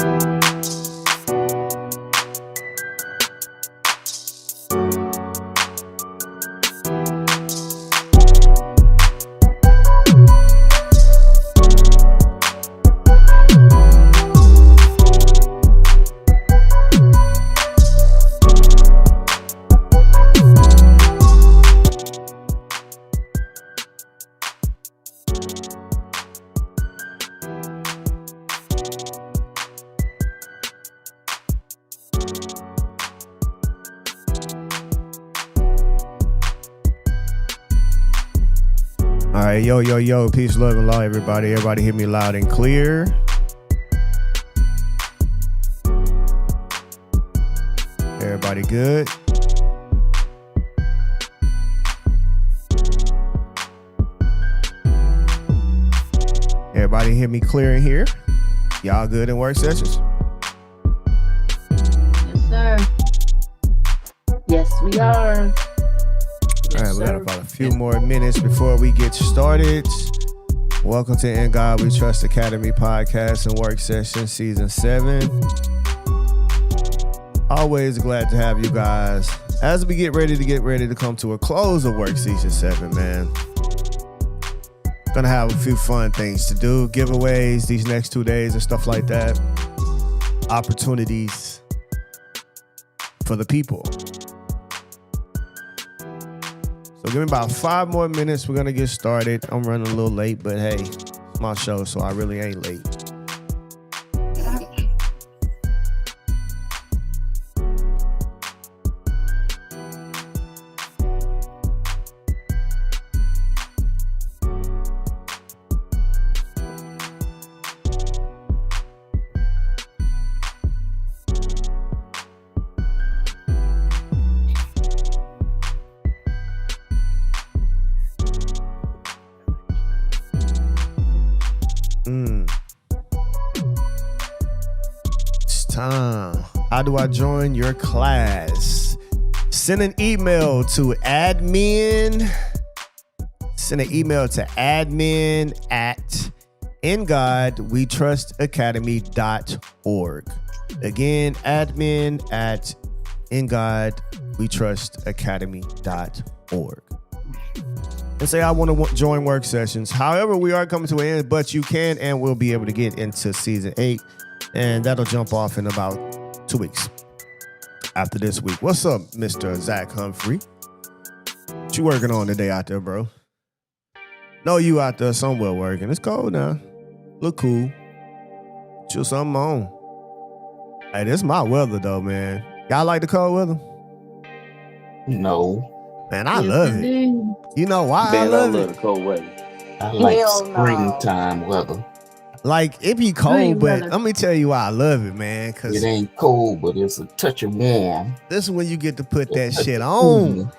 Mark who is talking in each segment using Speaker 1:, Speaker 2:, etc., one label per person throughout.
Speaker 1: All right, yo, peace, love, and law, everybody. Everybody hear me loud and clear. Everybody good? Everybody hear me clear in here? Y'all good in work sessions?
Speaker 2: Yes, sir. Yes, we are.
Speaker 1: All right, we got about a few more minutes before we get started. Welcome to In God We Trust Academy podcast and work session season 7. Always glad to have you guys as we get ready to come to a close of work season 7, man. Gonna have a few fun things to do, giveaways these next 2 days and stuff like that. Opportunities for the people. So give me about 5 more minutes. We're going to get started. I'm running a little late, but hey, it's my show, so I really ain't late. It's time. How do I join your class? Send an email to admin. Send an email to admin@ingodwetrustacademy.org. Again, admin@ingodwetrustacademy.org. And say, I want to join work sessions. However, we are coming to an end, but you can and will be able to get into season 8. And that'll jump off in about 2 weeks after this week. What's up, Mr. Zach Humphrey? What you working on today out there, bro? Know you out there somewhere working. It's cold now. Look cool. Chill something on. Hey, this is my weather, though, man. Y'all like the cold weather?
Speaker 3: No.
Speaker 1: Man, I love it. You know why I love it?
Speaker 4: The cold weather.
Speaker 3: I like springtime weather.
Speaker 1: Like, it be cold, but let me tell you why I love it, man. Cause
Speaker 3: it ain't cold, but it's a touch of warm.
Speaker 1: This is when you get to put that shit on.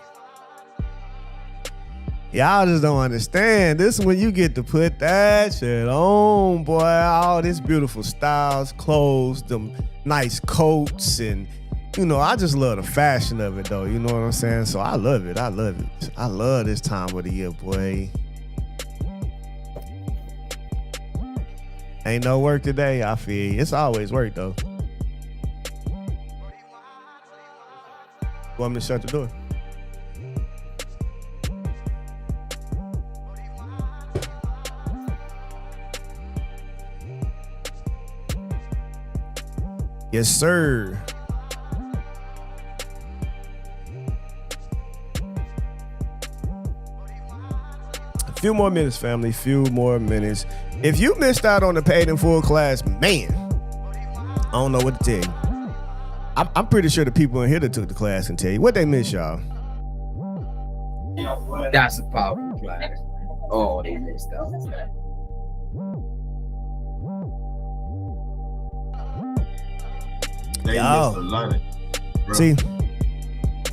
Speaker 1: Y'all just don't understand. This is when you get to put that shit on, boy. All this beautiful styles, clothes, them nice coats, and you know, I just love the fashion of it, though. You know what I'm saying? So I love it. I love it. I love this time of the year, boy. Ain't no work today, I feel you. It's always work, though. Want me to shut the door? Yes, sir. A few more minutes, family. Few more minutes. If you missed out on the paid in full class, man, I don't know what to tell you. I'm pretty sure the people in here that took the class can tell you what they missed, y'all.
Speaker 5: That's a powerful class. Oh, they missed out.
Speaker 6: They missed a lot of
Speaker 1: See,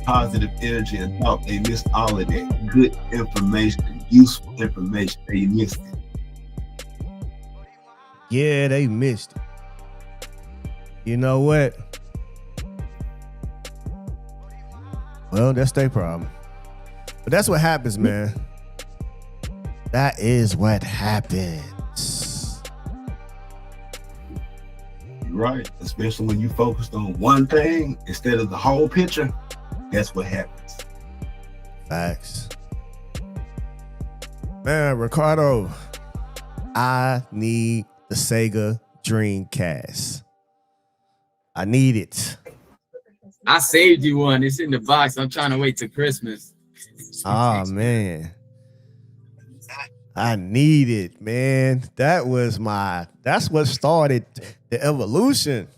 Speaker 6: positive energy and thought. They missed all of that good information, useful information. They missed it.
Speaker 1: Yeah, they missed it. You know what? Well, that's their problem. But that's what happens, man. That is what happens.
Speaker 6: You're right, especially when you focused on one thing instead of the whole picture. That's what happens.
Speaker 1: Facts. Man, Ricardo, I need the Sega Dreamcast. I need it.
Speaker 5: I saved you one. It's in the box. I'm trying to wait till Christmas.
Speaker 1: Oh man. I need it, man. That's what started the evolution.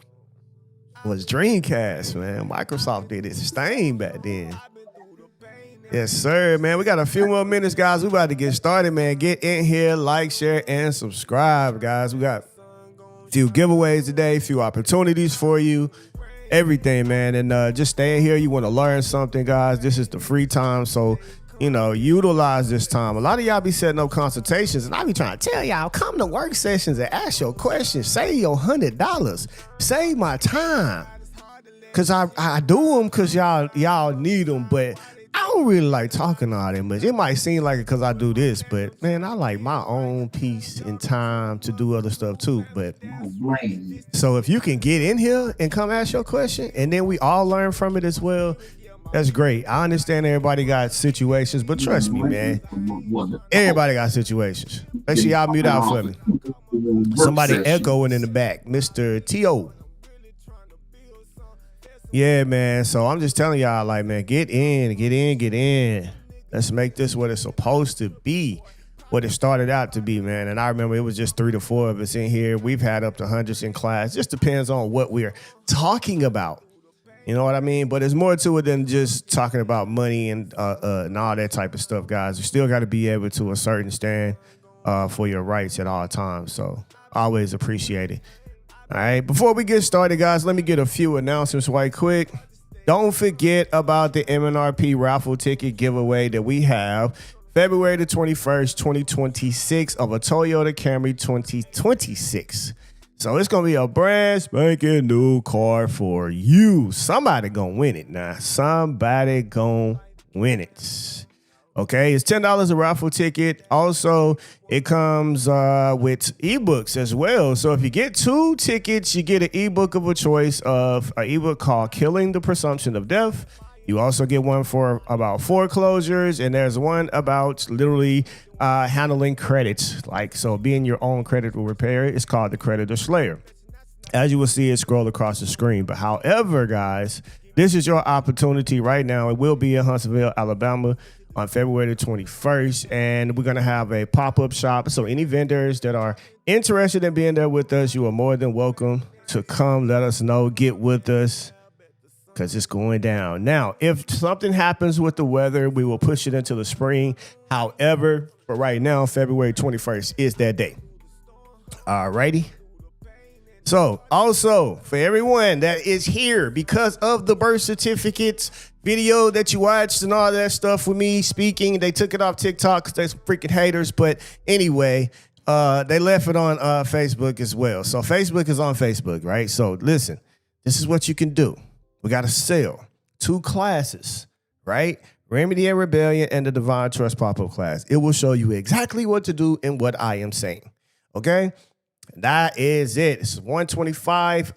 Speaker 1: Was Dreamcast, man. Microsoft did its thing back then. Yes, sir, man. We got a few more minutes, guys. We about to get started, man. Get in here, like, share, and subscribe, guys. We got a few giveaways today, a few opportunities for you, everything, man. And just staying here. You want to learn something, guys. This is the free time, so utilize this time. A lot of y'all be setting up consultations, and I be trying to tell y'all, come to work sessions and ask your questions. Save your $100. Save my time, cause I do them cause y'all need them, but I don't really like talking all that much. It might seem like it because I do this, but man, I like my own peace and time to do other stuff too. But so if you can get in here and come ask your question, and then we all learn from it as well, that's great. I understand everybody got situations, but trust me, man, everybody got situations. Make sure y'all mute out for me. Somebody echoing in the back, Mr. T.O. Yeah, man. So I'm just telling y'all, like, man, get in. Let's make this what it's supposed to be, what it started out to be, man. And I remember it was just 3 to 4 of us in here. We've had up to hundreds in class. Just depends on what we're talking about. You know what I mean? But there's more to it than just talking about money and all that type of stuff, guys. You still got to be able to a certain stand for your rights at all times. So always appreciate it. All right, before we get started, guys, let me get a few announcements right quick. Don't forget about the MNRP raffle ticket giveaway that we have February the 21st, 2026 of a Toyota Camry 2026. So it's going to be a brand spanking new car for you. Somebody going to win it now. Somebody going to win it. Okay, it's $10 a raffle ticket. Also, it comes with ebooks as well. So if you get 2 tickets, you get an ebook of a choice of an ebook called Killing the Presumption of Death. You also get one for about foreclosures, and there's one about literally handling credits. Like, so being your own credit repair. It's called the Creditor Slayer. As you will see, it scroll across the screen. But however, guys, this is your opportunity right now. It will be in Huntsville, Alabama, on February the 21st, and we're going to have a pop-up shop. So any vendors that are interested in being there with us, you are more than welcome to come. Let us know. Get with us, because it's going down. Now, if something happens with the weather, we will push it into the spring. However, for right now, February 21st is that day. All righty. So also for everyone that is here because of the birth certificates video that you watched and all that stuff with me speaking, they took it off TikTok because they're freaking haters. But anyway, they left it on Facebook as well. So Facebook is on Facebook, right? So listen, this is what you can do. We got to sell 2 classes, right? Remedy and Rebellion and the Divine Trust pop-up class. It will show you exactly what to do and what I am saying. Okay? That is it. It's $125.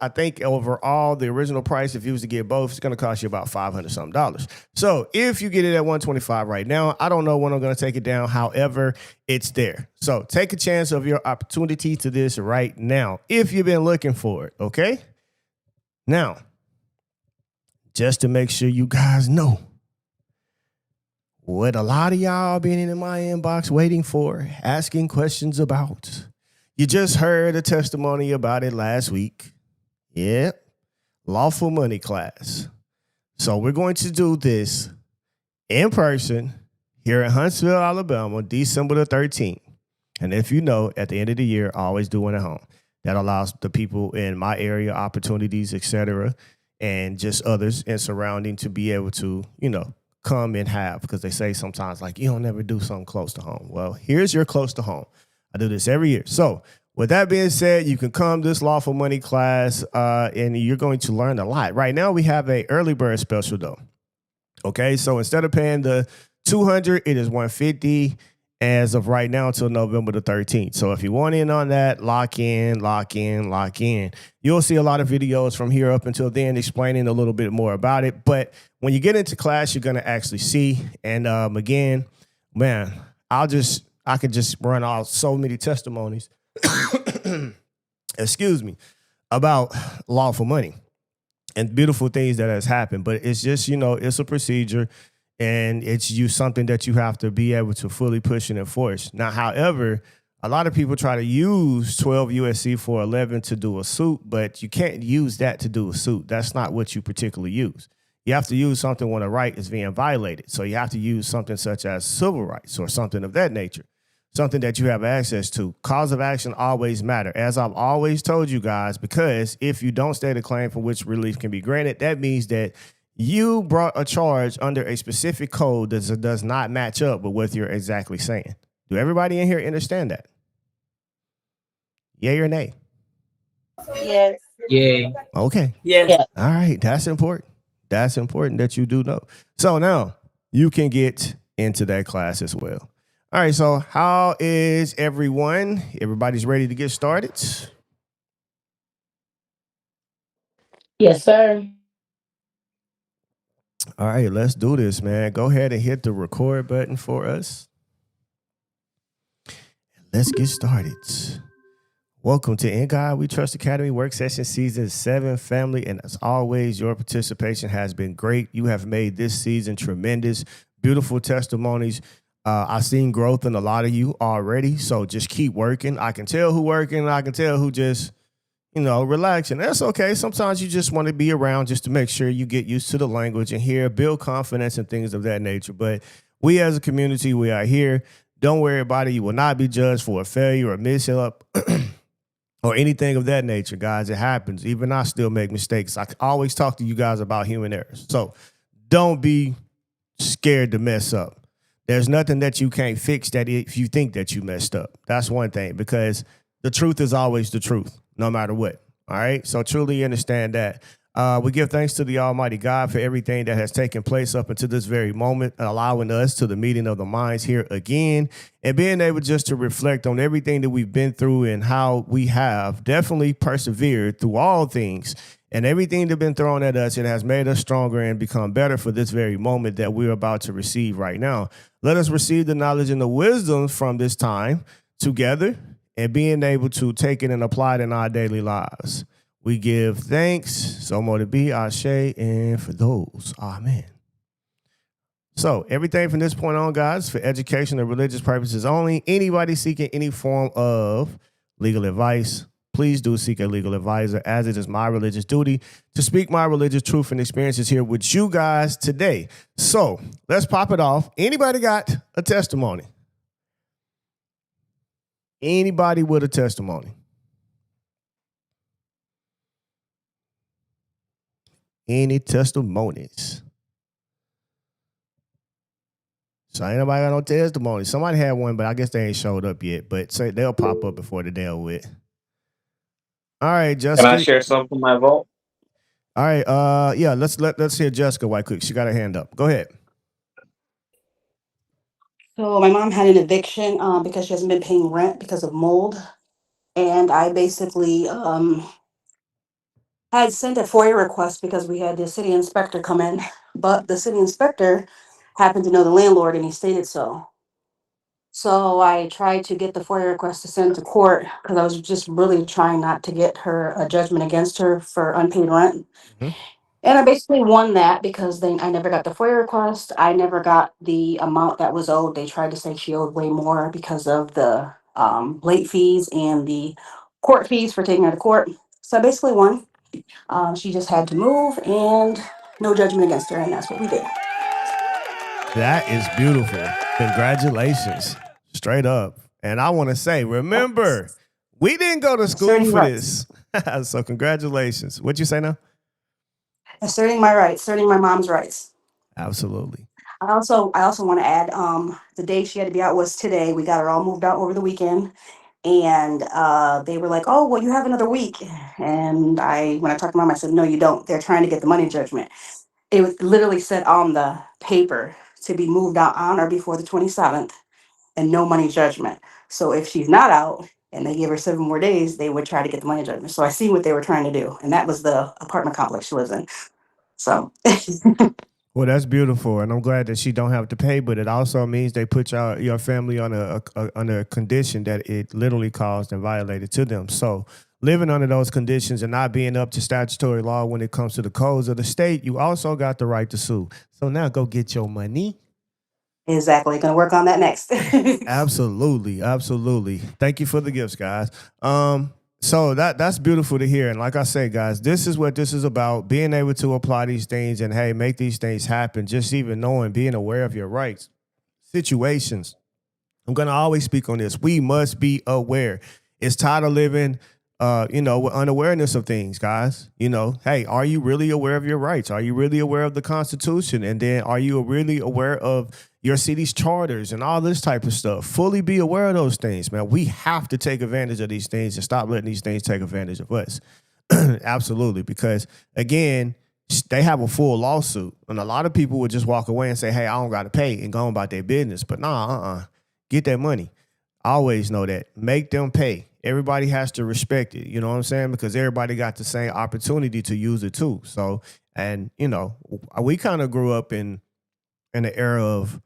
Speaker 1: I think overall, the original price, if you was to get both, it's going to cost you about $500 something. So if you get it at $125 right now, I don't know when I'm going to take it down. However, it's there. So take a chance of your opportunity to this right now if you've been looking for it. Okay? Now, just to make sure you guys know what a lot of y'all been in my inbox waiting for, asking questions about. You just heard a testimony about it last week. Yep. Lawful Money class. So we're going to do this in person here in Huntsville, Alabama, December the 13th. And if you know, at the end of the year, I always do one at home. That allows the people in my area opportunities, etc., and just others in surrounding to be able to, come and have, because they say sometimes like, you don't never do something close to home. Well, here's your close to home. I do this every year. So with that being said, you can come this Lawful Money class and you're going to learn a lot. Right now, we have a early bird special, though. Okay, so instead of paying the $200, it is $150. as of right now until November the 13th. So if you want in on that, lock in, lock in, lock in. You'll see a lot of videos from here up until then explaining a little bit more about it. But when you get into class, you're going to actually see. And again, man, I could just run out so many testimonies, excuse me, about lawful money and beautiful things that has happened. But it's just, it's a procedure. And it's something that you have to be able to fully push and enforce. Now, however, a lot of people try to use 12 USC 411 to do a suit, but you can't use that to do a suit. That's not what you particularly use. You have to use something when a right is being violated. So you have to use something such as civil rights or something of that nature, something that you have access to. Cause of action always matter, as I've always told you guys, because if you don't state a claim for which relief can be granted, that means that you brought a charge under a specific code that does not match up with what you're exactly saying. Do everybody in here understand that? Yay or nay?
Speaker 2: Yes.
Speaker 5: Yeah.
Speaker 1: Okay.
Speaker 2: Yeah.
Speaker 1: All right. That's important. That's important that you do know. So now you can get into that class as well. All right. So how is everyone? Everybody's ready to get started?
Speaker 2: Yes, sir.
Speaker 1: All right, let's do this, man. Go ahead and hit the record button for us. Let's get started. Welcome to In God We Trust Academy Work Session Season 7, family. And as always, your participation has been great. You have made this season tremendous, beautiful testimonies. I've seen growth in a lot of you already, so just keep working. I can tell who working. I can tell who just relaxing. That's okay. Sometimes you just want to be around just to make sure you get used to the language and hear, build confidence and things of that nature. But we as a community, we are here. Don't worry about it. You will not be judged for a failure or mishap or anything of that nature, guys. It happens. Even I still make mistakes. I always talk to you guys about human errors. So don't be scared to mess up. There's nothing that you can't fix that if you think that you messed up. That's one thing, because the truth is always the truth, no matter what. All right. So truly understand that. We give thanks to the Almighty God for everything that has taken place up until this very moment, allowing us to the meeting of the minds here again and being able just to reflect on everything that we've been through and how we have definitely persevered through all things and everything that's been thrown at us. It has made us stronger and become better for this very moment that we're about to receive right now. Let us receive the knowledge and the wisdom from this time together and being able to take it and apply it in our daily lives. We give thanks, so more to be, Ashe, and for those, amen. So everything from this point on, guys, for education and religious purposes only. Anybody seeking any form of legal advice, please do seek a legal advisor, as it is my religious duty to speak my religious truth and experiences here with you guys today. So let's pop it off. Anybody got a testimony? Anybody with a testimony? Any testimonies? So ain't nobody got no testimony. Somebody had one, but I guess they ain't showed up yet. But say they'll pop up before the day over with. All right, Jessica.
Speaker 4: Can I share some from my vault?
Speaker 1: All right, yeah, let's hear Jessica right quick. She got her hand up. Go ahead.
Speaker 7: So my mom had an eviction because she hasn't been paying rent because of mold. And I basically had sent a FOIA request because we had the city inspector come in, but the city inspector happened to know the landlord and he stated so. So I tried to get the FOIA request to send to court because I was just really trying not to get her a judgment against her for unpaid rent.
Speaker 1: Mhm.
Speaker 7: And I basically won that because then I never got the FOIA request. I never got the amount that was owed. They tried to say she owed way more because of the late fees and the court fees for taking her to court. So I basically won. She just had to move and no judgment against her, and that's what we did.
Speaker 1: That is beautiful. Congratulations. Straight up. And I want to say, remember, we didn't go to school
Speaker 7: Asserting
Speaker 1: for
Speaker 7: rights.
Speaker 1: this. So congratulations. What'd you say now?
Speaker 7: Asserting my rights, asserting my mom's rights.
Speaker 1: Absolutely.
Speaker 7: I also want to add, the day she had to be out was today. We got her all moved out over the weekend. And they were like, oh, well, you have another week. And when I talked to mom, I said, no, you don't. They're trying to get the money judgment. It was literally said on the paper to be moved out on or before the 27th. and no money judgment. So if she's not out and they give her 7 more days, they would try to get the money judgment. So I see what they were trying to do. And that was the apartment complex she lives in. So
Speaker 1: Well, that's beautiful, and I'm glad that she don't have to pay. But it also means they put your family on a condition that it literally caused and violated to them. So living under those conditions and not being up to statutory law when it comes to the codes of the state, you also got the right to sue. So now go get your money.
Speaker 7: exactly. Gonna work on that next.
Speaker 1: Absolutely, absolutely. Thank you for the gifts, guys. So that's beautiful to hear. And like I say, guys, this is what this is about, being able to apply these things and, hey, make these things happen. Just even knowing, being aware of your rights, situations. I'm going to always speak on this. We must be aware. It's tired of living, with unawareness of things, guys. Hey, are you really aware of your rights? Are you really aware of the Constitution? And then are you really aware of your city's charters and all this type of stuff? Fully be aware of those things, man. We have to take advantage of these things and stop letting these things take advantage of us. Absolutely. Because again, they have a full lawsuit, and a lot of people would just walk away and say, hey, I don't got to pay, and go on about their business. But get that money. Always know that. Make them pay. Everybody has to respect it. You know what I'm saying? Because everybody got the same opportunity to use it too. So, and we kind of grew up in the era of,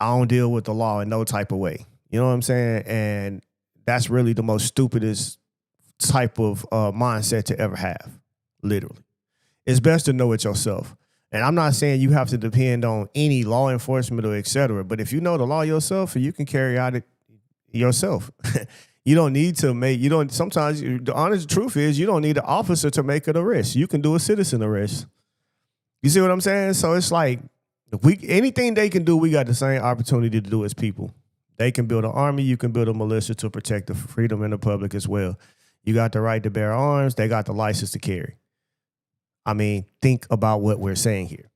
Speaker 1: I don't deal with the law in no type of way. You know what I'm saying? And that's really the most stupidest type of mindset to ever have, literally. It's best to know it yourself. And I'm not saying you have to depend on any law enforcement or et cetera, but if you know the law yourself, you can carry out it yourself. You don't need to sometimes the honest truth is you don't need an officer to make an arrest. You can do a citizen arrest. You see what I'm saying? So it's like, anything they can do, we got the same opportunity to do as people. They can build an army. You can build a militia to protect the freedom in the public as well. You got the right to bear arms. They got the license to carry. I mean, think about what we're saying here.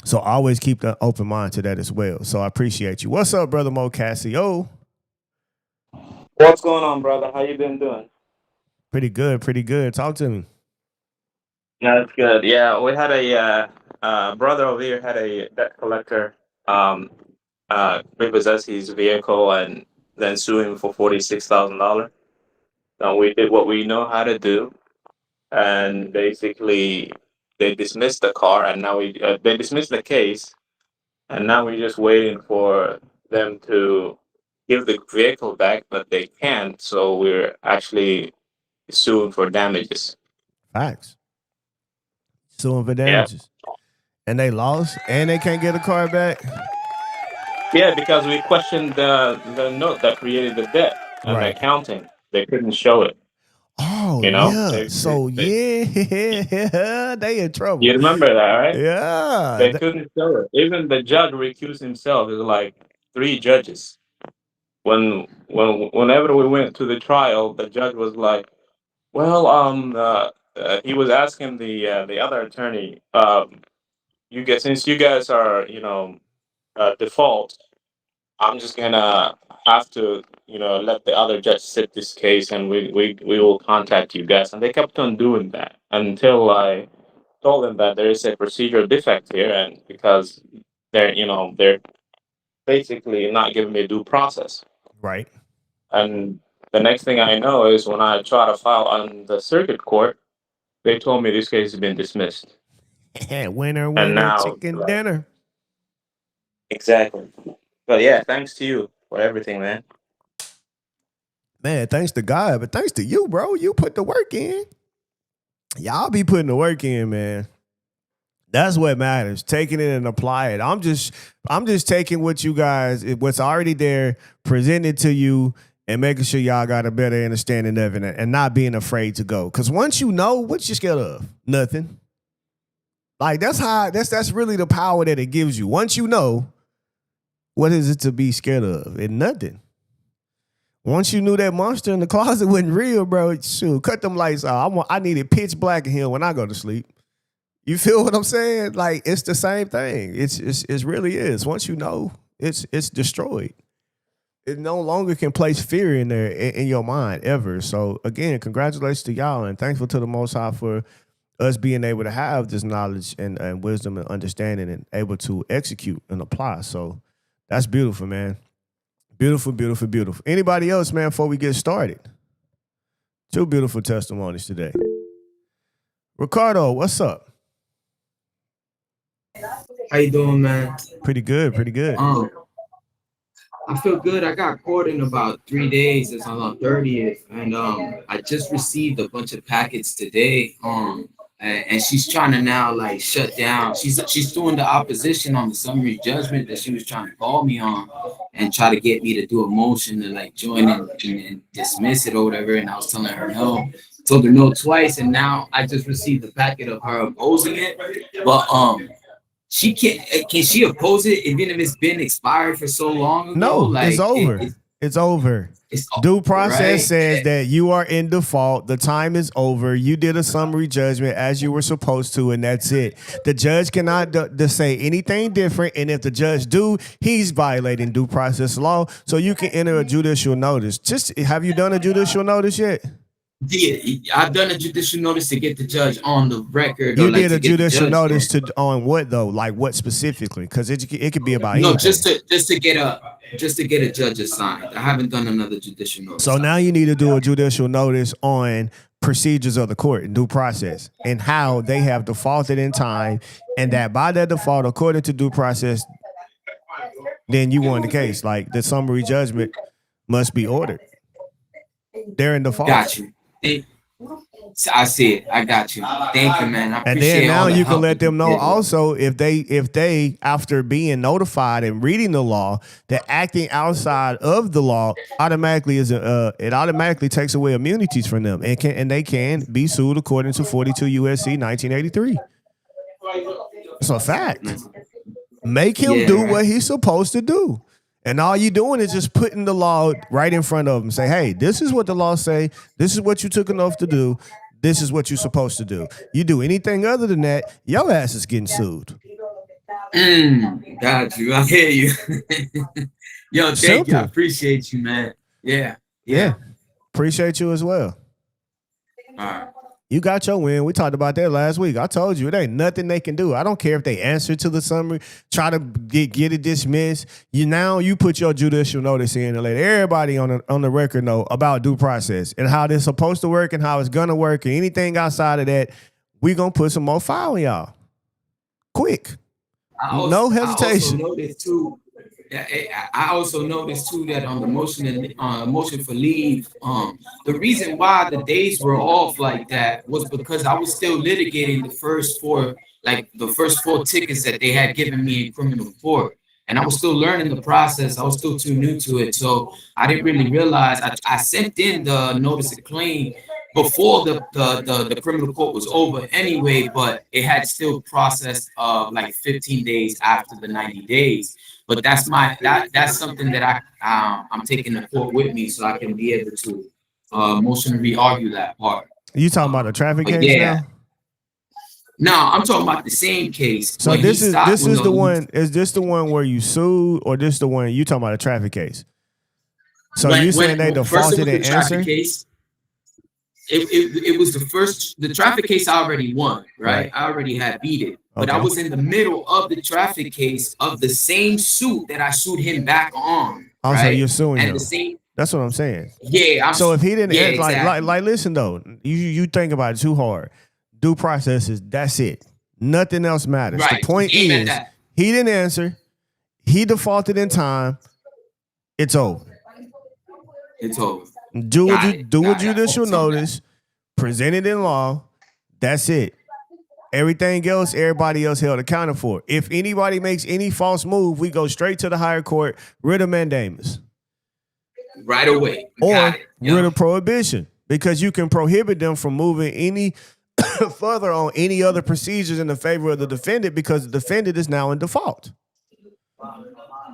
Speaker 1: So always keep an open mind to that as well. So I appreciate you. What's up, brother Mo Cassio?
Speaker 4: What's going on, brother? How you been doing?
Speaker 1: Pretty good, pretty good. Talk to me.
Speaker 4: That's good. Yeah, we had a brother over here had a debt collector repossess his vehicle and then sue him for $46,000. And we did what we know how to do, and basically they dismissed the car, and now they dismissed the case, and now we're just waiting for them to give the vehicle back, but they can't. So we're actually suing for damages.
Speaker 1: Facts. Suing for damages. Yeah. And they lost, and they can't get a car back.
Speaker 4: Yeah, because we questioned the note that created the debt and the accounting. They couldn't show it.
Speaker 1: Oh, yeah. They in trouble.
Speaker 4: You remember that, right?
Speaker 1: Yeah.
Speaker 4: They couldn't show it. Even the judge recused himself. There's like 3 judges. Whenever we went to the trial, the judge was like, well, he was asking the other attorney, since you guys are, default, I'm just gonna have to, let the other judge sit this case, and we will contact you guys. And they kept on doing that until I told them that there is a procedural defect here, and because they're basically not giving me due process.
Speaker 1: Right.
Speaker 4: And the next thing I know is when I try to file on the circuit court, they told me this case has been dismissed.
Speaker 1: Winner,
Speaker 4: now,
Speaker 1: chicken dinner.
Speaker 4: Exactly. But yeah, thanks to you for everything, man.
Speaker 1: Man, thanks to God, but thanks to you, bro. You put the work in. Y'all be putting the work in, man. That's what matters. Taking it and apply it. I'm just taking what you guys, what's already there, present it to you, and making sure y'all got a better understanding of it, and not being afraid to go. Because once you know, what you scared of? Nothing. Like that's really the power that it gives you. Once you know, what is it to be scared of? It's nothing. Once you knew that monster in the closet wasn't real, bro, shoot, cut them lights off. I need it pitch black in here when I go to sleep. You feel what I'm saying? Like, it's the same thing. It really is. Once you know, it's destroyed. It no longer can place fear in there in your mind ever. So again, congratulations to y'all, and thankful to the Most High for us being able to have this knowledge and wisdom and understanding and able to execute and apply. So that's beautiful, man. Beautiful, beautiful, beautiful. Anybody else, man, before we get started? 2 beautiful testimonies today. Ricardo, what's up?
Speaker 5: How you doing, man?
Speaker 1: Pretty good, pretty good.
Speaker 5: I feel good. I got court in about 3 days. It's on the 30th, and I just received a bunch of packets today. And she's trying to now like shut down. She's doing the opposition on the summary judgment that she was trying to call me on, and try to get me to do a motion to like join and dismiss it or whatever. And I was telling her no. Told her no twice, and now I just received the packet of her opposing it. But she can't. Can she oppose it even if it's been expired for so long ago?
Speaker 1: No,
Speaker 5: like,
Speaker 1: it's over. It's over. Due process
Speaker 5: right?
Speaker 1: says that you are in default. The time is over. You did a summary judgment as you were supposed to, and that's it. The judge cannot say anything different, and if the judge do, he's violating due process law. So you can enter a judicial notice. Just have you done a judicial notice yet?
Speaker 5: Yeah, I've done a judicial notice to get the judge on the record.
Speaker 1: You did a judicial notice on what though? Like what specifically? Because it could be about anything.
Speaker 5: just to get a judge assigned. I haven't done another judicial notice.
Speaker 1: So now you need to do a judicial notice on procedures of the court and due process and how they have defaulted in time, and that by that default, according to due process, then you won the case. Like the summary judgment must be ordered. They're in default.
Speaker 5: Got you. I see it. I got you. Thank you, man. I
Speaker 1: and then now you can let them know also if they after being notified and reading the law, that acting outside of the law automatically it automatically takes away immunities from them and they can be sued according to 42 USC 1983. It's a fact. Make him do what he's supposed to do. And all you doing is just putting the law right in front of them. Say, hey, this is what the law say. This is what you took an oath to do. This is what you're supposed to do. You do anything other than that, your ass is getting sued.
Speaker 5: Got you. I hear you. Yo, thank
Speaker 1: Simple.
Speaker 5: you. I appreciate you, man. Yeah.
Speaker 1: Appreciate you as well.
Speaker 5: All right.
Speaker 1: You got your win. We talked about that last week. I told you it ain't nothing they can do. I don't care if they answer to the summary, try to get it dismissed. You put your judicial notice in and let everybody on the record know about due process and how this supposed to work and how it's gonna work. And anything outside of that, we gonna put some more file on y'all. Quick. No hesitation.
Speaker 5: I also noticed too that on the motion for leave, the reason why the days were off like that was because I was still litigating the first four tickets that they had given me in criminal court, and I was still learning the process. I was still too new to it, so I didn't really realize. I sent in the notice of claim before the criminal court was over anyway, but it had still processed like 15 days after the 90 days. But that's something that I'm taking to court with me so I can be able to motion to re-argue that part.
Speaker 1: You talking about a traffic case now?
Speaker 5: No, I'm talking about the same case.
Speaker 1: So this is the one. Is this the one where you sued, or this the one you talking about a traffic case? So you saying they defaulted in answer?
Speaker 5: It was the traffic case I already won, right? I already had beat it. But I was in the middle of the traffic case of the same suit that I sued him back on.
Speaker 1: Oh, right? So you're suing him.
Speaker 5: The same.
Speaker 1: That's what I'm saying.
Speaker 5: Yeah.
Speaker 1: So if he didn't like listen though, you think about it too hard. Due process is that's it. Nothing else matters.
Speaker 5: Right.
Speaker 1: The point is he didn't answer. He defaulted in time. It's over.
Speaker 5: It's over.
Speaker 1: Do a judicial notice. Present it in law. That's it. Everything else, everybody else held accountable for. If anybody makes any false move, we go straight to the higher court, writ of mandamus.
Speaker 5: Right away.
Speaker 1: Or writ of prohibition. Because you can prohibit them from moving any further on any other procedures in the favor of the defendant because the defendant is now in default.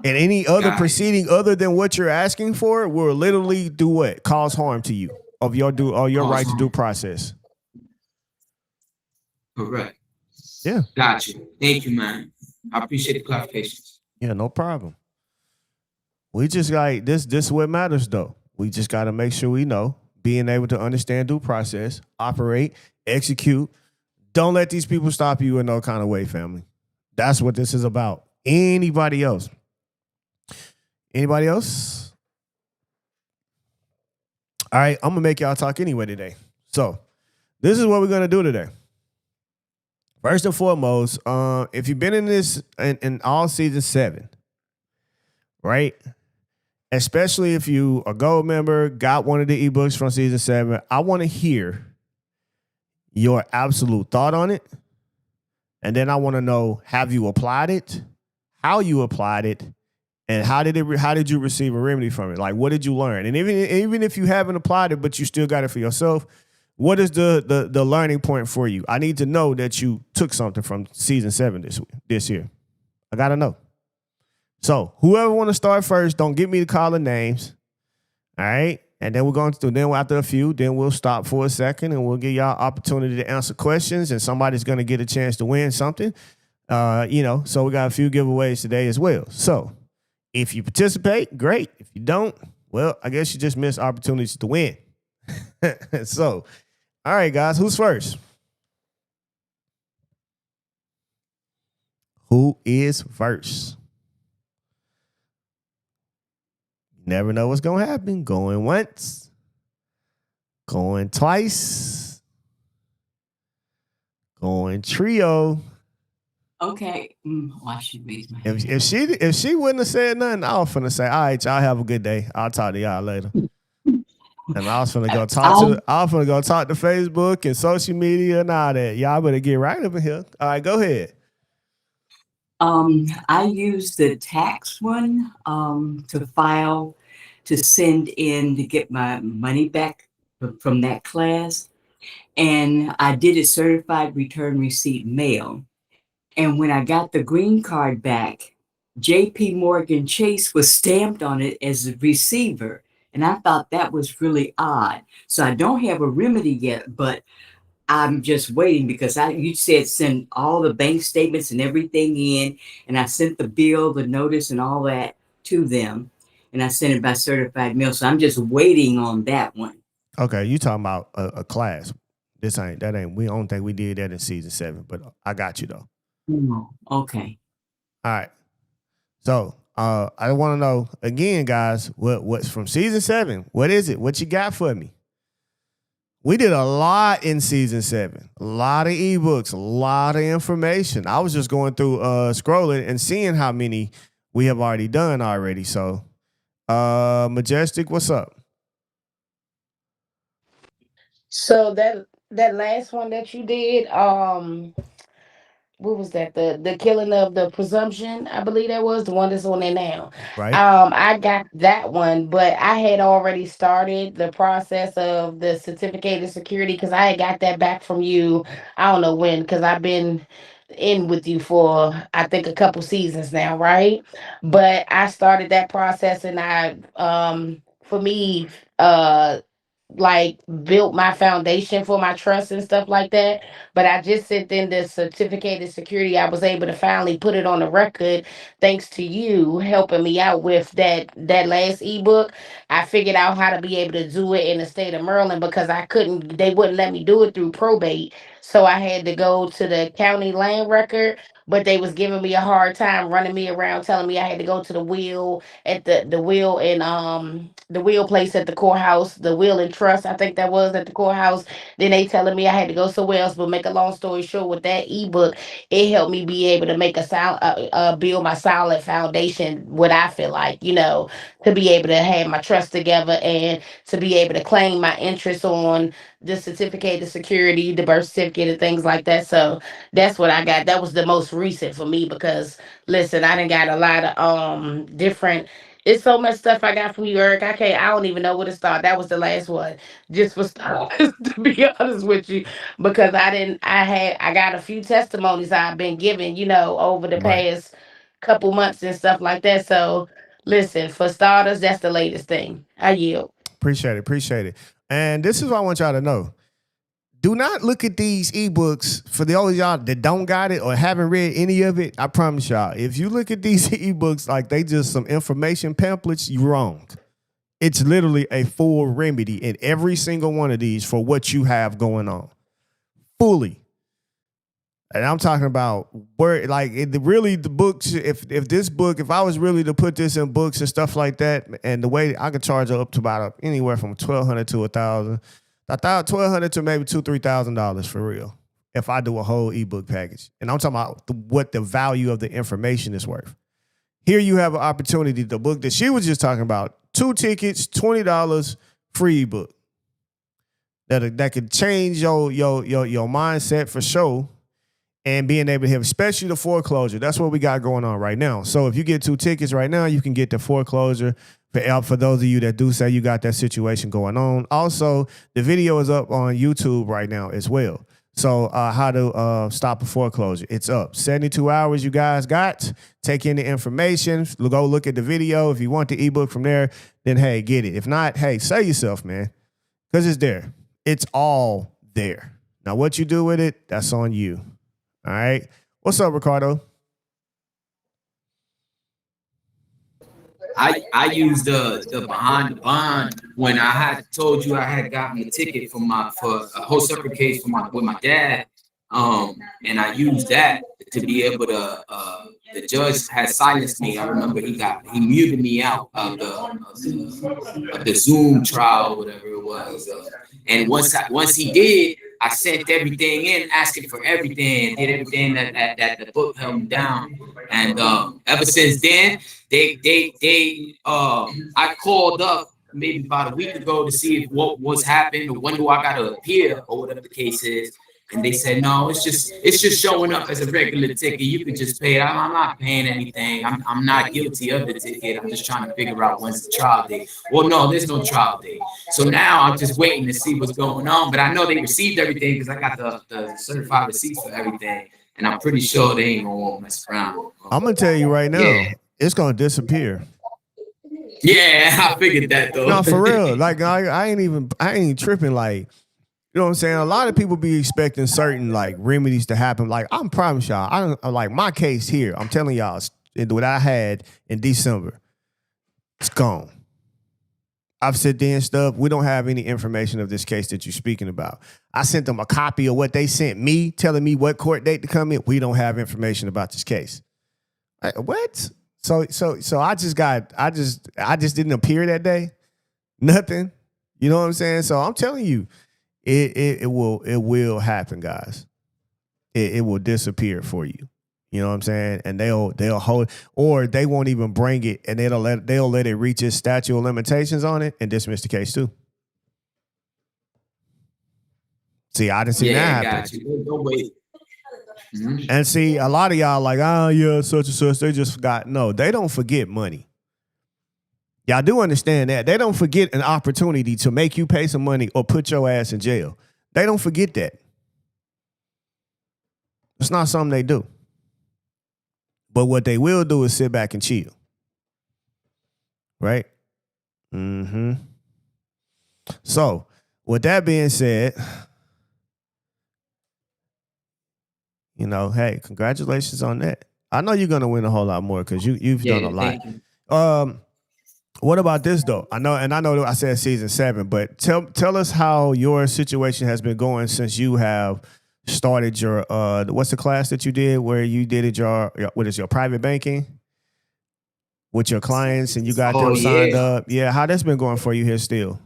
Speaker 1: And any other proceeding other than what you're asking for will literally do what? Cause harm to you of your right to due process.
Speaker 5: Correct.
Speaker 1: Yeah.
Speaker 5: Got you. Thank you, man. I appreciate the clarifications.
Speaker 1: Yeah, no problem. We just like this is what matters though. We just got to make sure we know, being able to understand due process, operate, execute. Don't let these people stop you in no kind of way, family. That's what this is about. Anybody else? Anybody else? All right, I'm gonna make y'all talk anyway today. So this is what we're gonna do today. First and foremost, if you've been in this in all season 7, right? Especially if you a gold member, got one of the ebooks from season 7, I want to hear your absolute thought on it. And then I want to know, have you applied it? How you applied it? And how did you receive a remedy from it? Like, what did you learn? And even if you haven't applied it, but you still got it for yourself, what is the learning point for you? I need to know that you took something from season 7 this year. I gotta know. So whoever want to start first, don't get me to call the names. All right. And then we're going to then after a few, then we'll stop for a second and we'll give y'all opportunity to answer questions, and somebody's going to get a chance to win something. So we got a few giveaways today as well. So if you participate, great. If you don't, well, I guess you just missed opportunities to win. So, all right, guys, who's first? Who is first? Never know what's going to happen. Going once. Going twice. Going trio.
Speaker 7: Okay. I should raise my hand.
Speaker 1: If she wouldn't have said nothing, I was finna say, all right, y'all have a good day. I'll talk to y'all later. And I was finna go talk to Facebook and social media and all that. Y'all better get right up in here. All right, go ahead.
Speaker 8: I use the tax one to file, to send in to get my money back from that class. And I did a certified return receipt mail. And when I got the green card back, JP Morgan Chase was stamped on it as a receiver. And I thought that was really odd. So I don't have a remedy yet, but I'm just waiting because you said send all the bank statements and everything in, and I sent the bill, the notice, and all that to them, and I sent it by certified mail. So I'm just waiting on that one.
Speaker 1: Okay, you talking about a class? We don't think we did that in season 7, but I got you though.
Speaker 8: Okay.
Speaker 1: All right. So I want to know again, guys, what's from season 7? What is it? What you got for me? We did a lot in season 7, a lot of ebooks, a lot of information. I was just going through scrolling and seeing how many we have already done already. So, Majestic, what's up?
Speaker 2: So that last one that you did, what was that? The killing of the presumption, I believe that was the one that's on there now.
Speaker 1: Right.
Speaker 2: I got that one, but I had already started the process of the certificated security because I had got that back from you. I don't know when, because I've been in with you for I think a couple seasons now, right? But I started that process, and I for me like built my foundation for my trust and stuff like that. But I just sent in the certificated security. I was able to finally put it on the record thanks to you helping me out with that last ebook. I figured out how to be able to do it in the state of Maryland because they wouldn't let me do it through probate. So I had to go to the county land record, but they was giving me a hard time running me around, telling me I had to go to the will at the will and the will place at the courthouse, the will and trust, I think that was at the courthouse. Then they telling me I had to go somewhere else. But make a long story short, with that ebook, it helped me be able to make build my solid foundation. What I feel like, to be able to have my trust together and to be able to claim my interest on the certificate of security, the birth certificate, and things like that. So that's what I got. That was the most recent for me because listen, I done got a lot of different. It's so much stuff I got from you, Eric. I don't even know where to start. That was the last one. Just for starters, to be honest with you. Because I got a few testimonies I've been given, over the
Speaker 1: Right.
Speaker 2: past couple months and stuff like that. So listen, for starters, that's the latest thing. I yield.
Speaker 1: Appreciate it. And this is what I want y'all to know. Do not look at these ebooks for the old y'all that don't got it or haven't read any of it. I promise y'all, if you look at these ebooks like they just some information pamphlets, you're wrong. It's literally a full remedy in every single one of these for what you have going on. Fully. And I'm talking about where, like, really the books. If this book, if I was really to put this in books and stuff like that, and the way I could charge up to about anywhere from $1,200 to $1,000, $1,200 to maybe $2,000-$3,000 for real. If I do a whole ebook package, and I'm talking about what the value of the information is worth. Here you have an opportunity. The book that she was just talking about, 2 tickets, $20, free ebook. That could change your mindset for sure. And being able to have, especially the foreclosure. That's what we got going on right now. So if you get 2 tickets right now, you can get the foreclosure for those of you that do say you got that situation going on. Also, the video is up on YouTube right now as well. So how to stop a foreclosure. It's up. 72 hours you guys got. Take in the information. Go look at the video. If you want the ebook from there, then, hey, get it. If not, hey, save yourself, man, because it's there. It's all there. Now, what you do with it, that's on you. All right. What's up, Ricardo?
Speaker 5: I used the behind the bond when I had told you I had gotten a ticket for a whole separate case with my dad. And I used that to be able to the judge had silenced me. I remember he muted me out of the Zoom trial, whatever it was. And once he did, I sent everything in, asking for everything, did everything that the book held me down. And ever since then, I called up maybe about a week ago to see what was happening or when do I got to appear or whatever the case is. And they said, no, it's just showing up as a regular ticket. You can just pay it. I'm not paying anything. I'm not guilty of the ticket. I'm just trying to figure out when's the trial date. Well, no, there's no trial date. So now I'm just waiting to see what's going on. But I know they received everything because I got the certified receipts for everything. And I'm pretty sure they ain't gonna mess around.
Speaker 1: I'm gonna tell you right now, it's gonna disappear.
Speaker 5: Yeah, I figured that though.
Speaker 1: No, for real. Like I ain't tripping. Like, you know what I'm saying? A lot of people be expecting certain like remedies to happen. Like, I promise y'all, I don't like my case here. I'm telling y'all, what I had in December, it's gone. I've said there and stuff. We don't have any information of this case that you're speaking about. I sent them a copy of what they sent me, telling me what court date to come in. We don't have information about this case. Like, what? So I just didn't appear that day. Nothing. You know what I'm saying? So I'm telling you, it will happen, guys. It will disappear for you. You know what I'm saying? And they'll hold, or they won't even bring it, and they'll let it reach its statute of limitations on it and dismiss the case too. See, I didn't see that happen.
Speaker 5: Got you. Don't wait. Mm-hmm.
Speaker 1: And see, a lot of y'all like, oh yeah, such and such. They just forgot. No, they don't forget money. Y'all do understand that. They don't forget an opportunity to make you pay some money or put your ass in jail. They don't forget that. It's not something they do. But what they will do is sit back and chill. Right? Mm-hmm. So, with that being said, you know, hey, congratulations on that. I know you're gonna win a whole lot more because you've done a lot. What about this though? I know I said season 7, but tell us how your situation has been going since you have started your what's the class that you did where you did it your private banking with your clients and you got them signed up. Yeah, how that's been going for you here still?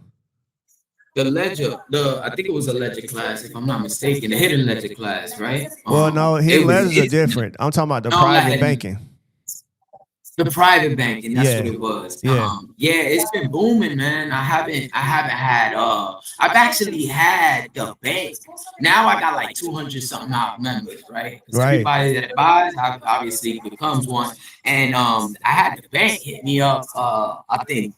Speaker 5: The ledger, I think it was a ledger class, if I'm not mistaken, the hidden ledger class, right?
Speaker 1: Well, no, hidden ledgers are different. I'm talking about the private banking.
Speaker 5: The private banking, that's what it was.
Speaker 1: Yeah.
Speaker 5: It's been booming, man. I haven't had I've actually had the bank. Now I got like 200 something odd members, right?
Speaker 1: Right.
Speaker 5: Everybody that buys obviously becomes one. And I had the bank hit me up I think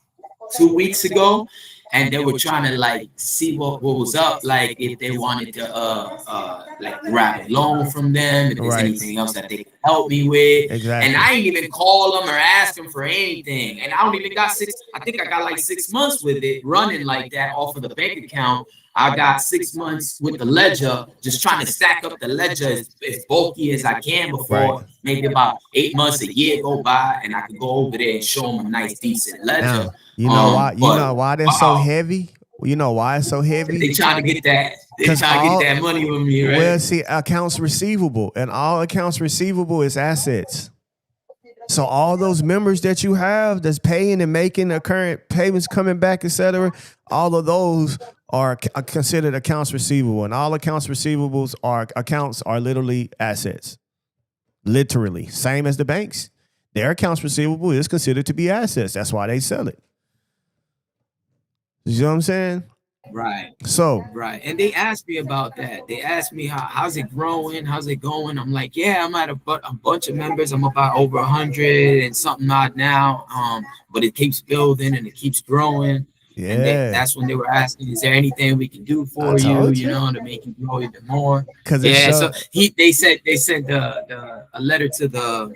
Speaker 5: 2 weeks ago. And they were trying to like see what was up, like if they wanted to like grab a loan from them, if there's anything else that they could help me with.
Speaker 1: Exactly.
Speaker 5: And I ain't even call them or ask them for anything. And I don't even got I think I got like 6 months with it running like that off of the bank account. I got 6 months with the ledger, just trying to stack up the ledger as bulky as I can before maybe about 8 months, a year go by, and I could go over there and show them a nice, decent ledger.
Speaker 1: Now, you know why? You know why they're so heavy? You know why it's so heavy?
Speaker 5: They trying to get that. They trying to get that money with me, right?
Speaker 1: Well, see, accounts receivable, and all accounts receivable is assets. So all those members that you have that's paying and making the current payments coming back, etc., all of those are considered accounts receivable, and all accounts receivables are literally assets. Literally, same as the banks. Their accounts receivable is considered to be assets. That's why they sell it. You know what I'm saying?
Speaker 5: Right.
Speaker 1: So
Speaker 5: right. And they asked me about that. They asked me how's it growing? How's it going? I'm like, yeah, I'm at a bunch of members. I'm about over 100 and something odd now. But it keeps building and it keeps growing.
Speaker 1: Yeah.
Speaker 5: And that's when they were asking, is there anything we can do for you, you know, to make you grow even more? Yeah, so they sent a letter to the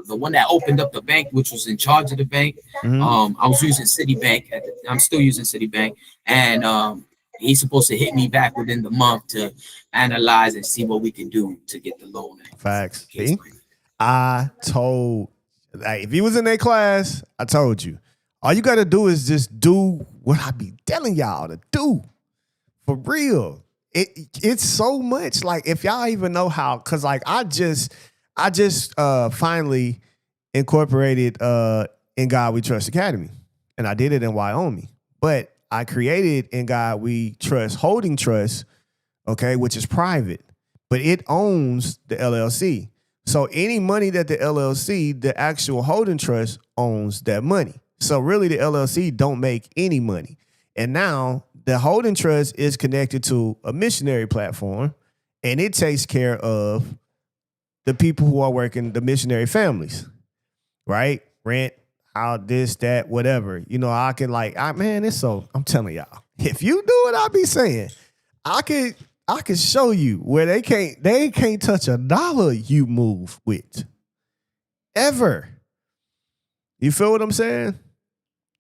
Speaker 5: one that opened up the bank, which was in charge of the bank. Mm-hmm. I was using Citibank I'm still using Citibank, and he's supposed to hit me back within the month to analyze and see what we can do to get the loan.
Speaker 1: Facts. See? I told, like, if he was in their class, I told you. All you got to do is just do what I be telling y'all to do. For real. It's so much. Like, if y'all even know how, because like I just finally incorporated In God We Trust Academy. And I did it in Wyoming. But I created In God We Trust Holding Trust, okay, which is private. But it owns the LLC. So any money that the LLC, the actual holding trust, owns that money. So really the LLC don't make any money. And now the holding trust is connected to a missionary platform, and it takes care of the people who are working, the missionary families, right? Rent, how this, that, whatever. You know, I can I'm telling y'all, if you do what I be saying, I can show you where they can't touch a dollar you move with. Ever. You feel what I'm saying?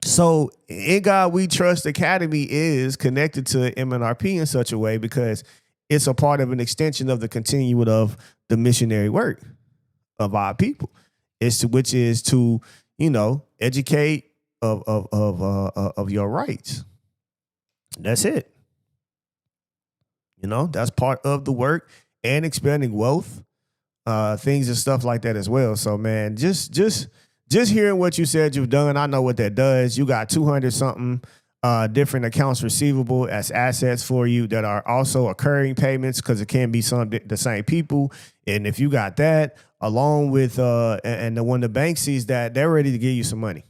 Speaker 1: So In God We Trust Academy is connected to MNRP in such a way because it's a part of an extension of the continuum of the missionary work of our people. Which is to, you know, educate of your rights. That's it. You know, that's part of the work, and expanding wealth, things and stuff like that as well. So man, just hearing what you said you've done, I know what that does. You got 200 something different accounts receivable as assets for you that are also occurring payments, because it can be the same people. And if you got that along with and when the bank sees that, they're ready to give you some money.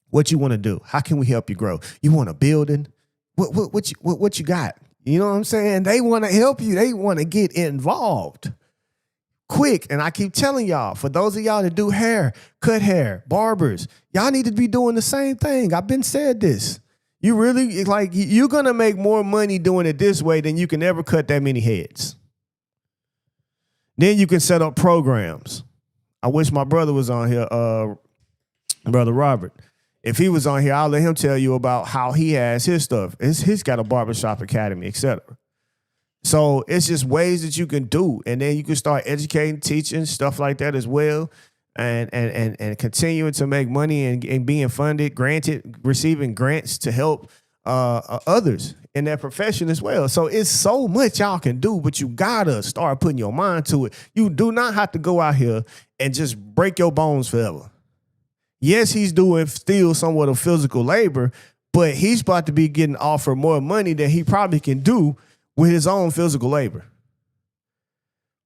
Speaker 1: What you want to do? How can we help you grow? You want a building? What you got? You know what I'm saying? They want to help you. They want to get involved quick. And I keep telling y'all, for those of y'all that do hair, cut hair, barbers, y'all need to be doing the same thing. I've been said this. You really, like, you're going to make more money doing it this way than you can ever cut that many heads. Then you can set up programs. I wish my brother was on here, Brother Robert. If he was on here, I'll let him tell you about how he has his stuff. He's got a barbershop academy, etc. So it's just ways that you can do. And then you can start educating, teaching, stuff like that as well. And continuing to make money and being funded, receiving grants to help others in their profession as well. So it's so much y'all can do, but you gotta start putting your mind to it. You do not have to go out here and just break your bones forever. Yes, he's doing still somewhat of physical labor, but he's about to be getting offered more money than he probably can do with his own physical labor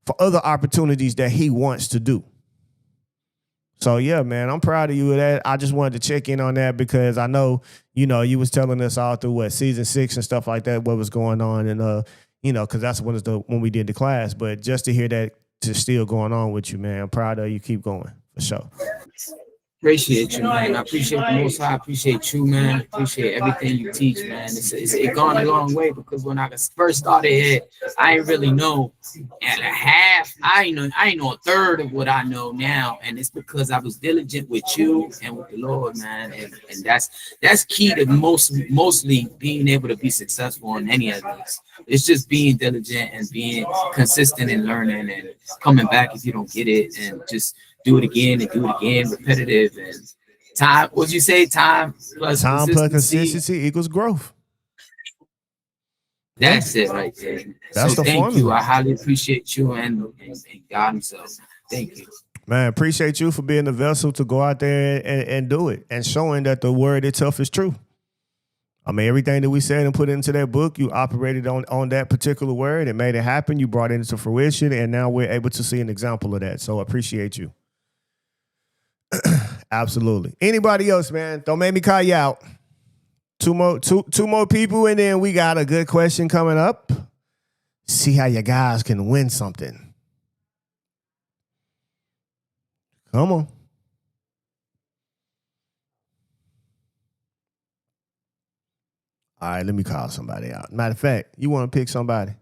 Speaker 1: for other opportunities that he wants to do. So yeah, man, I'm proud of you with that. I just wanted to check in on that because I know, you know, you was telling us all through season 6 and stuff like that, what was going on. And, you know, cause that's when we did the class, but just to hear that to still going on with you, man, I'm proud of you. Keep going for sure.
Speaker 5: Appreciate you, man. I appreciate the Most High. I appreciate you, man. Appreciate everything you teach, man. It's gone a long way because when I first started here, I didn't really know at a half. I ain't know a third of what I know now, and it's because I was diligent with you and with the Lord, man. And that's key to mostly being able to be successful in any of this. It's just being diligent and being consistent in learning and coming back if you don't get it, and just do it again and do it again, repetitive, and time. What'd you say? Time plus consistency
Speaker 1: equals growth.
Speaker 5: That's it right there.
Speaker 1: That's
Speaker 5: So
Speaker 1: the
Speaker 5: thank you.
Speaker 1: formula.
Speaker 5: I highly appreciate you and God himself. Thank you.
Speaker 1: Man, appreciate you for being the vessel to go out there and do it and showing that the word itself is true. I mean, everything that we said and put into that book, you operated on that particular word and made it happen. You brought it into fruition, and now we're able to see an example of that. So I appreciate you. Absolutely. Anybody else, man? Don't make me call you out. Two more people, and then we got a good question coming up. See how you guys can win something. Come on. All right, let me call somebody out. Matter of fact, you want to pick somebody?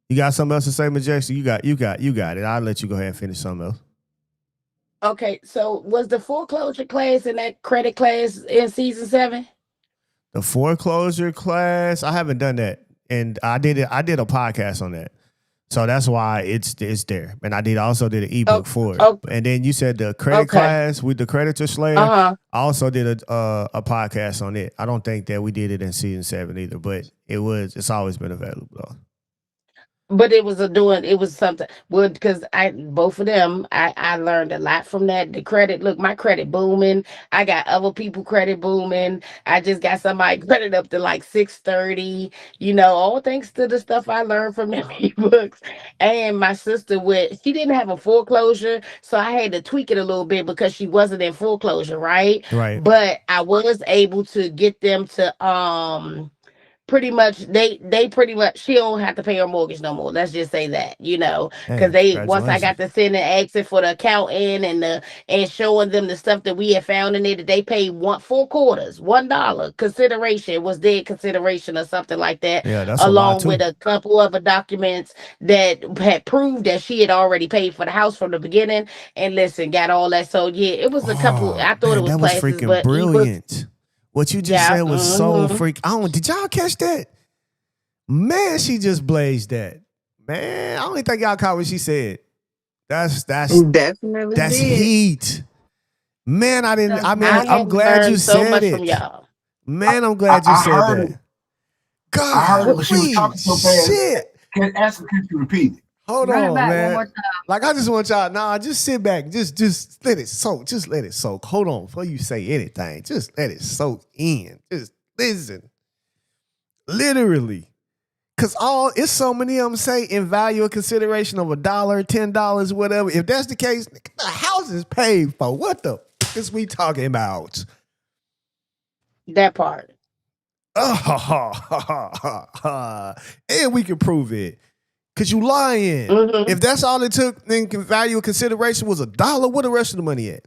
Speaker 1: You got something else to say, Majestic? You got it. I'll let you go ahead and finish something else.
Speaker 2: Okay, so was the foreclosure class and that credit class in season 7?
Speaker 1: The foreclosure class, I haven't done that, and I did a podcast on that, so that's why it's there. And I also did an ebook for it. And then you said the credit class with the creditor slayer. I also did a podcast on it. I don't think that we did it in season 7 either, but it's always been available though.
Speaker 2: But it was something. Well, because both of them, I learned a lot from that. The credit, look, my credit booming. I got other people credit booming. I just got somebody credit up to like 630. All thanks to the stuff I learned from them ebooks. And my sister she didn't have a foreclosure, so I had to tweak it a little bit because she wasn't in foreclosure, right?
Speaker 1: Right.
Speaker 2: But I was able to get them to pretty much she don't have to pay her mortgage no more. Let's just say that, because once I got to send and asking for the accountant and showing them the stuff that we had found in there, that they paid 4 quarters, $1 consideration was their consideration or something like that.
Speaker 1: Yeah, that's
Speaker 2: along with a couple of documents that had proved that she had already paid for the house from the beginning. And listen, got all that. So yeah, it was a couple. I thought it was
Speaker 1: that was
Speaker 2: classes,
Speaker 1: freaking
Speaker 2: but
Speaker 1: brilliant. What you just said was so freak. Did y'all catch that? Man, she just blazed that. Man, I don't even think y'all caught what she said. That's
Speaker 9: definitely
Speaker 1: that's heat. Man, I didn't. I mean, I'm glad you
Speaker 2: so
Speaker 1: said
Speaker 2: much
Speaker 1: it.
Speaker 2: from y'all.
Speaker 1: Man, I'm glad you said
Speaker 6: heard
Speaker 1: that.
Speaker 6: it.
Speaker 1: God,
Speaker 6: I heard it, but she was talking so fast.
Speaker 1: Shit.
Speaker 6: Can you repeat it?
Speaker 1: Hold
Speaker 9: Run it
Speaker 1: on,
Speaker 9: back
Speaker 1: man.
Speaker 9: one more time.
Speaker 1: Like, I just want y'all, just sit back. Just let it soak. Just let it soak. Hold on before you say anything. Just let it soak in. Just listen. Literally. Because it's so many of them say in value or consideration of $1, $10, whatever. If that's the case, the house is paid for. What the fuck is we talking about?
Speaker 2: That part.
Speaker 1: And we can prove it. Because you lying.
Speaker 2: Mm-hmm.
Speaker 1: If that's all it took, then value or consideration was $1, where the rest of the money at?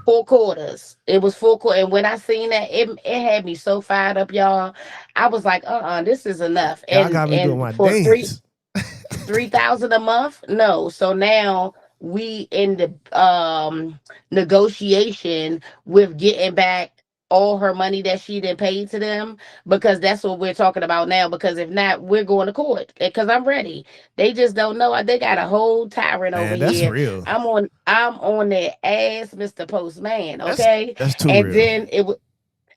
Speaker 2: 4 quarters. It was 4 quarters. And when I seen that, it had me so fired up, y'all. I was like, this is enough.
Speaker 1: Y'all got me doing my
Speaker 2: for
Speaker 1: dance.
Speaker 2: $3,000 a month? No. So now we in the negotiation with getting back all her money that she didn't pay to them, because that's what we're talking about now. Because if not, we're going to court, because I'm ready. They just don't know. They got a whole tyrant over
Speaker 1: that's
Speaker 2: here.
Speaker 1: real.
Speaker 2: I'm on their ass, Mr. Postman. Okay.
Speaker 1: That's too
Speaker 2: and
Speaker 1: real.
Speaker 2: then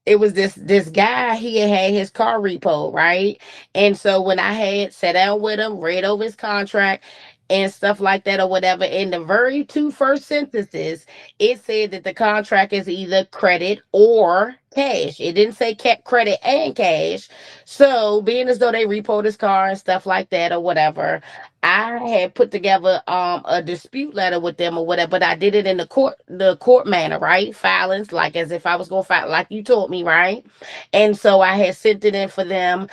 Speaker 2: it was this guy. He had his car repo, right? And so when I had sat down with him, read over his contract and stuff like that or whatever, in the very 2 first sentences, it said that the contract is either credit or cash. It didn't say credit and cash. So being as though they repoed his car and stuff like that or whatever, I had put together a dispute letter with them or whatever, but I did it in the court manner, right? Filings, like as if I was gonna file, like you told me, right? And so I had sent it in for them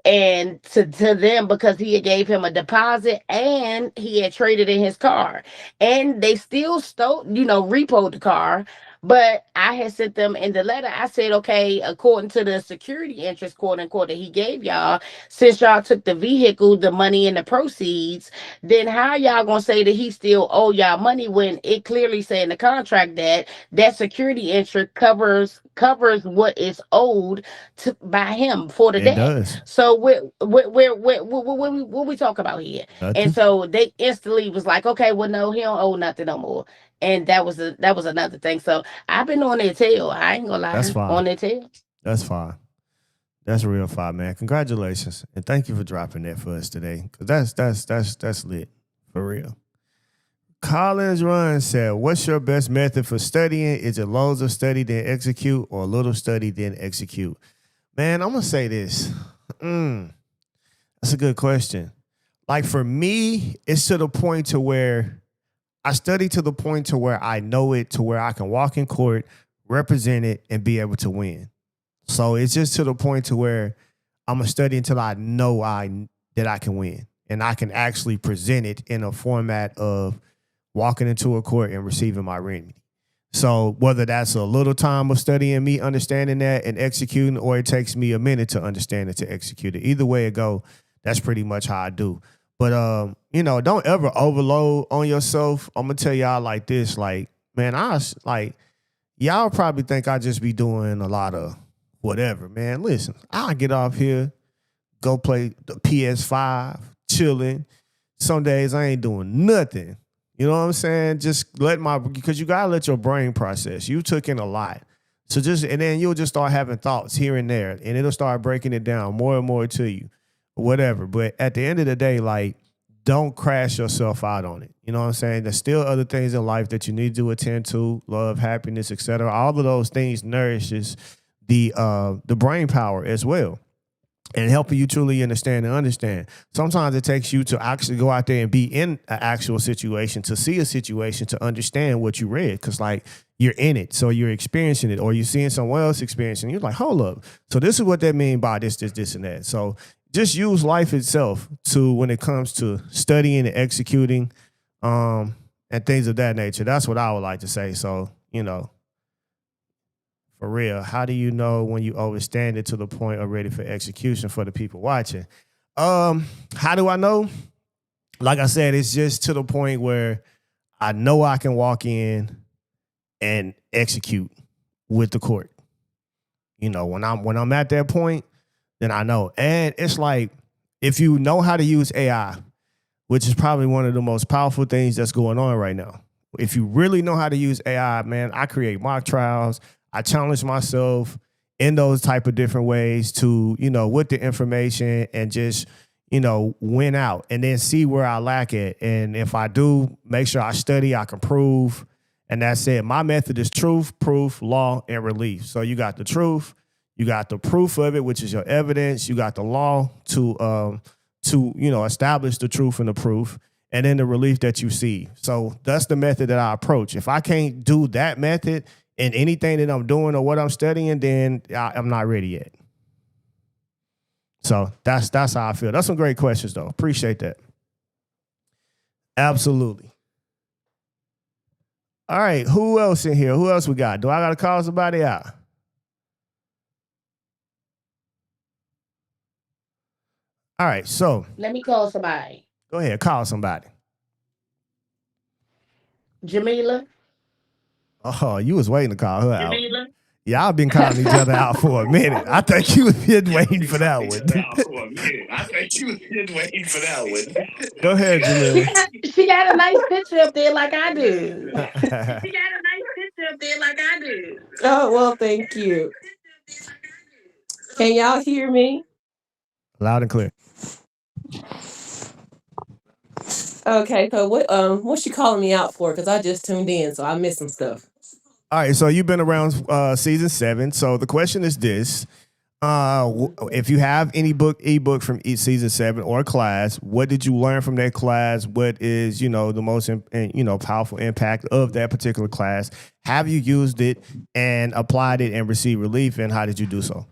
Speaker 2: and to them, because he had gave him a deposit and he had traded in his car, and they still repoed the car. But I had sent them in the letter, I said, okay, according to the security interest, quote unquote, that he gave y'all, since y'all took the vehicle, the money and the proceeds, then how y'all gonna say that he still owe y'all money when it clearly say in the contract that security interest covers what is owed by him for the
Speaker 1: It
Speaker 2: debt?
Speaker 1: does.
Speaker 2: So what we talk about here?
Speaker 1: Nothing.
Speaker 2: And so they instantly was like, okay, well, no, he don't owe nothing no more. And that was another thing. So I've been on their tail. I ain't gonna lie.
Speaker 1: That's fine.
Speaker 2: On their tail.
Speaker 1: That's fine. That's real fire, man. Congratulations. And thank you for dropping that for us today. Cause that's lit. For real. Collins Run said, what's your best method for studying? Is it loads of study then execute or little study then execute? Man, I'm gonna say this. That's a good question. Like for me, it's to the point to where I study to the point to where I know it, to where I can walk in court, represent it, and be able to win. So it's just to the point to where I'm gonna study until I know that I can win, and I can actually present it in a format of walking into a court and receiving my remedy. So whether that's a little time of studying, me understanding that and executing, or it takes me a minute to understand it to execute it. Either way it go, that's pretty much how I do. But don't ever overload on yourself. I'm gonna tell y'all like this, like, man, y'all probably think I just be doing a lot of whatever, man. Listen, I'll get off here, go play the PS5, chilling. Some days I ain't doing nothing. You know what I'm saying? Just because you gotta let your brain process. You took in a lot. So and then you'll just start having thoughts here and there, and it'll start breaking it down more and more to you, whatever. But at the end of the day, like, don't crash yourself out on it. You know what I'm saying? There's still other things in life that you need to attend to, love, happiness, etc. All of those things nourishes the brain power as well, and helping you truly understand and understand. Sometimes it takes you to actually go out there and be in an actual situation, to see a situation, to understand what you read, because like you're in it, so you're experiencing it, or you're seeing someone else experiencing it. You're like, hold up, so this is what that mean by this, and that. So just use life itself to, when it comes to studying and executing, and things of that nature. That's what I would like to say. So, for real, how do you know when you overstand it to the point of ready for execution for the people watching? How do I know? Like I said, it's just to the point where I know I can walk in and execute with the court. When I'm at that point, then I know. And it's like, if you know how to use AI, which is probably one of the most powerful things that's going on right now. If you really know how to use AI, man, I create mock trials. I challenge myself in those type of different ways to, with the information, and just, win out, and then see where I lack it. And if I do, make sure I study, I can prove. And that's it. My method is truth, proof, law, and relief. So you got the truth, you got the proof of it, which is your evidence. You got the law to establish the truth and the proof, and then the relief that you see. So that's the method that I approach. If I can't do that method in anything that I'm doing or what I'm studying, then I'm not ready yet. So that's how I feel. That's some great questions, though. Appreciate that. Absolutely. All right, who else in here? Who else we got? Do I got to call somebody out? All right, so
Speaker 2: Let me call somebody.
Speaker 1: Go ahead, call somebody.
Speaker 2: Jamila.
Speaker 1: Oh, you was waiting to call her out.
Speaker 2: Jamila.
Speaker 1: Y'all been calling each other out for a minute. I think you was been waiting for that one. Go ahead, Jamila.
Speaker 2: She got a nice picture up there like I do.
Speaker 9: Oh, well, thank you. Can y'all hear me?
Speaker 1: Loud and clear.
Speaker 9: Okay, so what's she calling me out for? Because I just tuned in, so I missed some stuff.
Speaker 1: All right, so you've been around season 7. So the question is this. If you have any ebook from each season 7 or class, what did you learn from that class? What is, the most, powerful impact of that particular class? Have you used it and applied it and received relief? And how did you do so?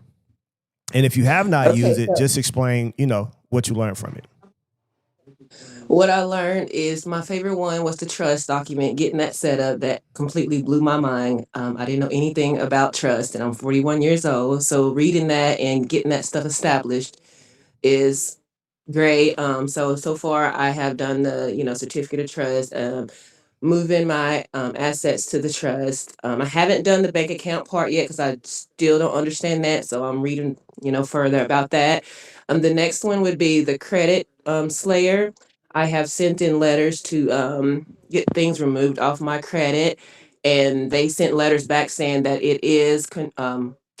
Speaker 1: And if you have not used it, just explain, what you learned from it.
Speaker 9: What I learned is my favorite one was the trust document, getting that set up. That completely blew my mind. I didn't know anything about trust, and I'm 41 years old. So reading that and getting that stuff established is great. So far I have done the, certificate of trust, moving my assets to the trust. I haven't done the bank account part yet because I still don't understand that. So I'm reading, further about that. The next one would be the credit slayer. I have sent in letters to get things removed off my credit, and they sent letters back saying that it is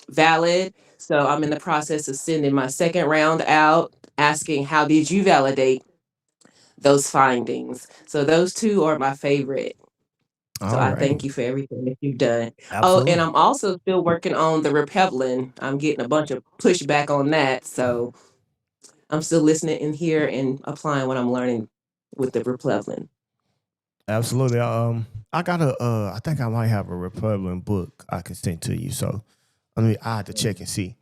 Speaker 9: valid. So I'm in the process of sending my second round out, asking how did you validate those findings? So those two are my favorite. So
Speaker 1: All
Speaker 9: I
Speaker 1: right.
Speaker 9: thank you for everything that you've done. Oh,
Speaker 1: Absolutely.
Speaker 9: and I'm also still working on the Repevlin. I'm getting a bunch of pushback on that. So I'm still listening in here and applying what I'm learning with the Repevlin.
Speaker 1: Absolutely. I got I think I might have a Republican book I can send to you. So I have to check and see.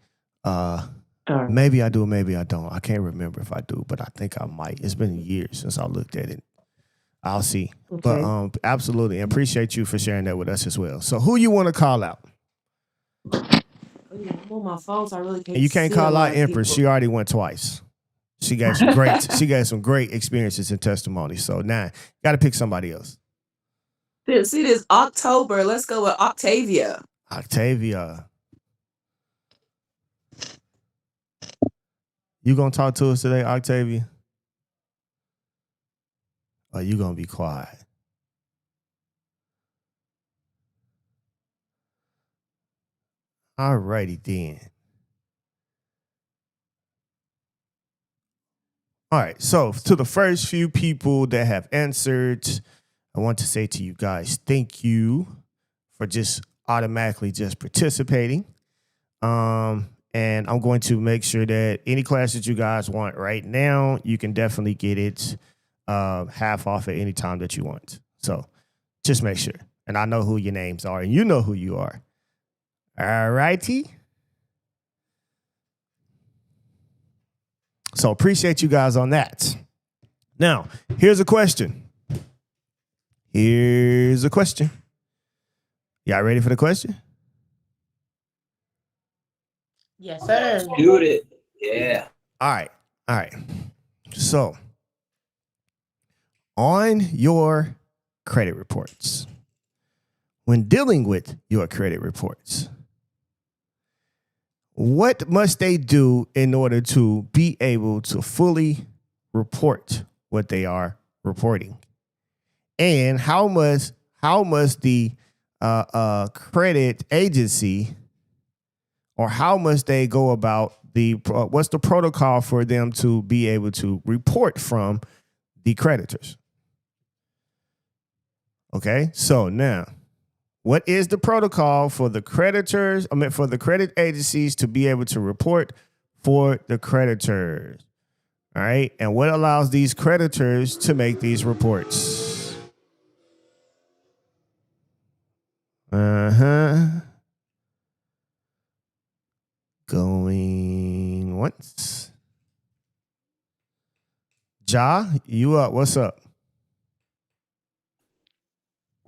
Speaker 9: All right.
Speaker 1: Maybe I do, maybe I don't. I can't remember if I do, but I think I might. It's been years since I looked at it. I'll see.
Speaker 9: Okay.
Speaker 1: But absolutely, and appreciate you for sharing that with us as well. So who you want to call out?
Speaker 9: I'm on my phone, so I really can't.
Speaker 1: And you can't
Speaker 9: see a
Speaker 1: call
Speaker 9: lot
Speaker 1: out
Speaker 9: of
Speaker 1: Empress.
Speaker 9: people.
Speaker 1: She already went twice. She got some great experiences and testimonies. So now got to pick somebody else.
Speaker 9: See this October. Let's go with Octavia.
Speaker 1: Octavia. You gonna talk to us today, Octavia? Or you gonna be quiet? All righty then. All right, so to the first few people that have answered, I want to say to you guys, thank you for just automatically just participating. And I'm going to make sure that any class that you guys want right now, you can definitely get it half off at any time that you want. So just make sure. And I know who your names are, and you know who you are. All righty. So appreciate you guys on that. Now, here's a question. Y'all ready for the question?
Speaker 2: Yes, sir.
Speaker 5: Shoot it. Yeah.
Speaker 1: All right. So, on your credit reports, when dealing with your credit reports, what must they do in order to be able to fully report what they are reporting? And how must the credit agency, or how must they go about what's the protocol for them to be able to report from the creditors? Okay, so now, what is the protocol for the creditors? For the credit agencies to be able to report for the creditors. All right. And what allows these creditors to make these reports? Going once. Ja, you up? What's up?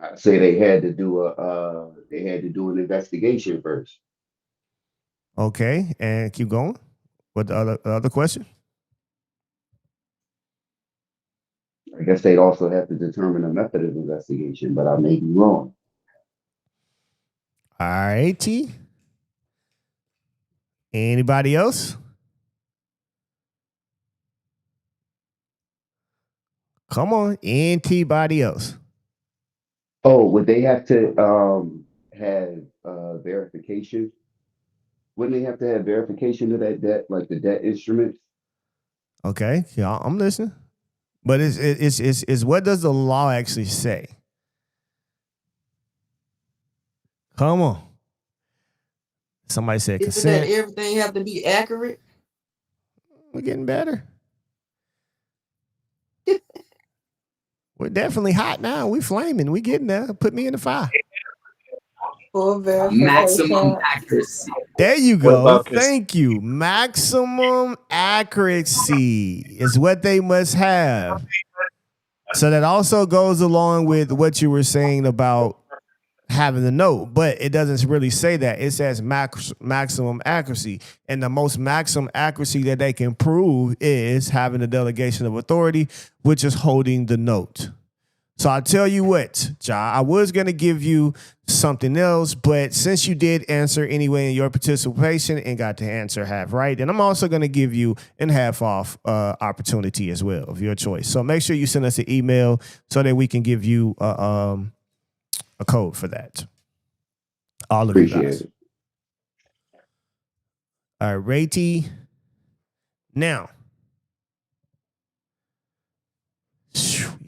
Speaker 10: I say they had to do an investigation first.
Speaker 1: Okay, and keep going. What the other question?
Speaker 10: I guess they'd also have to determine a method of investigation, but I may be wrong.
Speaker 1: All righty. Anybody else? Come on, anybody else?
Speaker 10: Oh, would they have to have verification? Wouldn't they have to have verification of that debt, like the debt instruments?
Speaker 1: Okay, yeah, I'm listening. But it's what does the law actually say? Come on. Somebody said
Speaker 9: Isn't
Speaker 1: consent.
Speaker 9: that everything have to be accurate?
Speaker 1: We're getting better. We're definitely hot now. We flaming. We getting there. Put me in the fire.
Speaker 11: Full verification.
Speaker 5: Maximum accuracy.
Speaker 1: There you
Speaker 4: What
Speaker 1: go.
Speaker 4: about this?
Speaker 1: Thank you. Maximum accuracy is what they must have. So that also goes along with what you were saying about having the note, but it doesn't really say that. It says maximum accuracy. And the most maximum accuracy that they can prove is having a delegation of authority, which is holding the note. So I tell you what, Ja, I was going to give you something else, but since you did answer anyway in your participation and got the answer half right, then I'm also going to give you a half off opportunity as well of your choice. So make sure you send us an email so that we can give you a code for that. All of you
Speaker 10: Appreciate
Speaker 1: guys.
Speaker 10: it.
Speaker 1: All right, Ray T. Now,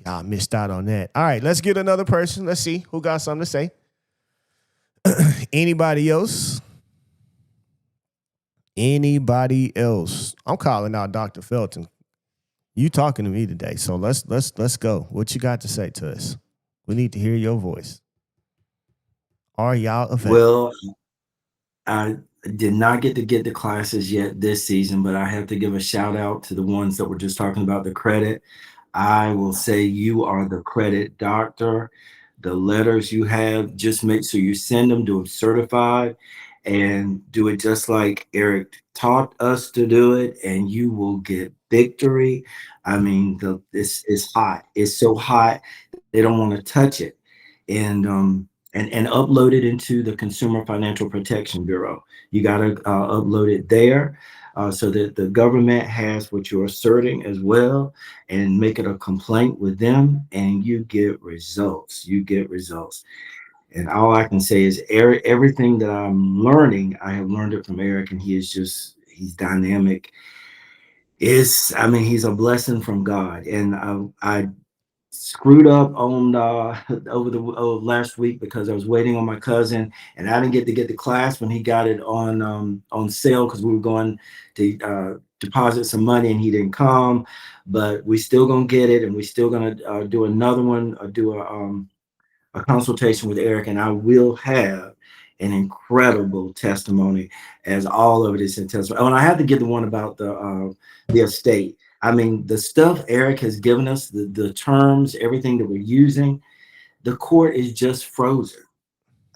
Speaker 1: y'all missed out on that. All right, let's get another person. Let's see who got something to say. Anybody else? Anybody else? I'm calling out Dr. Felton. You talking to me today, so let's go. What you got to say to us? We need to hear your voice. Are y'all available?
Speaker 12: Well, I did not get the classes yet this season, but I have to give a shout out to the ones that were just talking about the credit. I will say you are the credit doctor. The letters you have, just make sure you send them, do them certified, and do it just like Eric taught us to do it, and you will get victory. I mean, it's hot. It's so hot, they don't want to touch it. And upload it into the Consumer Financial Protection Bureau. You got to upload it there so that the government has what you're asserting as well, and make it a complaint with them, and you get results. You get results. And all I can say is everything that I'm learning, I have learned it from Eric, and he's dynamic. He's a blessing from God. And I screwed up on over the last week because I was waiting on my cousin, and I didn't get the class when he got it on sale, because we were going to deposit some money and he didn't come. But we still gonna get it, and we still gonna do another one, do a consultation with Eric, and I will have an incredible testimony, as all of it is in testimony. Oh, and I have to give the one about the estate. I mean, the stuff Eric has given us, the terms, everything that we're using, the court is just frozen.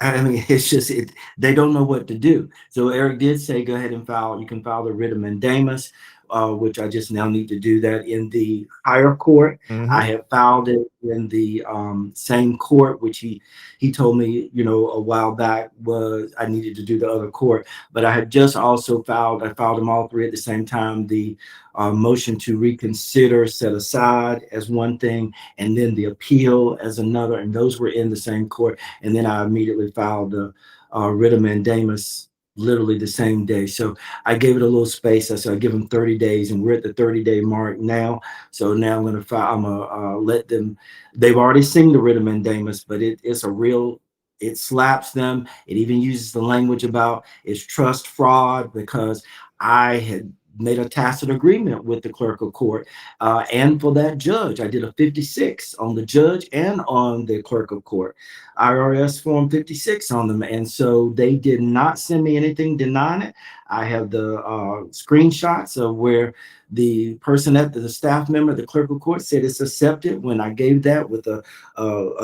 Speaker 12: I mean, it's just, they don't know what to do. So Eric did say, go ahead and file, you can file the writ of mandamus, which I just now need to do that in the higher court.
Speaker 1: Mm-hmm.
Speaker 12: I have filed it in the same court, which he told me, a while back was I needed to do the other court. But I had just also filed them all three at the same time, the motion to reconsider set aside as one thing, and then the appeal as another, and those were in the same court. And then I immediately filed the writ of mandamus literally the same day. So I gave it a little space. I said I give them 30 days, and we're at the 30-day mark now. So now I'm gonna let them. They've already seen the writ of mandamus, but it's a real. It slaps them. It even uses the language about it's trust fraud, because I had made a tacit agreement with the clerk of court, and for that judge, I did a 56 on the judge and on the clerk of court, IRS form 56 on them, and so they did not send me anything denying it. I have the screenshots of where the person the staff member, the clerk of court, said it's accepted when I gave that with a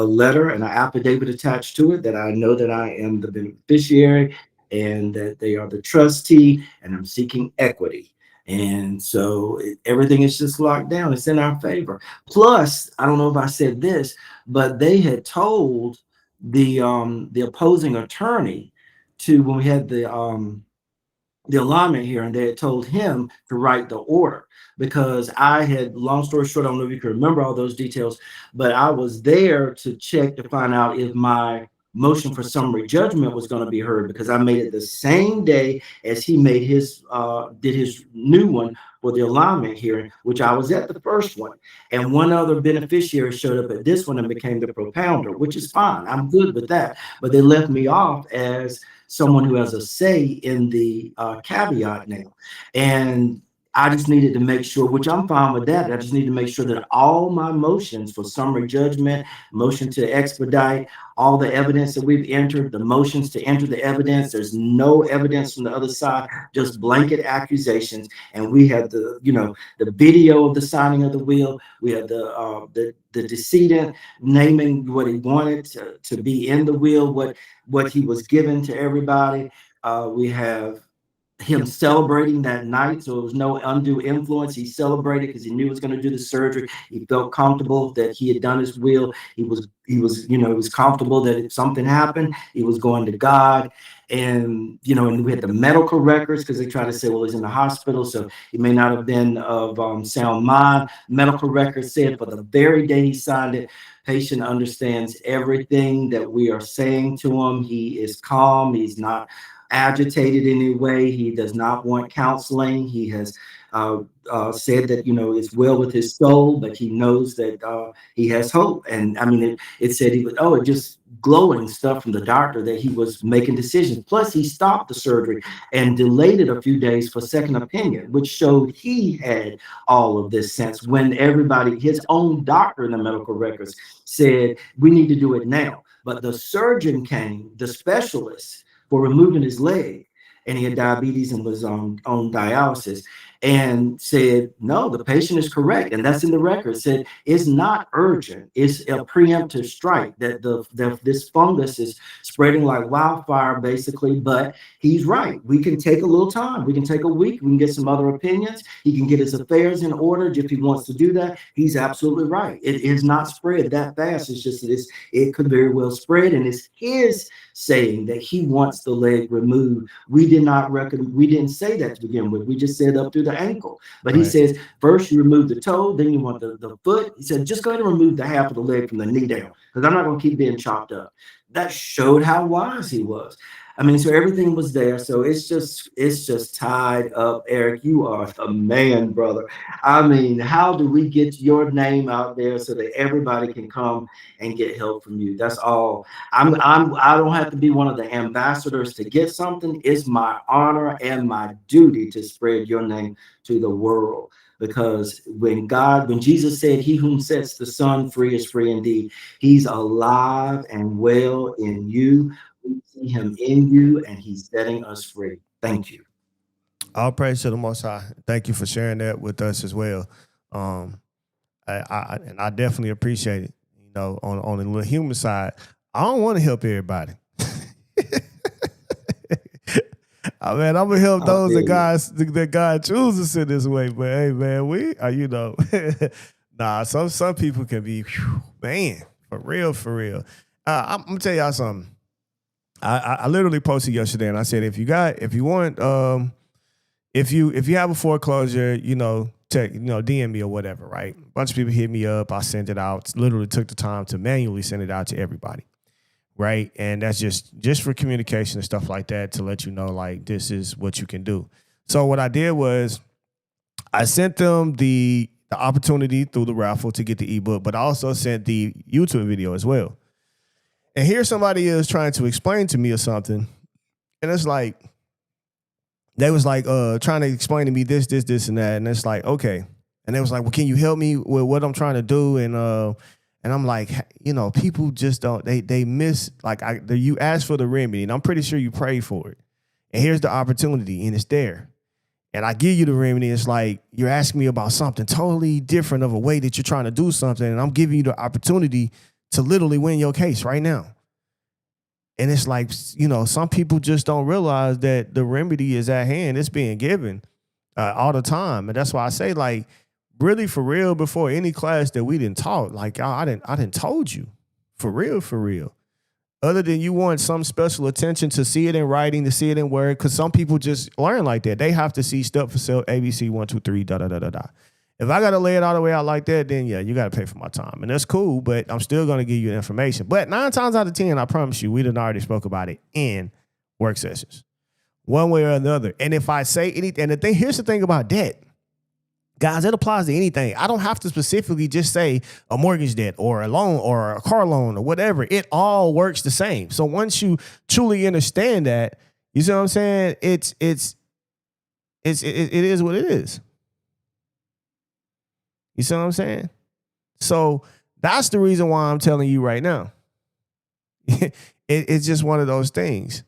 Speaker 12: letter and an affidavit attached to it that I know that I am the beneficiary and that they are the trustee, and I'm seeking equity. And so everything is just locked down. It's in our favor. Plus, I don't know if I said this, but they had told the opposing attorney when we had the alignment here, and they had told him to write the order, because I had, long story short, I don't know if you can remember all those details, but I was there to check to find out if my motion for summary judgment was going to be heard, because I made it the same day as he made his did his new one for the alignment hearing, which I was at the first one, and one other beneficiary showed up at this one and became the propounder, which is fine. I'm good with that, but they left me off as someone who has a say in the caveat now, and I just needed to make sure, which I'm fine with that. I just need to make sure that all my motions for summary judgment, motion to expedite, all the evidence that we've entered, the motions to enter the evidence, there's no evidence from the other side, just blanket accusations. And we have the video of the signing of the will. We have the decedent naming what he wanted to be in the will, what he was given to everybody. We have him celebrating that night, so it was no undue influence. He celebrated because he knew he was going to do the surgery. He felt comfortable that he had done his will. He was comfortable that if something happened, he was going to God. And and we had the medical records, because they try to say, well, he's in the hospital, so he may not have been of sound mind. Medical records said for the very day he signed it, patient understands everything that we are saying to him. He is calm. He's not agitated in any way. He does not want counseling. He has said that, it's well with his soul, but he knows that he has hope. And I mean, it said it just glowing stuff from the doctor that he was making decisions. Plus, he stopped the surgery and delayed it a few days for second opinion, which showed he had all of this sense when everybody, his own doctor in the medical records said, we need to do it now. But the surgeon came, the specialist, for removing his leg, and he had diabetes and was on dialysis, and said, no, the patient is correct. And that's in the record. Said it's not urgent. It's a preemptive strike that this fungus is spreading like wildfire, basically. But he's right. We can take a little time. We can take a week. We can get some other opinions. He can get his affairs in order if he wants to do that. He's absolutely right. It is not spread that fast. It's just it could very well spread. And it's his saying that he wants the leg removed. We didn't say that to begin with. We just said up through the ankle. But he says, first you remove the toe, then you want the foot. He said, just go ahead and remove the half of the leg from the knee down, because I'm not going to keep being chopped up. That showed how wise he was. I mean, so everything was there. So it's just tied up. Eric, you are a man, brother. I mean, how do we get your name out there so that everybody can come and get help from you? That's all. I don't have to be one of the ambassadors to get something. It's my honor and my duty to spread your name to the world. Because when Jesus said, he whom sets the Son free is free indeed, he's alive and well in you. We see him in you, and he's setting us free. Thank you.
Speaker 1: All praise to the Most High. Thank you for sharing that with us as well. I definitely appreciate it. On the little human side, I don't want to help everybody. I mean, I'm gonna help those that God chooses in this way. But hey, man, nah. Some people can be, man, for real. I'm gonna tell y'all something. I literally posted yesterday, and I said, if you have a foreclosure, DM me or whatever, right? A bunch of people hit me up. I sent it out. Literally took the time to manually send it out to everybody, right? And that's just for communication and stuff like that, to let you know, like, this is what you can do. So what I did was I sent them the opportunity through the raffle to get the ebook, but I also sent the YouTube video as well. And here somebody is trying to explain to me or something, and it's like, they was like trying to explain to me this, and that, and it's like, okay. And they was like, well, can you help me with what I'm trying to do? And I'm like, people just don't, they miss, like, you asked for the remedy, and I'm pretty sure you prayed for it. And here's the opportunity, and it's there. And I give you the remedy. It's like, you're asking me about something totally different of a way that you're trying to do something, and I'm giving you the opportunity to literally win your case right now. And it's like, some people just don't realize that the remedy is at hand. It's being given all the time. And that's why I say, like, really, for real, before any class that we didn't taught, like, I didn't told you, for real. Other than you want some special attention to see it in writing, to see it in word, because some people just learn like that. They have to see step for step, ABC, 1, 2, 3, da, da, da, da, da. If I got to lay it all the way out like that, then yeah, you got to pay for my time. And that's cool, but I'm still going to give you the information. But 9 times out of 10, I promise you, we done already spoke about it in work sessions, one way or another. And if I say anything, and here's the thing about debt, guys, it applies to anything. I don't have to specifically just say a mortgage debt or a loan or a car loan or whatever. It all works the same. So once you truly understand that, you see what I'm saying? It is what it is. You see what I'm saying? So that's the reason why I'm telling you right now. It's just one of those things.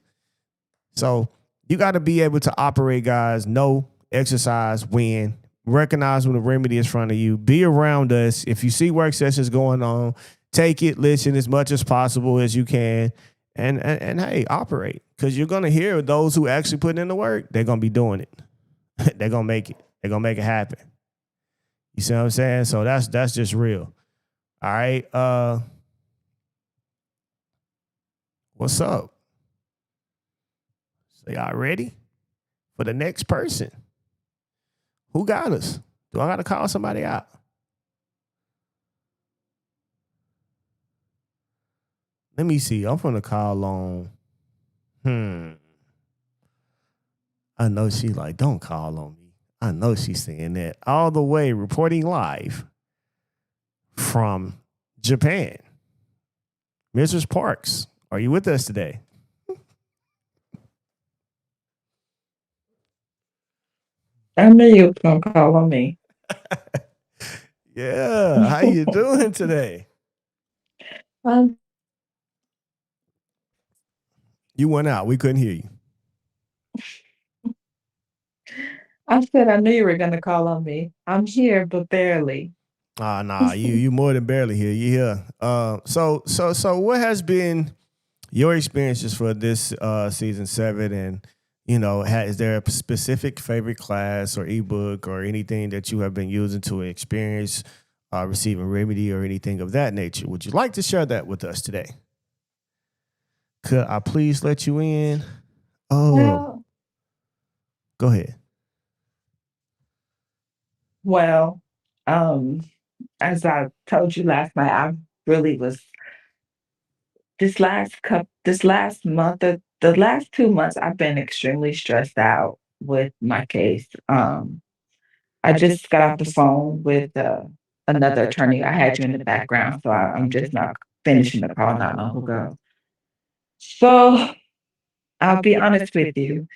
Speaker 1: So you got to be able to operate, guys, know, exercise, win, recognize when the remedy is in front of you, be around us. If you see work sessions going on, take it, listen as much as possible as you can, and hey, operate. Because you're going to hear those who actually put in the work, they're going to be doing it. They're going to make it. They're going to make it happen. You see what I'm saying? So that's just real. All right. What's up? So y'all ready for the next person? Who got us? Do I got to call somebody out? Let me see. I'm going to call on. I know she like, don't call on me. I know she's saying that. All the way reporting live from Japan. Mrs. Parks, are you with us today?
Speaker 11: I knew you was gonna call on me.
Speaker 1: Yeah. How you doing today?
Speaker 11: Um,
Speaker 1: You went out. We couldn't hear you.
Speaker 11: I said I knew you were gonna call on me. I'm here, but barely.
Speaker 1: Nah, you more than barely here. You here. So what has been your experiences for this season 7, and is there a specific favorite class or ebook or anything that you have been using to experience receiving remedy or anything of that nature? Would you like to share that with us today? Could I please let you in?
Speaker 11: Well,
Speaker 1: Go ahead.
Speaker 11: well, as I told you last night, I really was this last month, the last 2 months, I've been extremely stressed out with my case. I just got off the phone with another attorney. I had you in the background, so I'm just not finishing the call not long ago. So I'll be honest with you.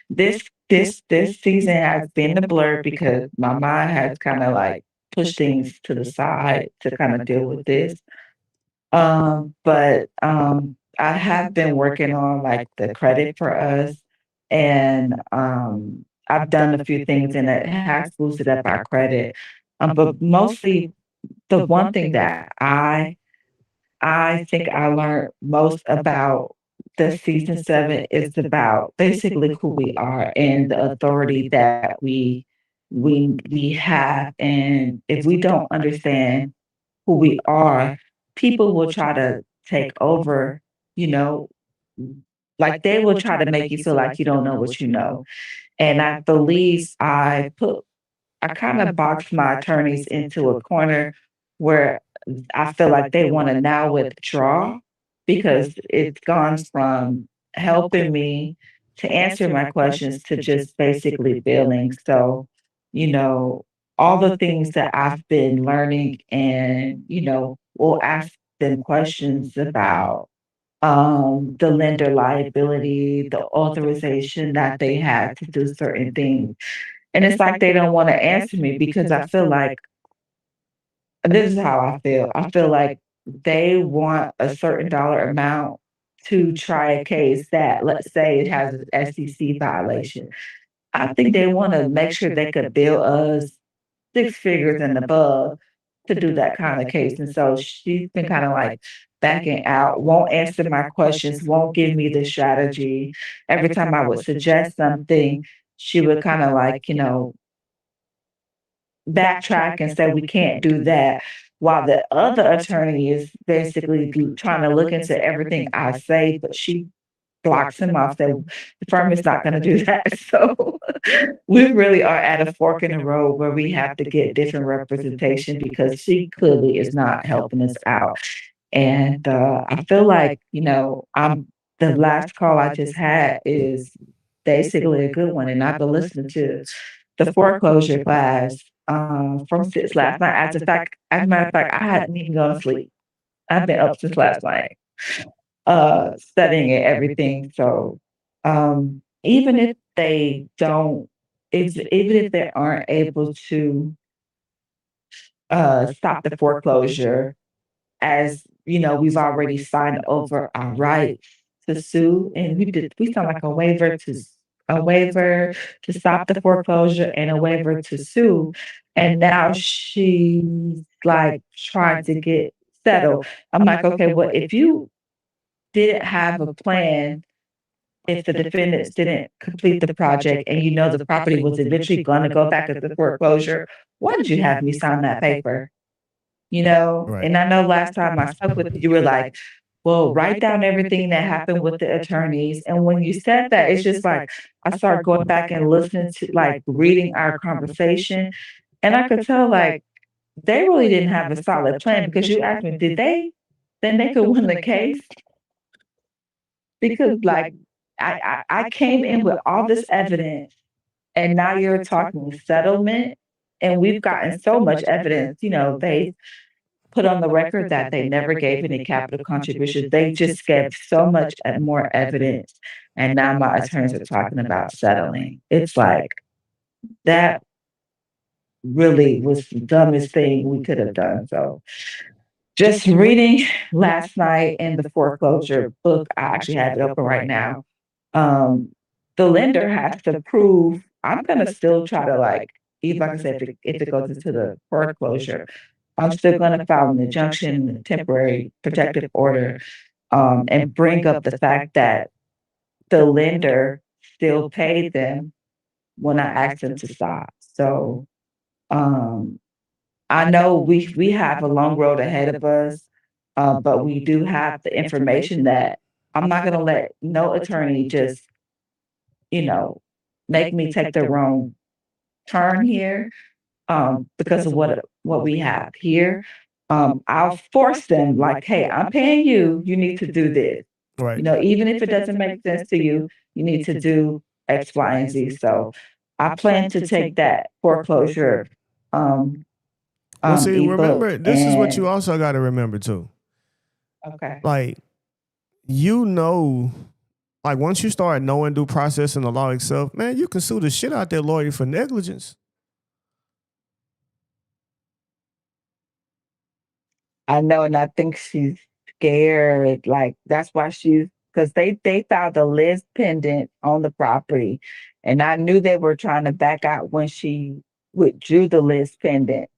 Speaker 11: This season has been a blur because my mind has kind of like pushed things to the side to kind of deal with this. But I have been working on like the credit for us, and I've done a few things and it has boosted up our credit. But mostly the one thing that I think I learned most about the season 7 is about basically who we are and the authority that we have. And if we don't understand who we are, people will try to take over, you know, like they will try to make you feel like you don't know what you know. And I believe I kind of boxed my attorneys into a corner where I feel like they want to now withdraw because it's gone from helping me to answer my questions to just basically billing. So, you know, all the things that I've been learning and, we'll ask them questions about the lender liability, the authorization that they had to do certain things. And it's like they don't want to answer me because I feel like this is how I feel. I feel like they want a certain dollar amount to try a case that, let's say, it has an SEC violation. I think they want to make sure they could bill us 6 figures and above to do that kind of case. And so she's been kind of like backing out, won't answer my questions, won't give me the strategy. Every time I would suggest something, she would kind of like, backtrack and say we can't do that. While the other attorney is basically trying to look into everything I say, but she blocks him off. That the firm is not going to do that. So we really are at a fork in the road where we have to get different representation because she clearly is not helping us out. And I feel like, I'm the last call I just had is basically a good one. And I've been listening to the foreclosure class from six last night. As a matter of fact, I hadn't even gone to sleep. I've been up since last night, studying it, everything. So even if they don't, even if they aren't able to stop the foreclosure, as we've already signed over our right to sue, and we signed like a waiver to stop the foreclosure and a waiver to sue. And now she's like trying to get settled. I'm like, okay, well, if you didn't have a plan, if the defendants didn't complete the project and the property was eventually going to go back into foreclosure, why did you have me sign that paper?
Speaker 1: Right.
Speaker 11: And I know last time I spoke with you, you were like, well, write down everything that happened with the attorneys. And when you said that, it's just like I started going back and listening to like reading our conversation. And I could tell like they really didn't have a solid plan because you asked me, did they then they could win the case? Because like I came in with all this evidence, and now you're talking settlement, and we've gotten so much evidence. They put on the record that they never gave any capital contributions. They just gave so much more evidence, and now my attorneys are talking about settling. It's like that really was the dumbest thing we could have done. So just reading last night in the foreclosure book, I actually have it open right now. The lender has to prove. I'm gonna still try to even like I said, if it goes into the foreclosure, I'm still gonna file an injunction, temporary protective order, and bring up the fact that the lender still paid them when I asked them to stop. So um, I know we have a long road ahead of us, but we do have the information that I'm not gonna let no attorney just, you know, make me take the wrong turn here, because of what we have here. I'll force them like, hey, I'm paying you, you need to do this.
Speaker 1: Right.
Speaker 11: Even if it doesn't make sense to you, you need to do X, Y, and Z. So I plan to take that foreclosure
Speaker 1: Well, see,
Speaker 11: ebook
Speaker 1: remember, this is what
Speaker 11: and
Speaker 1: you also got to remember too.
Speaker 11: okay.
Speaker 1: Like, like once you start knowing due process in the law itself, man, you can sue the shit out that lawyer for negligence.
Speaker 11: I know, and I think she's scared. Like that's why because they filed a list pendant on the property, and I knew they were trying to back out when she withdrew the list pendant.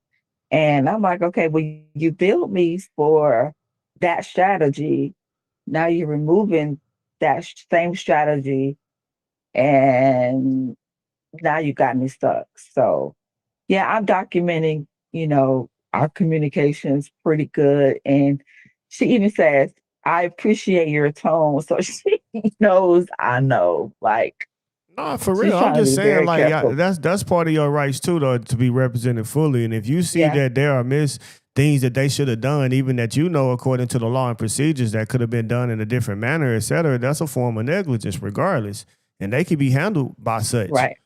Speaker 11: And I'm like, okay, well, you billed me for that strategy. Now you're removing that same strategy, and now you got me stuck. So yeah, I'm documenting, our communication's pretty good. And she even says, I appreciate your tone. So she knows I know. Like,
Speaker 1: No, for
Speaker 11: she's
Speaker 1: real. I'm
Speaker 11: trying to
Speaker 1: just
Speaker 11: be
Speaker 1: saying,
Speaker 11: very
Speaker 1: like,
Speaker 11: careful.
Speaker 1: that's part of your rights too, though, to be represented fully. And if you see
Speaker 11: Yeah.
Speaker 1: that there are things that they should have done, even that according to the law and procedures, that could have been done in a different manner, et cetera, that's a form of negligence, regardless, and they could be handled by such.
Speaker 11: Right.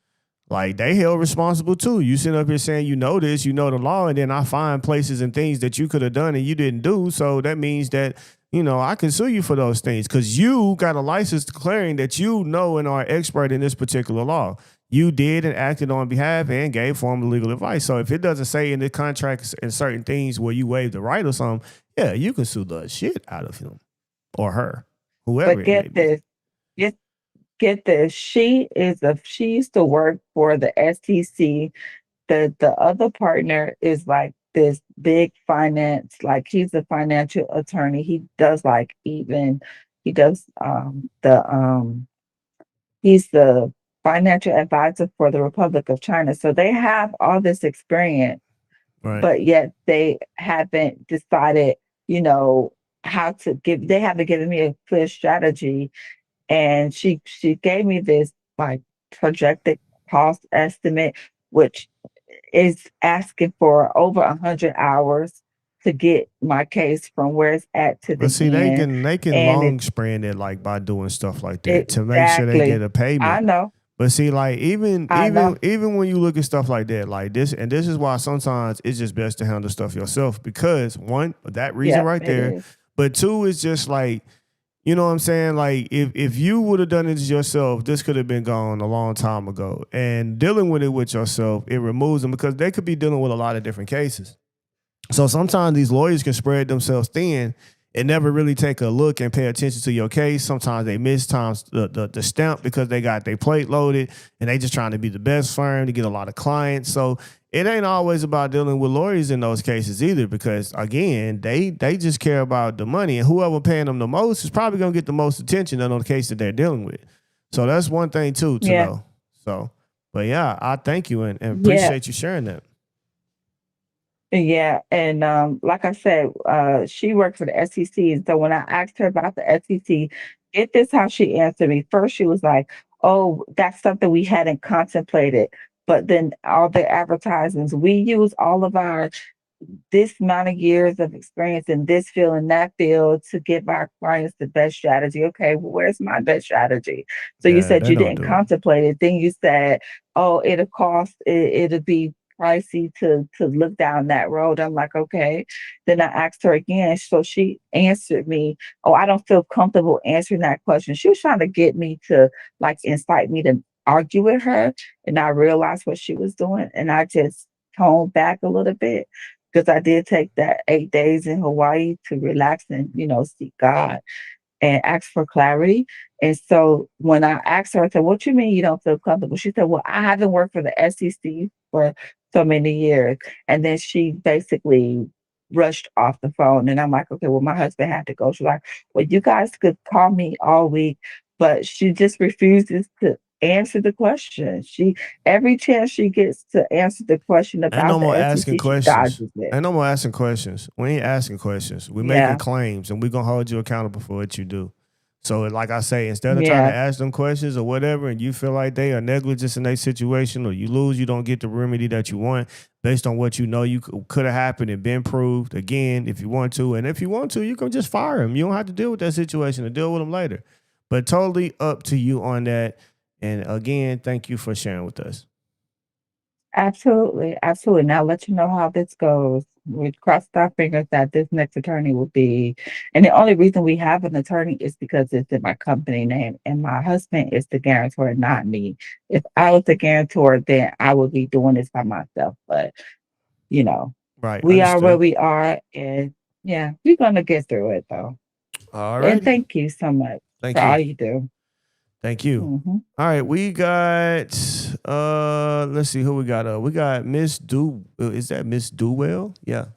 Speaker 1: Like they held responsible too. You sit up here saying you know this, you know the law, and then I find places and things that you could have done and you didn't do. So that means that I can sue you for those things because you got a license declaring that you know and are expert in this particular law. You did and acted on behalf and gave formal legal advice. So if it doesn't say in the contracts and certain things where you waive the right or something, yeah, you can sue the shit out of him or her, whoever.
Speaker 11: But get this, get this. She used to work for the SEC. The other partner is like this big finance, like he's a financial attorney. He does he's the financial advisor for the Republic of China. So they have all this experience,
Speaker 1: Right.
Speaker 11: but yet they haven't decided, they haven't given me a clear strategy. And she gave me this like projected cost estimate, which is asking for over 100 hours to get my case from where it's at to the
Speaker 1: But see, they
Speaker 11: end.
Speaker 1: can
Speaker 11: And
Speaker 1: long span it like by doing stuff like that to make sure they
Speaker 11: exactly.
Speaker 1: get a payment.
Speaker 11: I know.
Speaker 1: But see, like even
Speaker 11: I know.
Speaker 1: even when you look at stuff like that, like this, and this is why sometimes it's just best to handle stuff yourself because one, that reason
Speaker 11: Yep,
Speaker 1: right
Speaker 11: it
Speaker 1: there,
Speaker 11: is.
Speaker 1: but two is just like, you know what I'm saying? Like if you would have done it yourself, this could have been gone a long time ago. And dealing with it with yourself, it removes them because they could be dealing with a lot of different cases. So sometimes these lawyers can spread themselves thin and never really take a look and pay attention to your case. Sometimes they miss the stamp because they got their plate loaded and they just trying to be the best firm to get a lot of clients. So it ain't always about dealing with lawyers in those cases either because, again, they just care about the money. And whoever paying them the most is probably going to get the most attention on the case that they're dealing with. So that's one thing, too, to know. So, but, yeah, I thank you and appreciate you sharing that.
Speaker 11: Yeah, and like I said, she worked for the SEC, and so when I asked her about the SEC, get this how she answered me. First, she was like, "Oh, that's something we hadn't contemplated." But then all the advertisements, we use all of our this amount of years of experience in this field and that field to give our clients the best strategy. Okay, well, where's my best strategy? So you
Speaker 1: Yeah,
Speaker 11: said
Speaker 1: they
Speaker 11: you
Speaker 1: don't
Speaker 11: didn't
Speaker 1: do it.
Speaker 11: contemplate it. Then you said, oh, it'll cost, it'll be pricey to look down that road. I'm like, okay. Then I asked her again. So she answered me, oh, I don't feel comfortable answering that question. She was trying to get me to like incite me to argue with her. And I realized what she was doing. And I just toned back a little bit because I did take that 8 days in Hawaii to relax and, seek God and ask for clarity. And so when I asked her, I said, what you mean you don't feel comfortable? She said, well, I haven't worked for the SEC for so many years. And then she basically rushed off the phone. And I'm like, okay, well, my husband had to go. She's like, well, you guys could call me all week. But she just refuses to answer the question. Every chance she gets to answer the question
Speaker 1: Ain't no
Speaker 11: about
Speaker 1: more
Speaker 11: the
Speaker 1: asking
Speaker 11: SEC, she
Speaker 1: questions.
Speaker 11: dodges it.
Speaker 1: Ain't no more asking questions. We ain't asking questions. We're making
Speaker 11: Yeah.
Speaker 1: claims, and we're gonna hold you accountable for what you do. So, like I say, instead of trying to
Speaker 11: Yeah.
Speaker 1: ask them questions or whatever, and you feel like they are negligent in their situation, or you lose, you don't get the remedy that you want based on what you know you could have happened and been proved. Again, if you want to, and if you want to, you can just fire them. You don't have to deal with that situation, or deal with them later. But totally up to you on that. And again, thank you for sharing with us.
Speaker 11: Absolutely, absolutely. Now, I'll let you know how this goes. We crossed our fingers that this next attorney will be, and the only reason we have an attorney is because it's in my company name, and my husband is the guarantor, not me. If I was the guarantor, then I would be doing this by myself. But
Speaker 1: Right,
Speaker 11: we are where
Speaker 1: understood.
Speaker 11: we are, and yeah, we're gonna get through it though.
Speaker 1: All
Speaker 11: And
Speaker 1: righty.
Speaker 11: thank you so much
Speaker 1: Thank
Speaker 11: for all
Speaker 1: you.
Speaker 11: you do.
Speaker 1: Thank you.
Speaker 11: Mhm.
Speaker 1: All right, we got let's see who we got. We got Miss Do. Is that Miss Duwell? Yeah.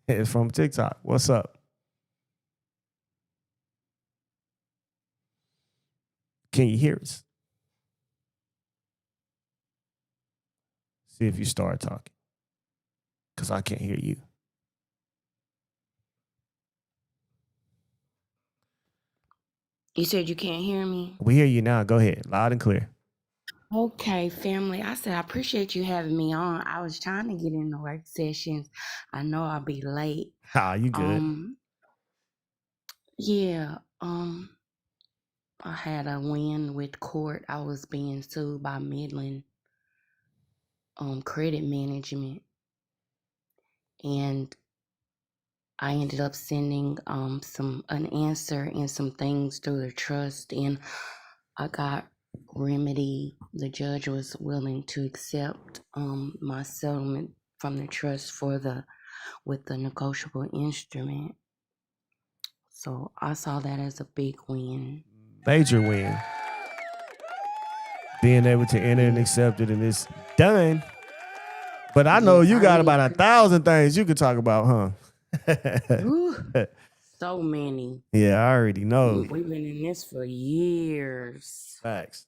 Speaker 1: It's from TikTok. What's up? Can you hear us? See if you start talking. Because I can't hear you.
Speaker 2: You said you can't hear me?
Speaker 1: We hear you now. Go ahead. Loud and clear.
Speaker 2: Okay, family. I said I appreciate you having me on. I was trying to get in the work sessions. I know I'll be late.
Speaker 1: Ah, you good.
Speaker 2: Yeah. I had a win with court. I was being sued by Midland Credit Management, and I ended up sending an answer and some things through the trust, and I got remedy. The judge was willing to accept my settlement from the trust with the negotiable instrument. So I saw that as a big win.
Speaker 1: Major win. Being able to enter and accept it, and it's done. But I know
Speaker 2: Yes,
Speaker 1: you
Speaker 2: I
Speaker 1: got
Speaker 2: really
Speaker 1: about 1,000 things you could talk about, huh?
Speaker 2: Ooh, so many.
Speaker 1: Yeah, I already know.
Speaker 2: We've been in this for years.
Speaker 1: Facts.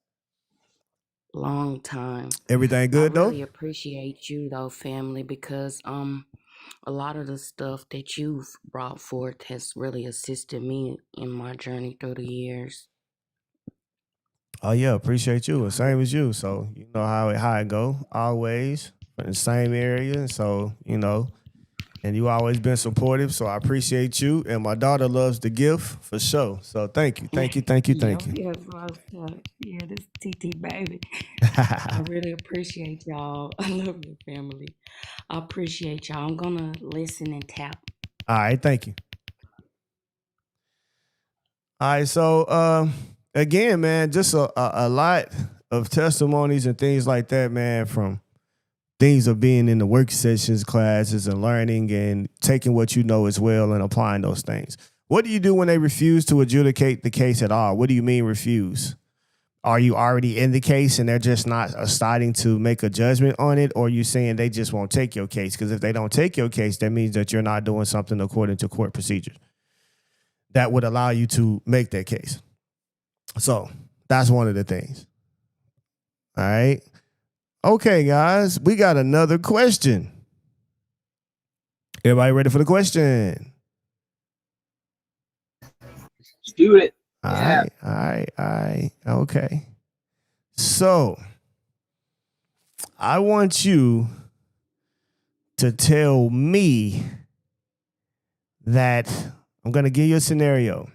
Speaker 2: Long time.
Speaker 1: Everything good
Speaker 2: I really
Speaker 1: though?
Speaker 2: appreciate you though, family, because a lot of the stuff that you've brought forth has really assisted me in my journey through the years.
Speaker 1: Oh yeah, appreciate you. Same as you. So you know how it go. Always in the same area. And so, and you always been supportive. So I appreciate you. And my daughter loves the gift for sure. So thank you. Thank you. Thank you. Thank you.
Speaker 2: Yeah, this TT baby. I really appreciate y'all. I love your family. I appreciate y'all. I'm gonna listen and tap.
Speaker 1: All right, thank you. All right, so again, man, just a lot of testimonies and things like that, man, from things of being in the work sessions, classes, and learning and taking what you know as well and applying those things. What do you do when they refuse to adjudicate the case at all? What do you mean refuse? Are you already in the case and they're just not starting to make a judgment on it? Or are you saying they just won't take your case? Because if they don't take your case, that means that you're not doing something according to court procedures that would allow you to make that case. So that's one of the things. All right. Okay, guys, we got another question. Everybody ready for the question?
Speaker 5: Let's do it.
Speaker 1: All right. Okay. So I want you to tell me that I'm going to give you a scenario.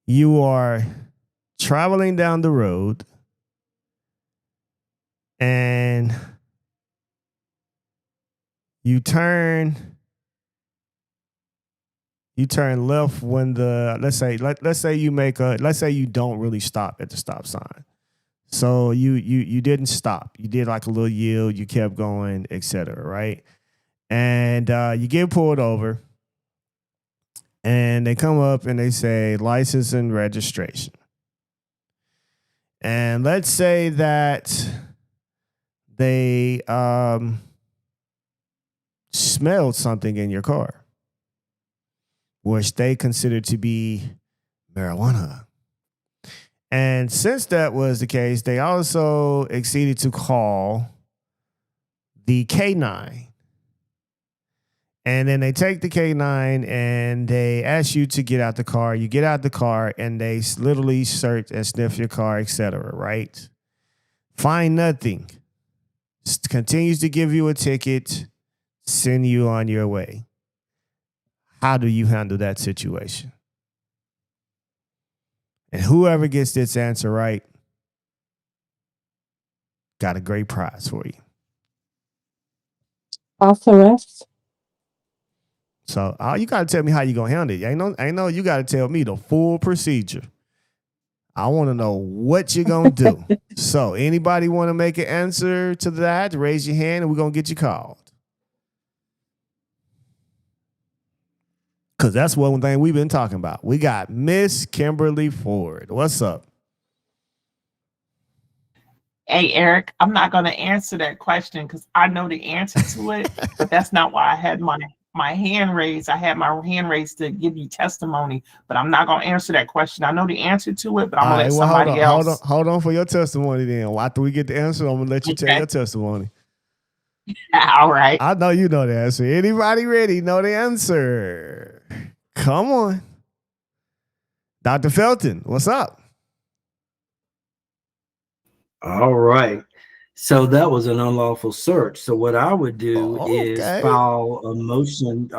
Speaker 1: You are traveling down the road and you turn left when let's say you don't really stop at the stop sign. So you didn't stop. You did like a little yield, you kept going, etc. Right? And you get pulled over and they come up and they say license and registration. And let's say that they smelled something in your car, which they considered to be marijuana. And since that was the case, they also exceeded to call the K9. And then they take the K9 and they ask you to get out the car. You get out the car and they literally search and sniff your car, etc. Right? Find nothing. Continues to give you a ticket, send you on your way. How do you handle that situation? And whoever gets this answer right got a great prize for you.
Speaker 11: False arrest.
Speaker 1: So you got to tell me how you going to handle it. I know you got to tell me the full procedure. I want to know what you're going to do. So anybody want to make an answer to that? Raise your hand and we're going to get you called. Because that's one thing we've been talking about. We got Miss Kimberly Ford. What's up?
Speaker 13: Hey, Eric, I'm not going to answer that question because I know the answer to it, but that's not why I had my hand raised. I had my hand raised to give you testimony, but I'm not going to answer that question. I know the answer to it, but I'm going to let somebody else.
Speaker 1: Hold on for your testimony then. After we get the answer, I'm going to let you tell your testimony.
Speaker 13: All right.
Speaker 1: I know you know the answer. Anybody ready know the answer? Come on. Dr. Felton, what's up?
Speaker 12: All right. So that was an unlawful search. So what I would do is file a motion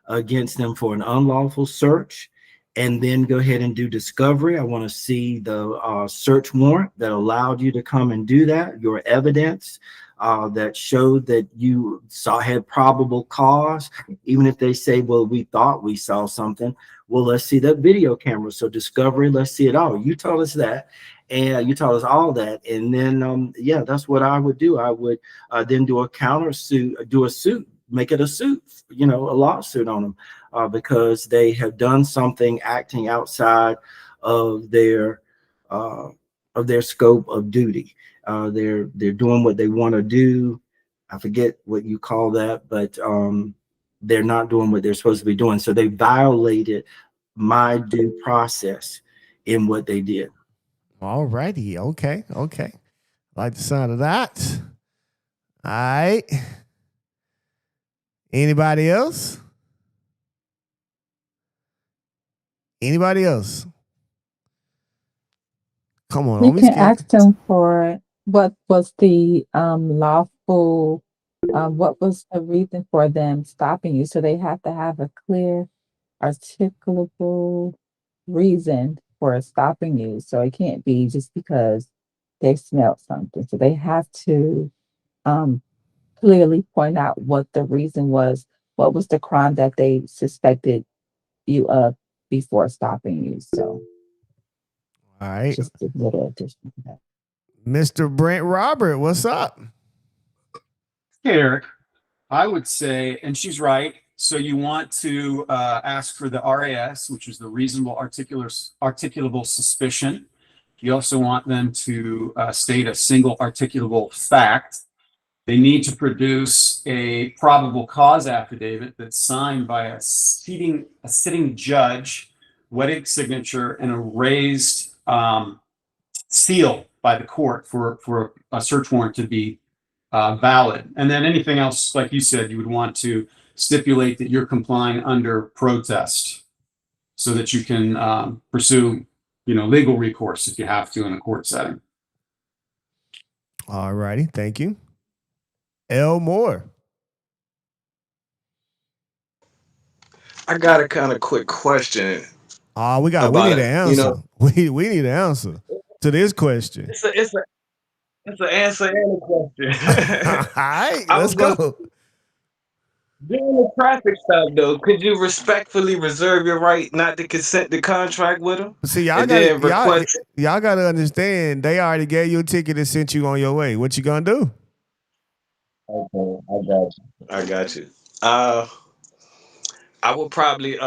Speaker 12: against them for an unlawful search and then go ahead and do discovery. I want to see the search warrant that allowed you to come and do that, your evidence that showed that you had probable cause. Even if they say, well, we thought we saw something. Well, let's see that video camera. So discovery, let's see it all. You told us that. And you told us all that. And then, yeah, that's what I would do. I would then do a counter suit, do a suit, make it a suit, a lawsuit on them because they have done something acting outside of their scope of duty. They're doing what they want to do. I forget what you call that, but they're not doing what they're supposed to be doing. So they violated my due process in what they did.
Speaker 1: All righty. Okay. Like the sound of that. All right. Anybody else? Anybody else? Come on.
Speaker 11: You can ask them for what was the lawful, what was the reason for them stopping you? So they have to have a clear, articulable reason for stopping you. So it can't be just because they smelled something. So they have to clearly point out what the reason was. What was the crime that they suspected you of before stopping you? So
Speaker 1: all right,
Speaker 11: just a little addition to that.
Speaker 1: Mr. Brent Robert, what's up?
Speaker 14: Hey, Eric, I would say, and she's right. So you want to ask for the RAS, which is the reasonable articulable suspicion. You also want them to state a single articulable fact. They need to produce a probable cause affidavit that's signed by a sitting judge, wetted signature, and a raised seal by the court for a search warrant to be valid. And then anything else, like you said, you would want to stipulate that you're complying under protest so that you can pursue, legal recourse if you have to in a court setting.
Speaker 1: All righty. Thank you. L. Moore.
Speaker 15: I got a kind of quick question
Speaker 1: We need
Speaker 15: about
Speaker 1: an
Speaker 15: it.
Speaker 1: answer. We need an answer to this question.
Speaker 15: It's an answer and a question.
Speaker 1: All right,
Speaker 15: I
Speaker 1: let's
Speaker 15: was gonna
Speaker 1: go.
Speaker 15: during the traffic stop though. Could you respectfully reserve your right not to consent to contract with them,
Speaker 1: See, y'all
Speaker 15: and
Speaker 1: gotta
Speaker 15: then request?
Speaker 1: y'all gotta understand they already gave you a ticket and sent you on your way. What you gonna do?
Speaker 15: Okay, I got you. I would probably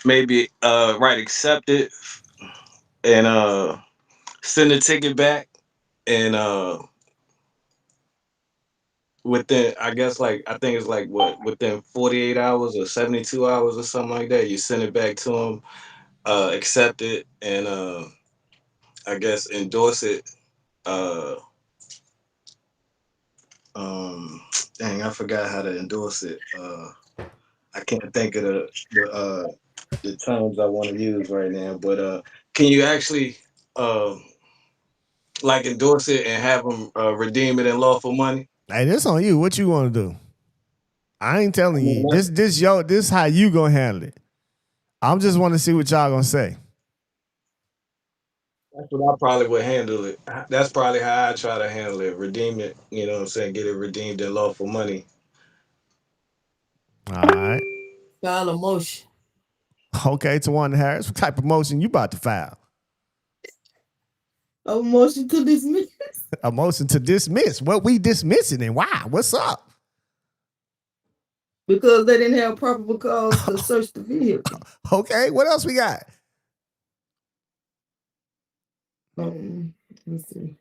Speaker 15: maybe right accept it and send the ticket back and within I guess like I think it's like what within 48 hours or 72 hours or something like that you send it back to them, accept it and I guess endorse it. uh um Dang, I forgot how to endorse it. I can't think of the terms I want to use right now, but can you actually uh like endorse it and have them redeem it in lawful money?
Speaker 1: Hey, this on you. What you want to do? I ain't
Speaker 15: I
Speaker 1: telling
Speaker 15: mean,
Speaker 1: you. This how you gonna handle it. I'm just want to see what y'all gonna say.
Speaker 15: that's what I probably would handle it. That's probably how I try to handle it. Redeem it, you know what I'm saying? Get it redeemed in lawful money.
Speaker 1: All right.
Speaker 16: File a motion.
Speaker 1: Okay, Tawanda Harris. What type of motion you about to file?
Speaker 16: A motion to dismiss.
Speaker 1: A motion to dismiss. What we dismissing and why? What's up?
Speaker 16: Because they didn't have probable cause to search the vehicle.
Speaker 1: Okay, what else we got?
Speaker 16: Let's see.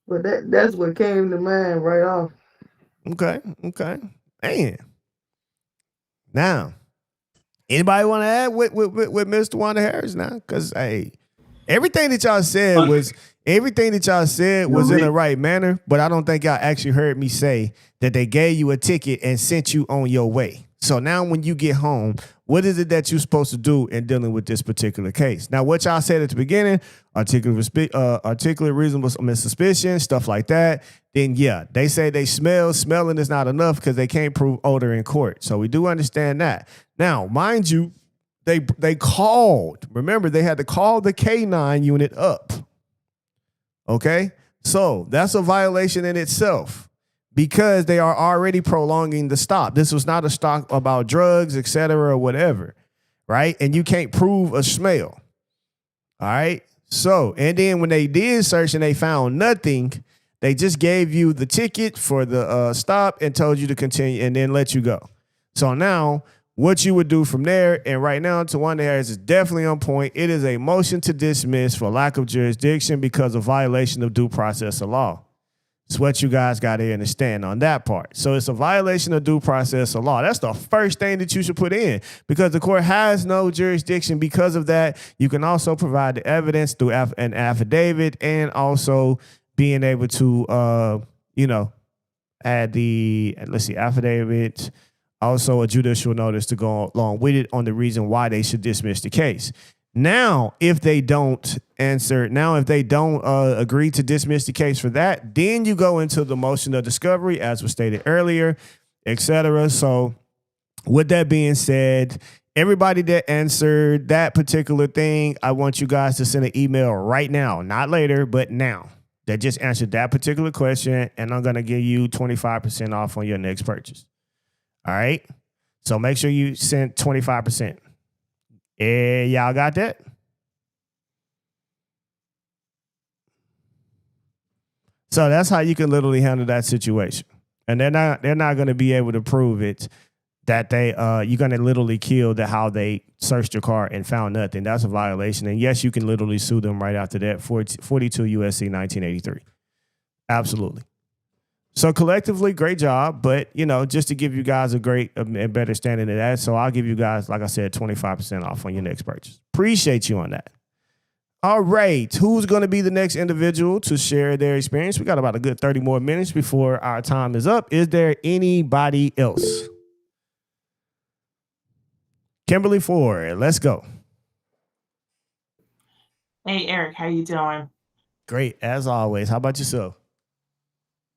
Speaker 16: But that's what came to mind right off.
Speaker 1: Okay. Man. Now, anybody want to add with Mr. Wanda Harris now? Because hey, everything that y'all said was in the right manner, but I don't think y'all actually heard me say that they gave you a ticket and sent you on your way. So now when you get home, what is it that you're supposed to do in dealing with this particular case? Now, what y'all said at the beginning, articulate reasonable suspicion, stuff like that, then yeah, they say they smell. Smelling is not enough because they can't prove odor in court. So we do understand that. Now, mind you, they called. Remember, they had to call the K9 unit up. Okay? So that's a violation in itself, because they are already prolonging the stop. This was not a stop about drugs, etc., or whatever, right? And you can't prove a smell. All right? So, and then when they did search and they found nothing, they just gave you the ticket for the stop and told you to continue and then let you go. So now, what you would do from there, and right now, Tawanda Harris is definitely on point. It is a motion to dismiss for lack of jurisdiction because of violation of due process of law. It's what you guys got to understand on that part. So it's a violation of due process of law. That's the first thing that you should put in, because the court has no jurisdiction because of that. You can also provide the evidence through an affidavit, and also being able to, add the, affidavit, also a judicial notice to go along with it on the reason why they should dismiss the case. Now, if they don't agree to dismiss the case for that, then you go into the motion of discovery, as was stated earlier, etc. So with that being said, everybody that answered that particular thing, I want you guys to send an email right now, not later, but now, that just answered that particular question, and I'm going to give you 25% off on your next purchase. All right? So make sure you send 25%. Y'all got that? So that's how you can literally handle that situation. And they're not going to be able to prove it that you're going to literally kill how they searched your car and found nothing. That's a violation. And yes, you can literally sue them right after that. 42 USC 1983. Absolutely. So collectively, great job. But, just to give you guys a great and better standing of that. So I'll give you guys, like I said, 25% off on your next purchase. Appreciate you on that. All right. Who's going to be the next individual to share their experience? We got about a good 30 more minutes before our time is up. Is there anybody else? Kimberly Ford, let's go.
Speaker 13: Hey, Eric, how you doing?
Speaker 1: Great, as always. How about yourself?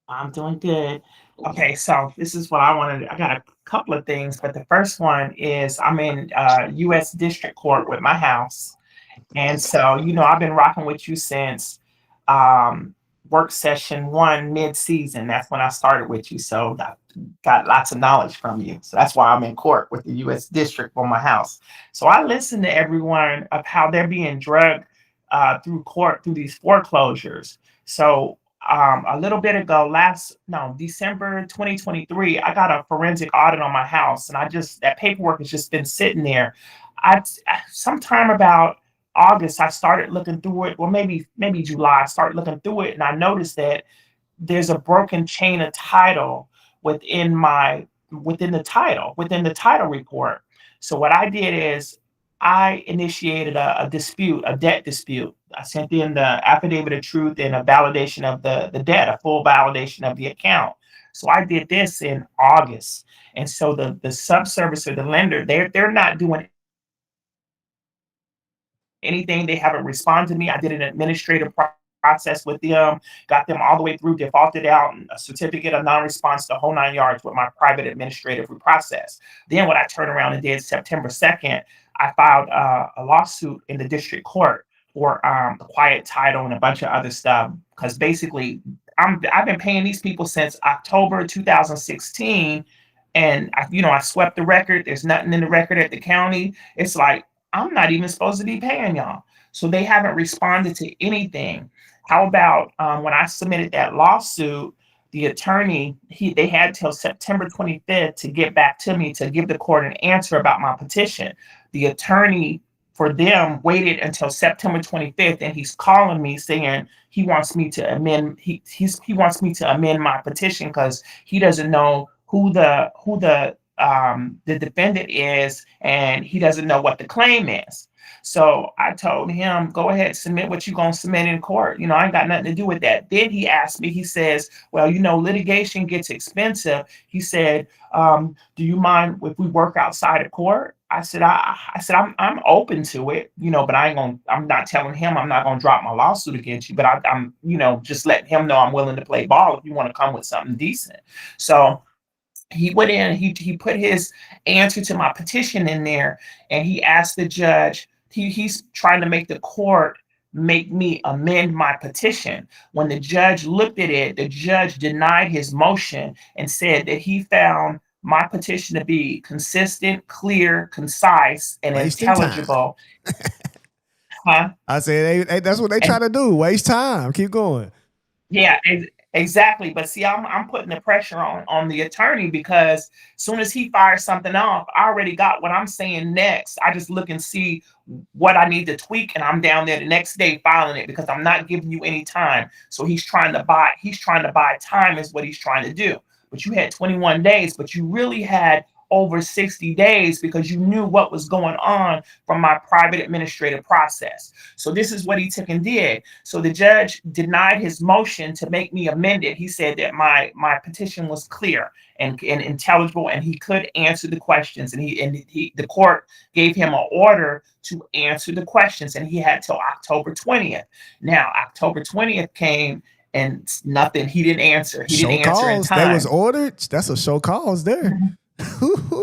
Speaker 13: I'm doing good. Okay, so this is what I wanted. I got a couple of things, but the first one is I'm in U.S. District Court with my house. And so, I've been rocking with you since um, work session one mid-season. That's when I started with you. So I got lots of knowledge from you. So that's why I'm in court with the U.S. District for my house. So I listen to everyone of how they're being drugged through court through these foreclosures. So a little bit ago, December 2023, I got a forensic audit on my house, and that paperwork has just been sitting there. Sometime about August, I started looking through it, or maybe July, I started looking through it, and I noticed that there's a broken chain of title within the title report. So what I did is I initiated a debt dispute. I sent in the affidavit of truth and a validation of the debt, a full validation of the account. So I did this in August. And so the subservicer, the lender, they're not doing anything. They haven't responded to me. I did an administrative process with them, got them all the way through, defaulted out, and a certificate of non-response, the whole 9 yards with my private administrative process. Then what I turned around and did September 2nd, I filed a lawsuit in the district court for the quiet title and a bunch of other stuff. Because basically, I've been paying these people since October 2016, and I swept the record. There's nothing in the record at the county. It's like I'm not even supposed to be paying y'all. So they haven't responded to anything. How about when I submitted that lawsuit, the attorney, they had till September 25th to get back to me to give the court an answer about my petition. The attorney for them waited until September 25th, and he's calling me saying he wants me to amend. He wants me to amend my petition because he doesn't know who the defendant is, and he doesn't know what the claim is. So I told him, go ahead, submit what you're going to submit in court. I ain't got nothing to do with that. Then he asked me, he says, well, litigation gets expensive. He said, do you mind if we work outside of court? I said, I'm open to it, but I'm not telling him I'm not going to drop my lawsuit against you, but I'm just letting him know I'm willing to play ball if you want to come with something decent. So he went in, he put his answer to my petition in there, and he asked the judge, he's trying to make the court make me amend my petition. When the judge looked at it, the judge denied his motion and said that he found my petition to be consistent, clear, concise, and
Speaker 1: Wasting
Speaker 13: intelligible. Huh?
Speaker 1: I said that's what they try to do. Waste time. Keep going.
Speaker 13: Yeah, exactly. But see, I'm putting the pressure on the attorney because as soon as he fires something off, I already got what I'm saying next. I just look and see what I need to tweak, and I'm down there the next day filing it because I'm not giving you any time. So he's trying to buy time is what he's trying to do. But you had 21 days, but you really had over 60 days because you knew what was going on from my private administrative process. So this is what he took and did. So the judge denied his motion to make me amend it. He said that my petition was clear and intelligible, and he could answer the questions. And the court gave him an order to answer the questions, and he had till October 20th. Now, October 20th came, and nothing. He didn't answer. He didn't answer in time.
Speaker 1: That was ordered. That's a show cause there.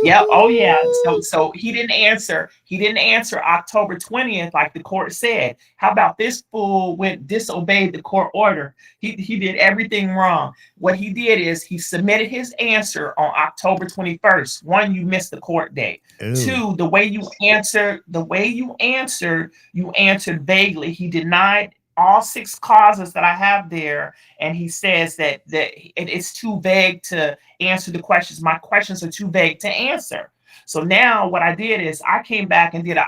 Speaker 13: Yeah. Oh, yeah. So he didn't answer. He didn't answer October 20th, like the court said. How about this fool disobeyed the court order? He did everything wrong. What he did is he submitted his answer on October 21st. One, you missed the court date. Ew. Two, the way you answered, you answered vaguely. He denied all 6 causes that I have there, and he says that it's too vague to answer the questions. My questions are too vague to answer. So now what I did is I came back and did a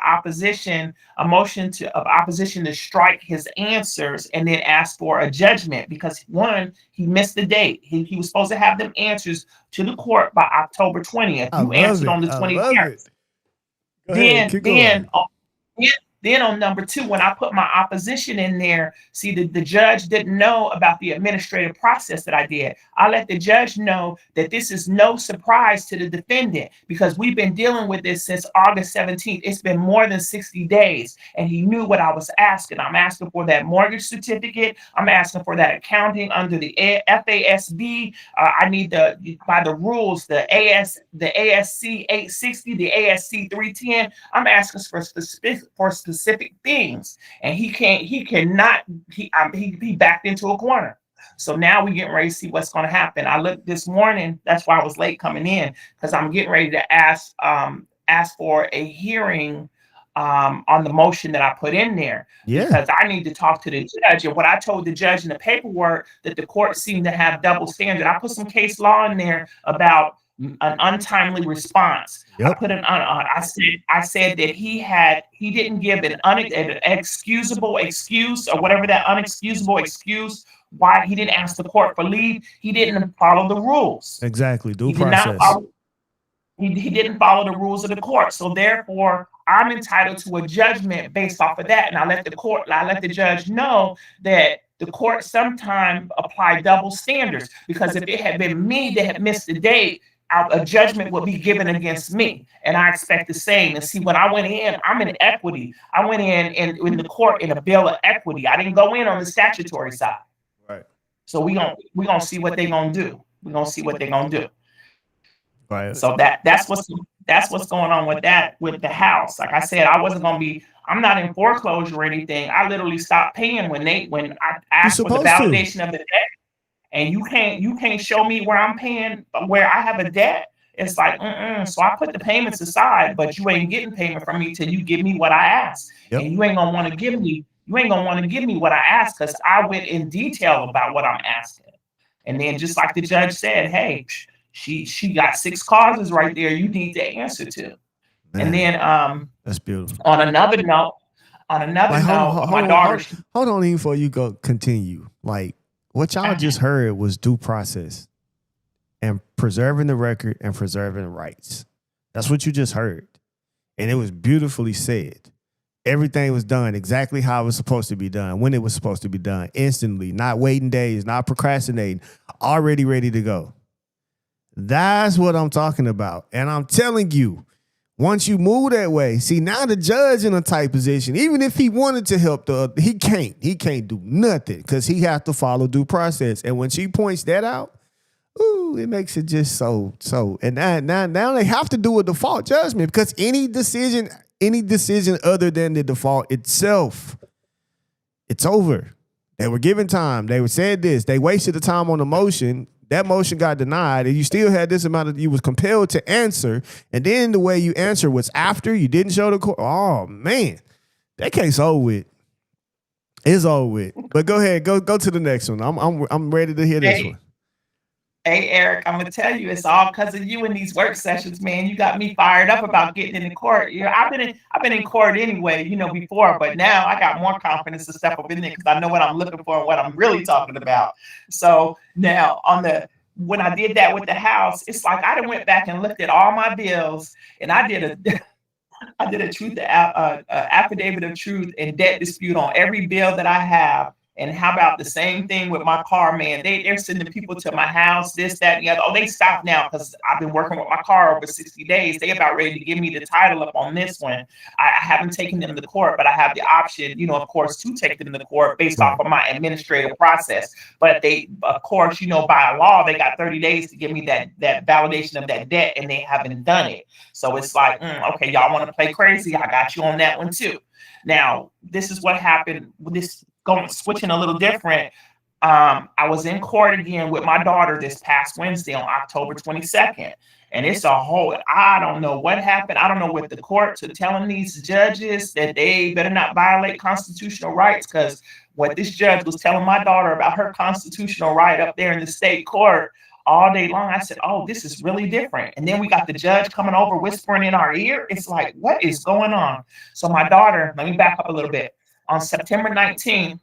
Speaker 13: motion of opposition to strike his answers, and then asked for a judgment because one, he missed the date. He was supposed to have them answers to the court by October 20th. You answered on the 23rd. Then on number 2, when I put my opposition in there, see, the judge didn't know about the administrative process that I did. I let the judge know that this is no surprise to the defendant because we've been dealing with this since August 17th. It's been more than 60 days, and he knew what I was asking. I'm asking for that mortgage certificate. I'm asking for that accounting under the FASB. I need by the rules, the ASC 860, the ASC 310. I'm asking for specific things, and he backed into a corner. So now we're getting ready to see what's going to happen. I looked this morning. That's why I was late coming in, because I'm getting ready to ask for a hearing on the motion that I put in there.
Speaker 1: Yeah.
Speaker 13: Because I need to talk to the judge. And what I told the judge in the paperwork, that the court seemed to have double standard. I put some case law in there about an untimely response.
Speaker 1: Yep.
Speaker 13: I said that he didn't give an excusable excuse, or whatever that unexcusable excuse, why he didn't ask the court for leave. He didn't follow the rules.
Speaker 1: Exactly. Due
Speaker 13: He did
Speaker 1: process.
Speaker 13: not follow, he didn't follow the rules of the court. So therefore, I'm entitled to a judgment based off of that. And I let the judge know that the court sometimes apply double standards, because if it had been me that had missed the date, a judgment would be given against me. And I expect the same. And see, when I went in, I'm in equity. I went in the court in a bill of equity. I didn't go in on the statutory side.
Speaker 1: Right.
Speaker 13: So we gonna see what they're gonna do. We're gonna see what they're gonna do.
Speaker 1: Right.
Speaker 13: So that's what's going on with the house. Like I said, I'm not in foreclosure or anything. I literally stopped paying when I asked for the validation of the debt. And you can't show me where I'm paying, where I have a debt. It's like, So I put the payments aside, but you ain't getting payment from me till you give me what I asked.
Speaker 1: Yep.
Speaker 13: And you ain't gonna want to give me what I asked, because I went in detail about what I'm asking. And then just like the judge said, hey, she got 6 causes right there you need to answer to.
Speaker 1: Man,
Speaker 13: and then
Speaker 1: that's beautiful.
Speaker 13: on another note, my daughter.
Speaker 1: Hold on, even before you go continue. Like, what y'all just heard was due process and preserving the record and preserving the rights. That's what you just heard. And it was beautifully said. Everything was done exactly how it was supposed to be done, when it was supposed to be done, instantly, not waiting days, not procrastinating, already ready to go. That's what I'm talking about. And I'm telling you, once you move that way, see, now the judge in a tight position. Even if he wanted to help he can't do nothing, because he has to follow due process. And when she points that out, ooh, it makes it just so. And now they have to do a default judgment, because any decision other than the default itself, it's over. They were given time. They said this. They wasted the time on the motion. That motion got denied, and you still had this amount of, you was compelled to answer. And then the way you answer was after you didn't show the court. Oh man, that case over with. It's over with. But go ahead, go to the next one. I'm ready to hear this one.
Speaker 13: Hey, Eric, I'm gonna tell you, it's all because of you in these work sessions, man. You got me fired up about getting in the court. You know, I've been in court anyway, before, but now I got more confidence to step up in there because I know what I'm looking for and what I'm really talking about. So now when I did that with the house, it's like I done went back and looked at all my bills, and I did a affidavit of truth and debt dispute on every bill that I have. And how about the same thing with my car, man? They're sending people to my house, this, that, and the other. Oh, they stopped now because I've been working with my car over 60 days. They about ready to give me the title up on this one. I haven't taken them to court, but I have the option, of course, to take them to court based off of my administrative process. But they, of course, by law, they got 30 days to give me that validation of that debt, and they haven't done it. So it's like, okay, y'all want to play crazy? I got you on that one too. Now, this is what happened with this. Switching a little different. I was in court again with my daughter this past Wednesday on October 22nd. And it's I don't know what happened. I don't know what the courts are telling these judges that they better not violate constitutional rights, because what this judge was telling my daughter about her constitutional right up there in the state court all day long, I said, oh, this is really different. And then we got the judge coming over whispering in our ear. It's like, what is going on? So my daughter, let me back up a little bit. On September 19th,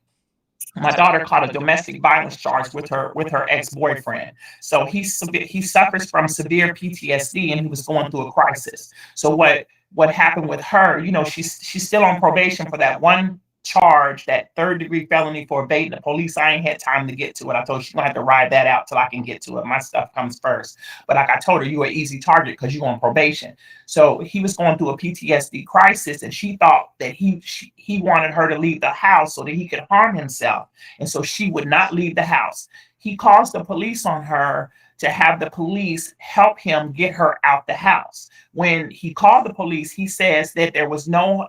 Speaker 13: my daughter caught a domestic violence charge with her ex-boyfriend. So he suffers from severe PTSD, and he was going through a crisis. So what what happened with her, you know, she's still on probation for that one charge, that 3rd-degree felony for evading the police. I ain't had time to get to it. I told her she's gonna have to ride that out till I can get to it. My stuff comes first. But like I told her, you're an easy target because you're on probation. So he was going through a PTSD crisis, and she thought that he wanted her to leave the house so that he could harm himself. And so she would not leave the house. He calls the police on her to have the police help him get her out the house. When he called the police, he says that there was no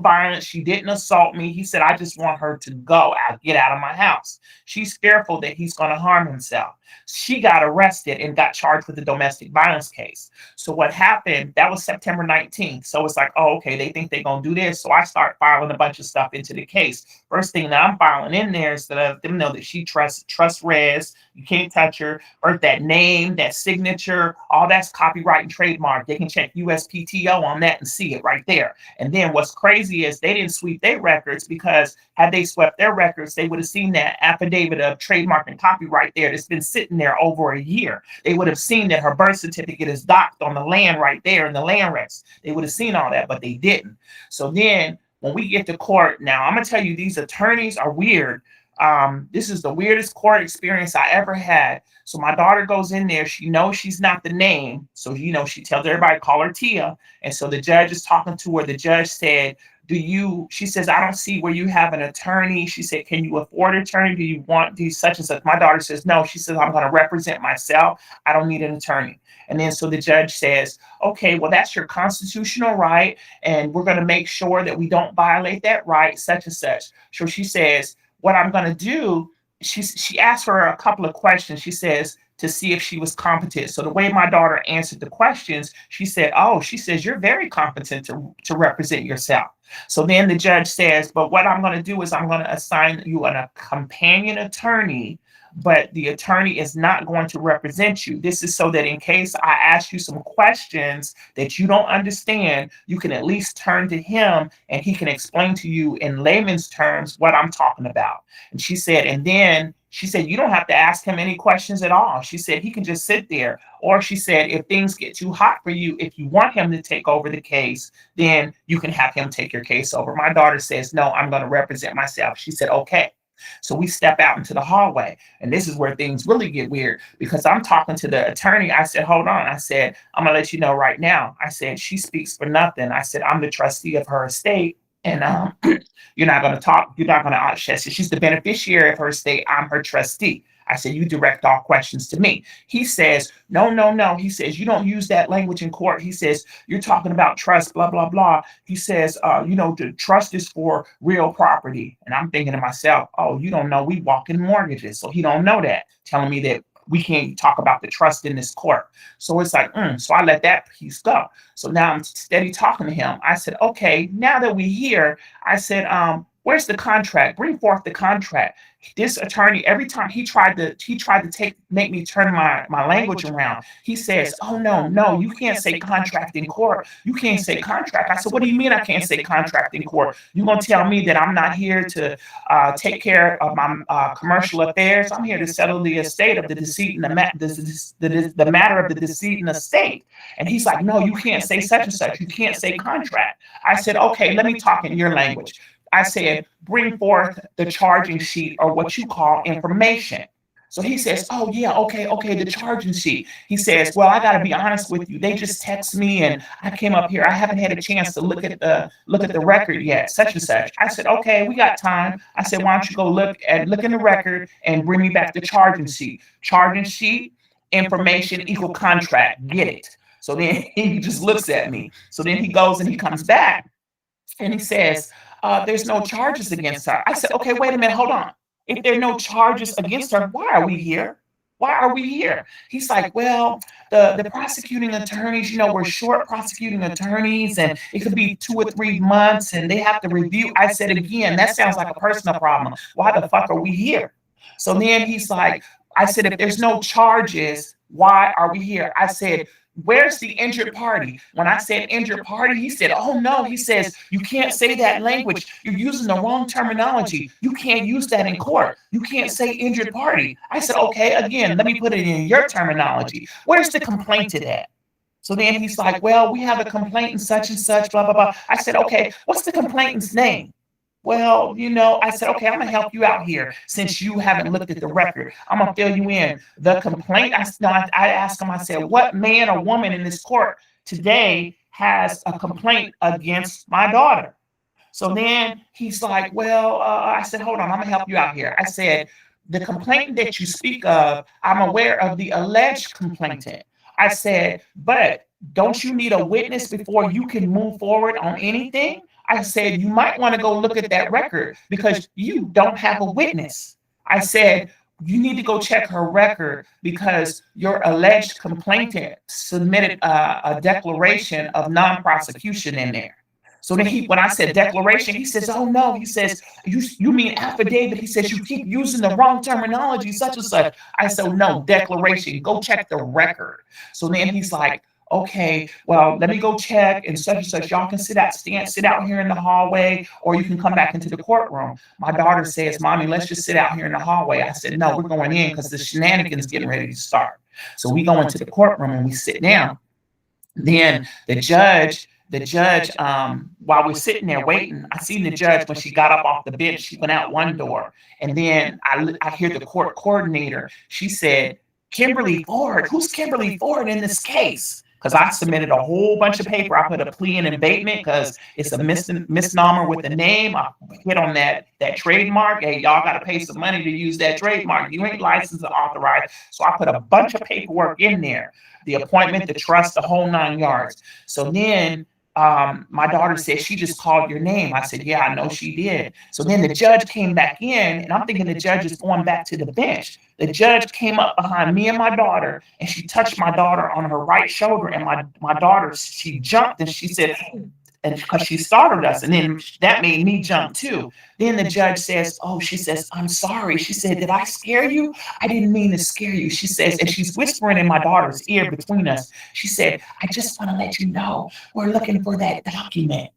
Speaker 13: violence. She didn't assault me. He said, I just want her to go out, get out of my house. She's fearful that he's going to harm himself. She got arrested and got charged with a domestic violence case. So what happened, that was September 19th. So it's like, oh, okay, they think they're going to do this. So I start filing a bunch of stuff into the case. First thing that I'm filing in there is to let them know that she trusts res. You can't touch her, or that name, that signature, all that's copyright and trademark. They can check USPTO on that and see it right there. And then what's crazy is they didn't sweep their records, because had they swept their records, they would have seen that affidavit of trademark and copyright there that's been sitting there over a year. They would have seen that her birth certificate is docked on the land right there in the land recs. They would have seen all that, but they didn't. So then when we get to court, now I'm gonna tell you, these attorneys are weird. This is the weirdest court experience I ever had. So my daughter goes in there. She knows she's not the name. So, you know, she tells everybody, call her Tia. And so the judge is talking to her. The judge said, she says, I don't see where you have an attorney. She said, can you afford an attorney? Do you want these such and such? My daughter says, no. She says, I'm going to represent myself. I don't need an attorney. And then so the judge says, okay, well, that's your constitutional right. And we're going to make sure that we don't violate that right, such and such. So she says, what I'm going to do, she asked her a couple of questions. She says, to see if she was competent. So the way my daughter answered the questions, she said, oh, she says, you're very competent to represent yourself. So then the judge says, but what I'm going to do is I'm going to assign you a companion attorney, but the attorney is not going to represent you. This is so that in case I ask you some questions that you don't understand, you can at least turn to him and he can explain to you in layman's terms what I'm talking about. And she said, and then she said, you don't have to ask him any questions at all. She said, he can just sit there. Or she said, if things get too hot for you, if you want him to take over the case, then you can have him take your case over. My daughter says, no, I'm going to represent myself. She said, okay. So we step out into the hallway, and this is where things really get weird, because I'm talking to the attorney. I said, hold on. I said, I'm going to let you know right now. I said, she speaks for nothing. I said, I'm the trustee of her estate. And you're not going to talk. You're not going to. She's the beneficiary of her estate. I'm her trustee. I said, you direct all questions to me. He says, no, no, no. He says, you don't use that language in court. He says, you're talking about trust, blah, blah, blah. He says, the trust is for real property. And I'm thinking to myself, oh, you don't know we walk in mortgages. So he don't know that, telling me that we can't talk about the trust in this court. So it's like, so I let that piece go. So now I'm steady talking to him. I said, okay, now that we're here, I said, where's the contract? Bring forth the contract. This attorney, every time he tried to make me turn my language around. He says, oh, no, you can't say contract in court. You can't say contract. I said, what do you mean I can't say contract in court? You gonna tell me that I'm not here to take care of my commercial affairs? I'm here to settle the estate of the decedent, the matter of the decedent estate. And he's like, no, you can't say such and such. You can't say contract. I said, okay, let me talk in your language. I said, bring forth the charging sheet, or what you call information. So he says, oh, yeah, okay, the charging sheet. He says, well, I got to be honest with you. They just text me and I came up here. I haven't had a chance to look at the record yet, such and such. I said, okay, we got time. I said, why don't you go look in the record and bring me back the charging sheet. Charging sheet, information equal contract. Get it? So then he just looks at me. So then he goes and he comes back and he says, there's no charges against her. I said, okay, wait a minute, hold on. If there are no charges against her, why are we here? Why are we here? He's like, well, the prosecuting attorneys, we're short prosecuting attorneys, and it could be 2 or 3 months, and they have to review. I said, again, that sounds like a personal problem. Why the fuck are we here? So then he's like, I said, if there's no charges, why are we here? I said, where's the injured party? When I said injured party, he said, oh, no. He says, you can't say that language. You're using the wrong terminology. You can't use that in court. You can't say injured party. I said, okay, again, let me put it in your terminology. Where's the complainant at? So then he's like, well, we have a complaint and such, blah, blah, blah. I said, okay, what's the complainant's name? Well, I said, okay, I'm gonna help you out here since you haven't looked at the record. I'm gonna fill you in. The complaint, I asked him, I said, what man or woman in this court today has a complaint against my daughter? So then he's like, well, I said, hold on, I'm gonna help you out here. I said, the complaint that you speak of, I'm aware of the alleged complainant. I said, but don't you need a witness before you can move forward on anything? I said, you might want to go look at that record because you don't have a witness. I said, you need to go check her record because your alleged complainant submitted a declaration of non-prosecution in there. So then when I said declaration, he says, oh no, he says, you mean affidavit? He says, you keep using the wrong terminology, such and such. I said, no, declaration, go check the record. So then he's like, okay, well, let me go check and such. Y'all can sit out here in the hallway, or you can come back into the courtroom. My daughter says, Mommy, let's just sit out here in the hallway. I said, no, we're going in because the shenanigans getting ready to start. So we go into the courtroom and we sit down. Then the judge, while we're sitting there waiting, I seen the judge when she got up off the bench, she went out one door. And then I hear the court coordinator. She said, Kimberly Ford, who's Kimberly Ford in this case? Because I submitted a whole bunch of paper. I put a plea in abatement because it's a misnomer with a name. I hit on that trademark. Hey, y'all got to pay some money to use that trademark. You ain't licensed or authorized. So I put a bunch of paperwork in there. The appointment, the trust, the whole 9 yards. So then my daughter said, she just called your name. I said, yeah, I know she did. So then the judge came back in, and I'm thinking the judge is going back to the bench. The judge came up behind me and my daughter, and she touched my daughter on her right shoulder. And my daughter, she jumped, and she said, and because she startled us, and then that made me jump too. Then the judge says, oh, she says, I'm sorry. She said, did I scare you? I didn't mean to scare you. She says, and she's whispering in my daughter's ear between us. She said, I just want to let you know we're looking for that document.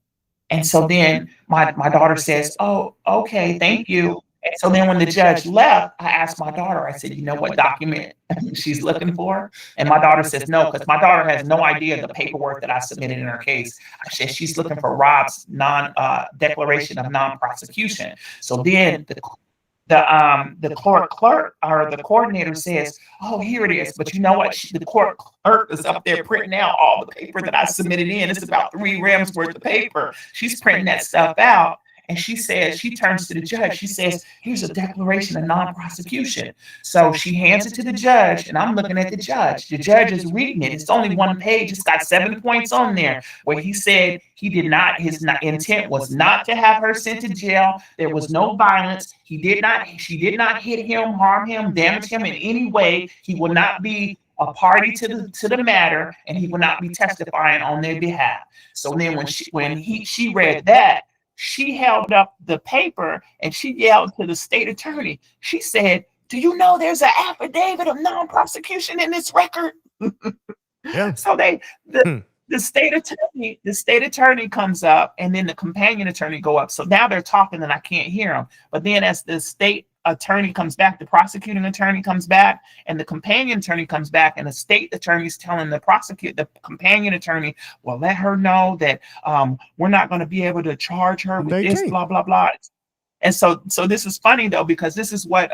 Speaker 13: And so then my daughter says, oh, okay, thank you. And so then when the judge left, I asked my daughter, I said, you know what document she's looking for? And my daughter says, no, because my daughter has no idea the paperwork that I submitted in her case. I said, she's looking for Rob's declaration of non-prosecution. So then the court clerk or the coordinator says, oh, here it is. But you know what? The court clerk is up there printing out all the paper that I submitted in. It's about 3 grams worth of paper. She's printing that stuff out. And she says, she turns to the judge. She says, here's a declaration of non-prosecution. So she hands it to the judge, and I'm looking at the judge. The judge is reading it. It's only 1 page. It's got 7 points on there where he said his intent was not to have her sent to jail. There was no violence. She did not hit him, harm him, damage him in any way. He will not be a party to the matter, and he will not be testifying on their behalf. So then when she read that, she held up the paper and she yelled to the state attorney. She said, do you know there's an affidavit of non-prosecution in this record?
Speaker 1: Yeah.
Speaker 13: So the state attorney comes up, and then the companion attorney go up. So now they're talking and I can't hear them. But then as the state attorney comes back, the prosecuting attorney comes back, and the companion attorney comes back, and the state attorney is telling the companion attorney, well, let her know that we're not going to be able to charge her with this, blah, blah, blah. And so this is funny though, because this is what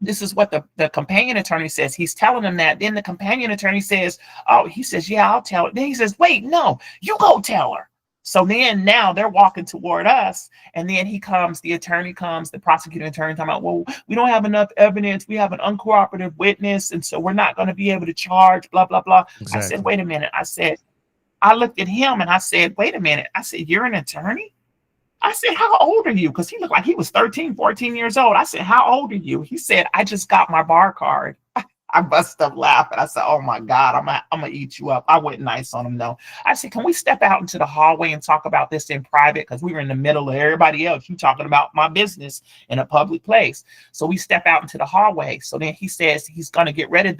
Speaker 13: the companion attorney says. He's telling them that. Then the companion attorney says, oh, he says, yeah, I'll tell her. Then he says, wait, no, you go tell her. So then now they're walking toward us, and then the prosecuting attorney talking about, well, we don't have enough evidence. We have an uncooperative witness, and so we're not going to be able to charge, blah, blah, blah. Exactly. I said, wait a minute. I looked at him and I said, wait a minute. I said, you're an attorney? I said, how old are you? Because he looked like he was 13, 14 years old. I said, how old are you? He said, I just got my bar card. I busted up laughing. I said, oh my God, I'm gonna eat you up. I went nice on him though. I said, can we step out into the hallway and talk about this in private? Because we were in the middle of everybody else. You talking about my business in a public place. So we step out into the hallway. So then he says he's gonna get rid of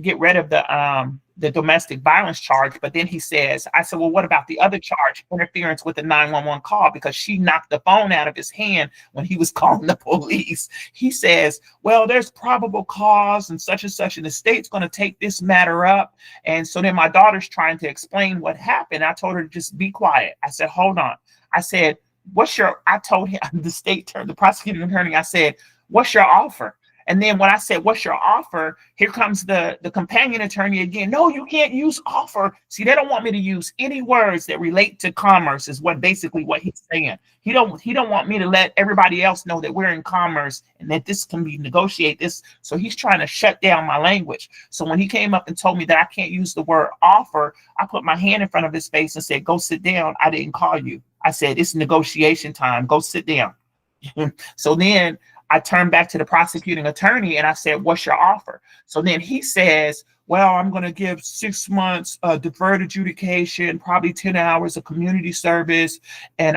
Speaker 13: get rid of the domestic violence charge. But then he says, I said, well, what about the other charge, interference with the 911 call? Because she knocked the phone out of his hand when he was calling the police. He says, well, there's probable cause and such, and the state's going to take this matter up. And so then my daughter's trying to explain what happened. I told her to just be quiet. I said, hold on. I said, I told him, the prosecuting attorney, I said, what's your offer? And then when I said, what's your offer? Here comes the companion attorney again. No, you can't use offer. See, they don't want me to use any words that relate to commerce is basically what he's saying. He don't want me to let everybody else know that we're in commerce and that this can be negotiate this. So he's trying to shut down my language. So when he came up and told me that I can't use the word offer, I put my hand in front of his face and said, go sit down. I didn't call you. I said, it's negotiation time. Go sit down. So then I turned back to the prosecuting attorney and I said, what's your offer? So then he says, well, I'm going to give 6 months deferred adjudication, probably 10 hours of community service, and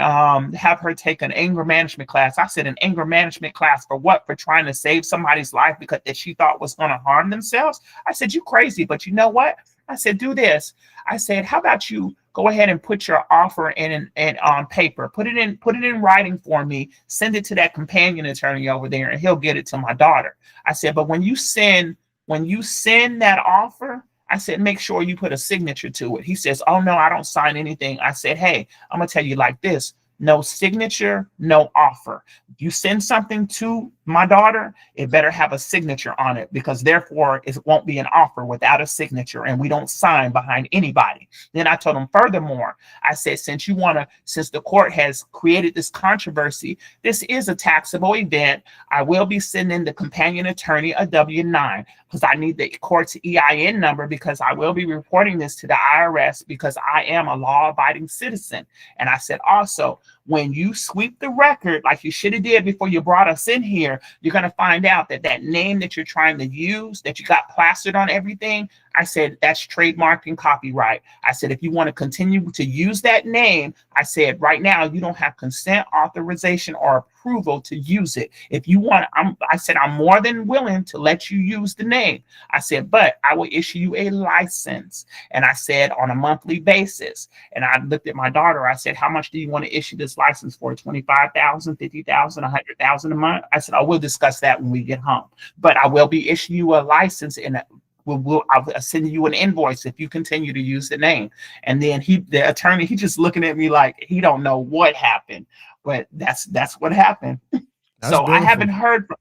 Speaker 13: have her take an anger management class. I said, an anger management class for what? For trying to save somebody's life because that she thought was going to harm themselves? I said, you crazy, but you know what? I said, do this. I said, how about you go ahead and put your offer in on paper, put it in writing for me, send it to that companion attorney over there and he'll get it to my daughter. I said, but when you send that offer, I said, make sure you put a signature to it. He says, oh no, I don't sign anything. I said, hey, I'm gonna tell you like this. No signature, no offer. If you send something to my daughter, it better have a signature on it because therefore it won't be an offer without a signature and we don't sign behind anybody. Then I told him furthermore, I said, since the court has created this controversy, this is a taxable event. I will be sending the companion attorney a W-9 because I need the court's EIN number because I will be reporting this to the IRS because I am a law-abiding citizen. And I said, also, when you sweep the record like you should have did before you brought us in here, you're going to find out that name that you're trying to use, that you got plastered on everything, I said, that's trademark and copyright. I said, if you want to continue to use that name, I said, right now, you don't have consent, authorization, or approval to use it. If you want, I said, I'm more than willing to let you use the name. I said, but I will issue you a license. And I said, on a monthly basis. And I looked at my daughter. I said, how much do you want to issue this license for? 25,000, 50,000, 100,000 a month? I said, I will discuss that when we get home. But I will be issuing you a license and I'll send you an invoice if you continue to use the name. And then the attorney, he just looking at me like he don't know what happened, but that's what happened. So beautiful. I haven't heard from.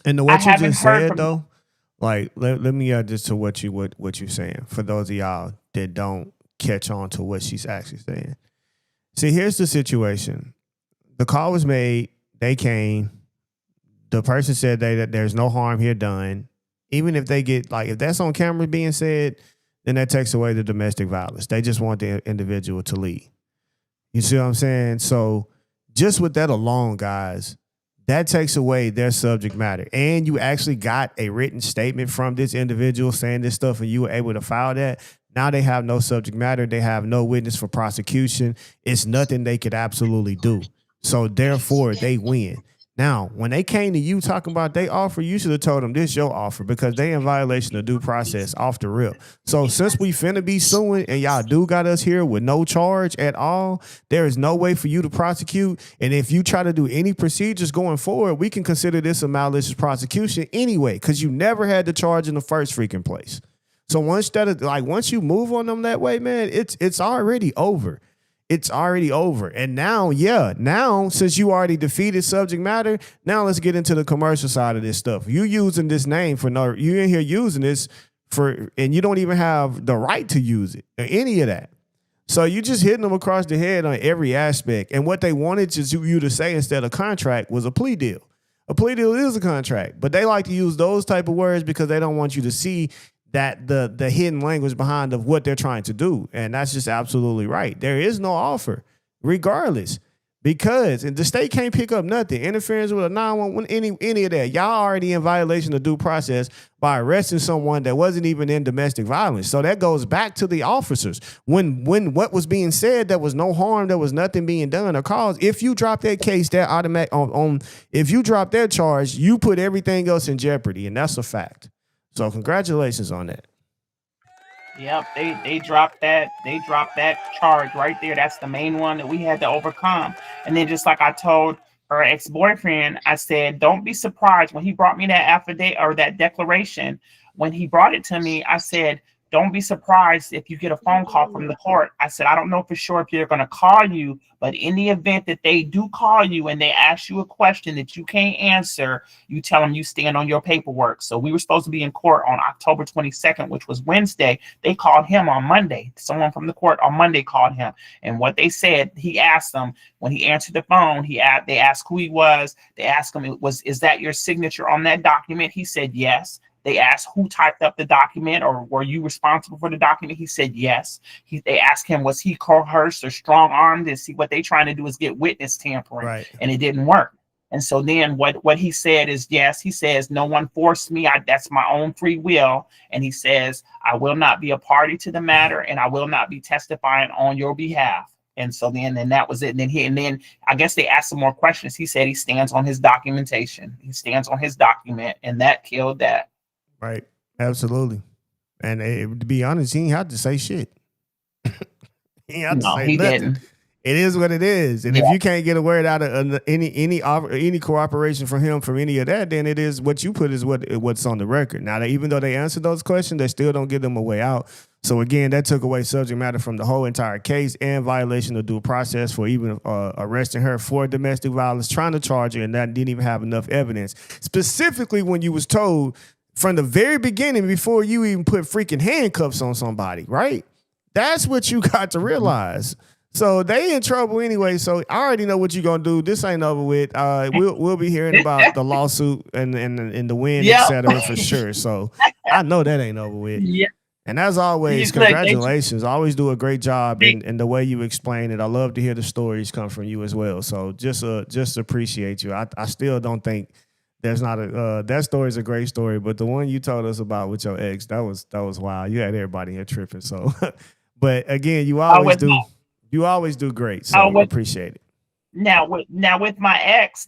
Speaker 1: And what you just said though, like let me add this to what you're saying for those of y'all that don't catch on to what she's actually saying. See, here's the situation. The call was made. They came. The person said that there's no harm here done. Even if they get, like, if that's on camera being said, then that takes away the domestic violence. They just want the individual to leave. You see what I'm saying? So just with that alone, guys, that takes away their subject matter. And you actually got a written statement from this individual saying this stuff and you were able to file that. Now they have no subject matter. They have no witness for prosecution. It's nothing they could absolutely do. So therefore, they win. Now, when they came to you talking about their offer, you should have told them this your offer because they in violation of due process off the rip. So since we finna be suing and y'all do got us here with no charge at all, there is no way for you to prosecute. And if you try to do any procedures going forward, we can consider this a malicious prosecution anyway because you never had the charge in the first freaking place. So once you move on them that way, man, it's already over. It's already over. And now, since you already defeated subject matter, now let's get into the commercial side of this stuff. You using this name you in here using this and you don't even have the right to use it or any of that. So you just hitting them across the head on every aspect. And what they wanted you to say instead of contract was a plea deal. A plea deal is a contract, but they like to use those type of words because they don't want you to see that the hidden language behind of what they're trying to do. And that's just absolutely right. There is no offer regardless because the state can't pick up nothing. Interference with a 911, any of that. Y'all already in violation of due process by arresting someone that wasn't even in domestic violence. So that goes back to the officers. When what was being said, there was no harm, there was nothing being done or caused. If you drop that case, that automatic if you drop that charge, you put everything else in jeopardy. And that's a fact. So congratulations on that.
Speaker 13: Yep, they dropped that charge right there. That's the main one that we had to overcome. And then just like I told her ex-boyfriend, I said, don't be surprised when he brought me that affidavit or that declaration. When he brought it to me, I said, don't be surprised if you get a phone call from the court. I said, I don't know for sure if they're going to call you, but in the event that they do call you and they ask you a question that you can't answer, you tell them you stand on your paperwork. So we were supposed to be in court on October 22nd, which was Wednesday. They called him on Monday. Someone from the court on Monday called him. And what they said, he asked them when he answered the phone, they asked who he was. They asked him, is that your signature on that document? He said, yes. They asked who typed up the document or were you responsible for the document? He said yes. They asked him, was he coerced or strong-armed? And see, what they trying to do is get witness tampering, right. And it didn't work. And so then what he said is yes. He says, no one forced me. That's my own free will. And he says, I will not be a party to the matter and I will not be testifying on your behalf. And so then that was it. And then I guess they asked some more questions. He said he stands on his documentation. He stands on his document, and that killed that.
Speaker 1: Right. Absolutely. And to be honest, he ain't have to say shit. He ain't have to say nothing. Didn't. It is what it is. And if you can't get a word out of any cooperation from him from any of that, then it is what you put is what's on the record. Now, even though they answered those questions, they still don't give them a way out. So again, that took away subject matter from the whole entire case and violation of due process for even arresting her for domestic violence, trying to charge her, and that didn't even have enough evidence. Specifically when you was told from the very beginning, before you even put freaking handcuffs on somebody, right? That's what you got to realize. So they in trouble anyway. So I already know what you're gonna do. This ain't over with. We'll be hearing about the lawsuit and the win, etc. for sure. So I know that ain't over with. Yeah. And as always, congratulations. Always do a great job in the way you explain it. I love to hear the stories come from you as well. So just appreciate you. I still don't think there's not that story is a great story, but the one you told us about with your ex, that was wild. You had everybody here tripping. So, but again, you always do great. So I appreciate it.
Speaker 13: Now with my ex,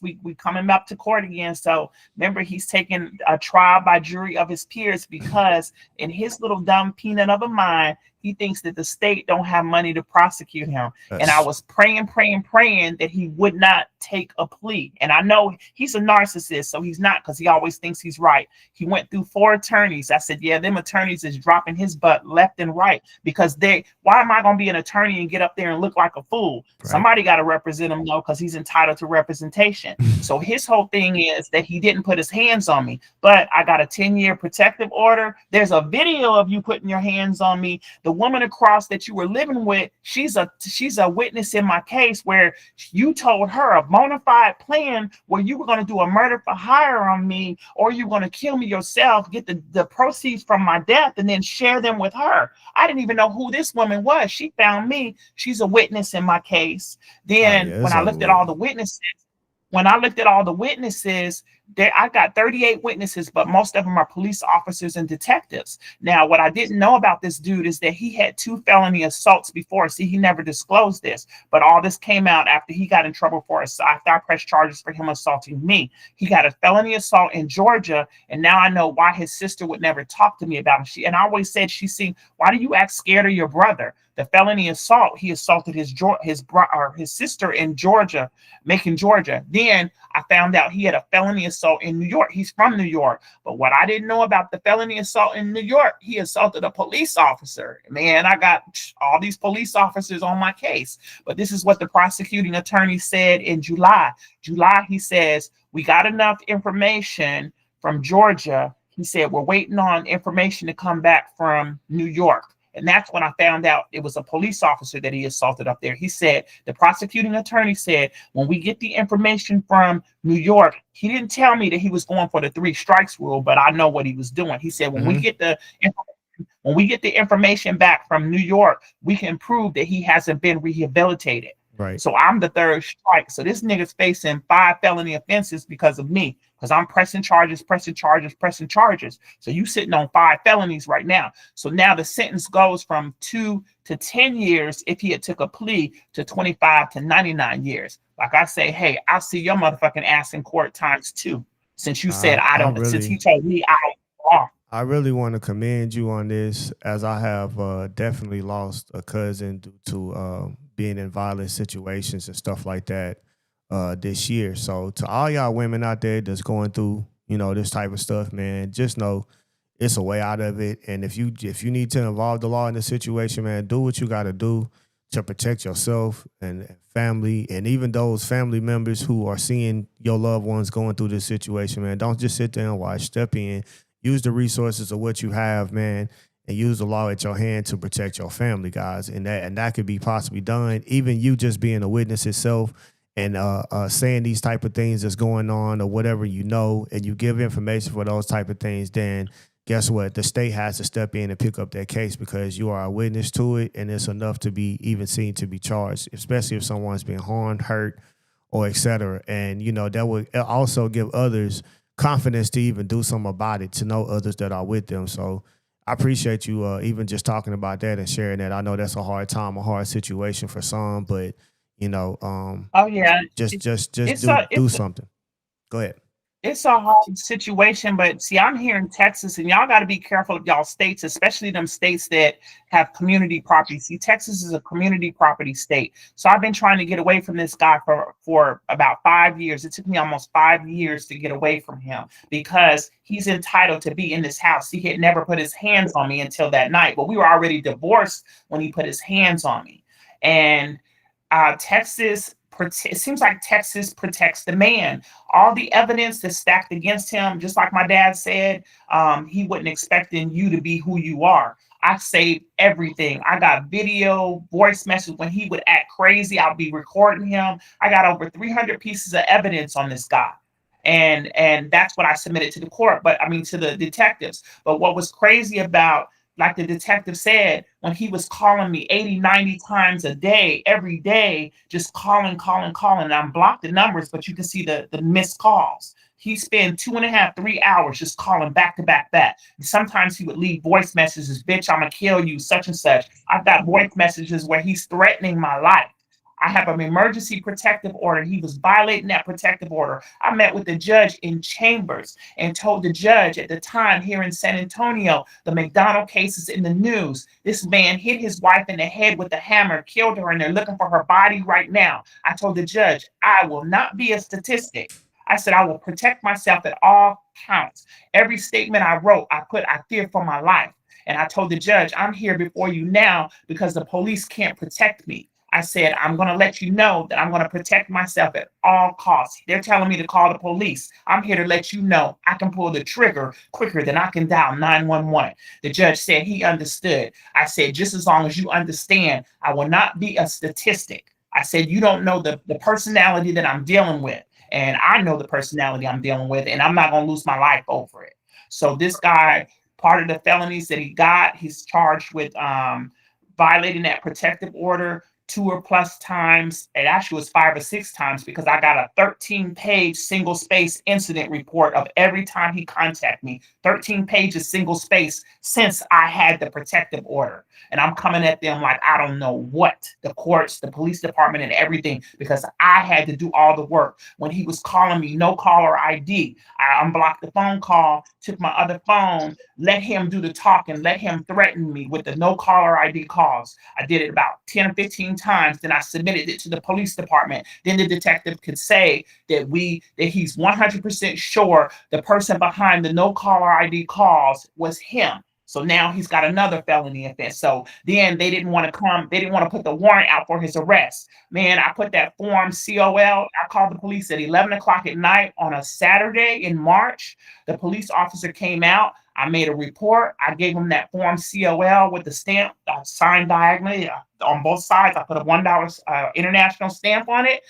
Speaker 13: we coming up to court again. So remember, he's taking a trial by jury of his peers because in his little dumb peanut of a mind, he thinks that the state don't have money to prosecute him. Yes. And I was praying that he would not take a plea. And I know he's a narcissist, so he's not, because he always thinks he's right. He went through 4 attorneys. I said, yeah, them attorneys is dropping his butt left and right because why am I going to be an attorney and get up there and look like a fool? Right. Somebody got to represent him, though, because he's entitled to representation. So his whole thing is that he didn't put his hands on me, but I got a 10-year protective order. There's a video of you putting your hands on me. The woman across that you were living with, she's a witness in my case where you told her a bona fide plan where you were going to do a murder for hire on me, or you were going to kill me yourself, get the proceeds from my death, and then share them with her. I didn't even know who this woman was. She found me. She's a witness in my case. Then when I looked at all the witnesses, I got 38 witnesses, but most of them are police officers and detectives. Now, what I didn't know about this dude is that he had 2 felony assaults before. See, he never disclosed this, but all this came out after he got in trouble after I pressed charges for him assaulting me. He got a felony assault in Georgia, and now I know why his sister would never talk to me about him. And I always said, why do you act scared of your brother? The felony assault, he assaulted his sister in Georgia, Macon, Georgia. Then I found out he had a felony assault in New York. He's from New York. But what I didn't know about the felony assault in New York, he assaulted a police officer. Man, I got all these police officers on my case. But this is what the prosecuting attorney said in July. He says, we got enough information from Georgia. He said, we're waiting on information to come back from New York. And that's when I found out it was a police officer that he assaulted up there. He said, the prosecuting attorney said, when we get the information from New York, he didn't tell me that he was going for the 3 strikes rule, but I know what he was doing. He said, when we get the information back from New York, we can prove that he hasn't been rehabilitated.
Speaker 1: Right.
Speaker 13: So I'm the 3rd strike. So this nigga's facing 5 felony offenses because of me, because I'm pressing charges. So you sitting on 5 felonies right now. So now the sentence goes from 2 to 10 years if he had took a plea to 25 to 99 years. Like I say, hey, I'll see your motherfucking ass in court times 2. Since you said since he told me I was off.
Speaker 1: I really want to commend you on this, as I have definitely lost a cousin due to being in violent situations and stuff like that this year. So to all y'all women out there that's going through, this type of stuff, man, just know it's a way out of it. And if you need to involve the law in the situation, man, do what you got to do to protect yourself and family, and even those family members who are seeing your loved ones going through this situation, man. Don't just sit there and watch. Step in. Use the resources of what you have, man, and use the law at your hand to protect your family, guys. And that could be possibly done. Even you just being a witness itself and saying these type of things that's going on or whatever, and you give information for those type of things, then guess what? The state has to step in and pick up that case because you are a witness to it, and it's enough to be even seen to be charged, especially if someone's being harmed, hurt, or et cetera. And, that would also give others confidence to even do something about it, to know others that are with them. So I appreciate you even just talking about that and sharing that. I know that's a hard time, a hard situation for some, but
Speaker 13: Oh yeah,
Speaker 1: just
Speaker 13: it's
Speaker 1: do something. Go ahead.
Speaker 13: it's a hard situation, but see, I'm here in Texas, and y'all got to be careful of y'all states, especially them states that have community property. See, Texas is a community property state, so I've been trying to get away from this guy for about 5 years. It took me almost 5 years to get away from him because he's entitled to be in this house. He had never put his hands on me until that night, but we were already divorced when he put his hands on me. And Texas, it seems like Texas protects the man. All the evidence that's stacked against him, just like my dad said, he wasn't expecting you to be who you are. I saved everything. I got video, voice message. When he would act crazy, I'll be recording him. I got over 300 pieces of evidence on this guy. And that's what I submitted to the court, to the detectives. But what was crazy about, like the detective said, when he was calling me 80, 90 times a day, every day, just calling. And I'm blocked the numbers, but you can see the missed calls. He spent 2.5, 3 hours just calling back to back. And sometimes he would leave voice messages, bitch, I'm gonna kill you, such and such. I've got voice messages where he's threatening my life. I have an emergency protective order. He was violating that protective order. I met with the judge in chambers and told the judge at the time here in San Antonio, the McDonald case is in the news. This man hit his wife in the head with a hammer, killed her, and they're looking for her body right now. I told the judge, I will not be a statistic. I said, I will protect myself at all counts. Every statement I wrote, I fear for my life. And I told the judge, I'm here before you now because the police can't protect me. I said, I'm going to let you know that I'm going to protect myself at all costs. They're telling me to call the police. I'm here to let you know I can pull the trigger quicker than I can dial 911. The judge said he understood. I said, just as long as you understand, I will not be a statistic. I said, you don't know the personality that I'm dealing with. And I know the personality I'm dealing with, and I'm not going to lose my life over it. So this guy, part of the felonies that he got, he's charged with violating that protective order 2 or plus times. It actually was 5 or 6 times because I got a 13-page single space incident report of every time he contacted me. 13 pages single space since I had the protective order. And I'm coming at them like I don't know what, the courts, the police department, and everything, because I had to do all the work. When he was calling me, no caller ID, I unblocked the phone call, took my other phone, let him do the talking, let him threaten me with the no caller ID calls. I did it about 10 or 15 times. Then I submitted it to the police department. Then the detective could say that he's 100% sure the person behind the no caller ID calls was him. So now he's got another felony offense. So then they didn't want to put the warrant out for his arrest. Man, I put that form COL. I called the police at 11 o'clock at night on a Saturday in March. The police officer came out. I made a report. I gave him that form COL with the stamp signed diagonally on both sides. I put a $1 international stamp on it.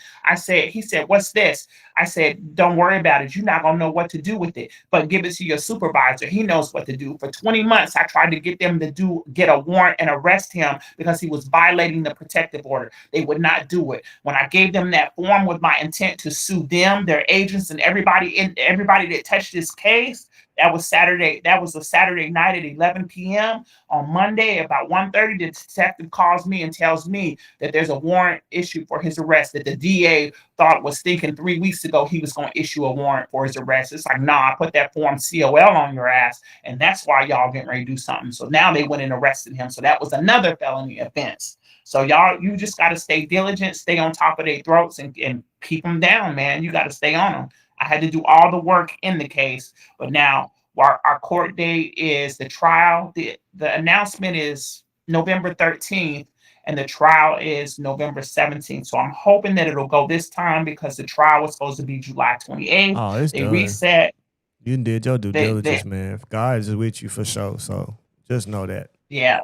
Speaker 13: He said, what's this? I said, don't worry about it. You're not going to know what to do with it, but give it to your supervisor. He knows what to do. For 20 months, I tried to get them to get a warrant and arrest him because he was violating the protective order. They would not do it. When I gave them that form with my intent to sue them, their agents, and everybody that touched this case, That was Saturday. That was a Saturday night at 11 p.m. On Monday, about 1:30, the detective calls me and tells me that there's a warrant issued for his arrest, that the DA thought was thinking 3 weeks ago he was going to issue a warrant for his arrest. It's like, nah, I put that form COL on your ass, and that's why y'all getting ready to do something. So now they went and arrested him. So that was another felony offense. So y'all, you just got to stay diligent, stay on top of their throats, and keep them down, man. You got to stay on them. I had to do all the work in the case, but now our court date is the trial. The announcement is November 13th, and the trial is November 17th. So I'm hoping that it'll go this time because the trial was supposed to be July 28th.
Speaker 1: Oh, it's
Speaker 13: They
Speaker 1: done.
Speaker 13: reset.
Speaker 1: You did your due diligence, man. God is with you for sure. So just know that.
Speaker 13: Yeah.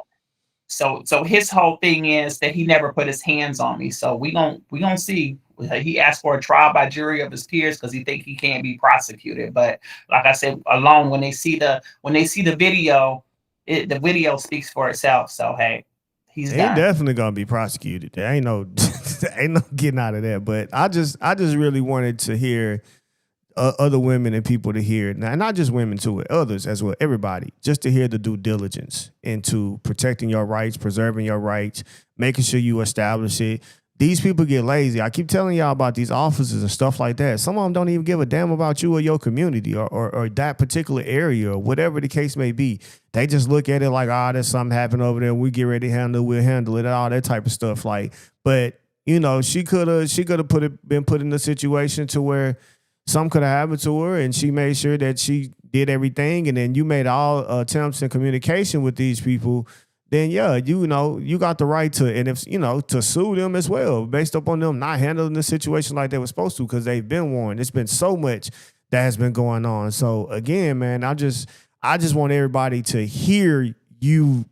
Speaker 13: So his whole thing is that he never put his hands on me. So we gonna see. He asked for a trial by jury of his peers because he think he can't be prosecuted. But like I said, alone when they see the video, the video speaks for itself. So hey, he's
Speaker 1: They
Speaker 13: done.
Speaker 1: definitely gonna be prosecuted. There ain't no getting out of that. But I just really wanted to hear other women and people to hear, now, not just women too, others as well, everybody, just to hear the due diligence into protecting your rights, preserving your rights, making sure you establish it. These people get lazy. I keep telling y'all about these officers and stuff like that. Some of them don't even give a damn about you or your community or that particular area or whatever the case may be. They just look at it like, there's something happened over there. We get ready to handle it. We'll handle it, all that type of stuff. Like, but you know, she could have been put in a situation to where something could have happened to her, and she made sure that she did everything, and then you made all attempts in communication with these people, then yeah, you know, you got the right to, and if you know, to sue them as well, based upon them not handling the situation like they were supposed to, because they've been warned. It's been so much that has been going on. So again, man, I just want everybody to hear you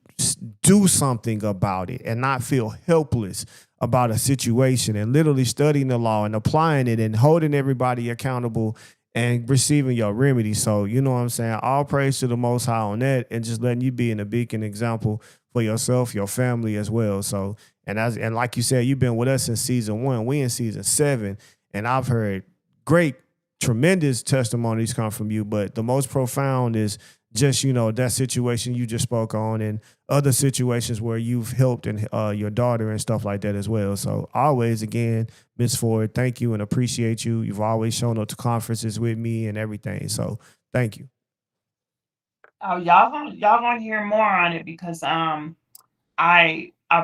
Speaker 1: do something about it and not feel helpless about a situation, and literally studying the law and applying it and holding everybody accountable and receiving your remedy. So, you know what I'm saying? All praise to the Most High on that, and just letting you be in a beacon example for yourself, your family as well. So, and like you said, you've been with us since season 1. We in season 7, and I've heard great, tremendous testimonies come from you, but the most profound is just, you know, that situation you just spoke on, and other situations where you've helped and your daughter and stuff like that as well. So always, again, Ms. Ford, thank you and appreciate you. You've always shown up to conferences with me and everything. So thank you.
Speaker 13: Oh, y'all gonna hear more on it because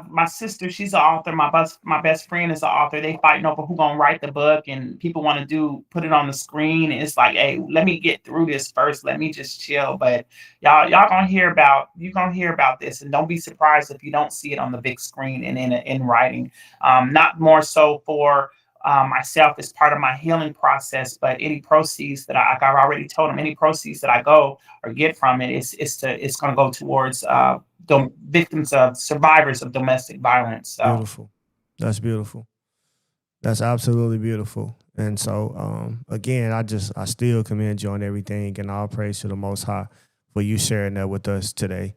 Speaker 13: my sister, she's an author. My best friend is an author. They fighting over who gonna write the book, and people want to put it on the screen. And it's like, hey, let me get through this first. Let me just chill. But y'all gonna hear about this, and don't be surprised if you don't see it on the big screen and in writing. Not more so for myself as part of my healing process, but any proceeds that I've already told them, any proceeds that I go or get from it, it's going to go towards victims of survivors of domestic violence. So.
Speaker 1: Beautiful. That's beautiful. That's absolutely beautiful. And so, again, I still commend you on everything, and all praise to the Most High for you sharing that with us today.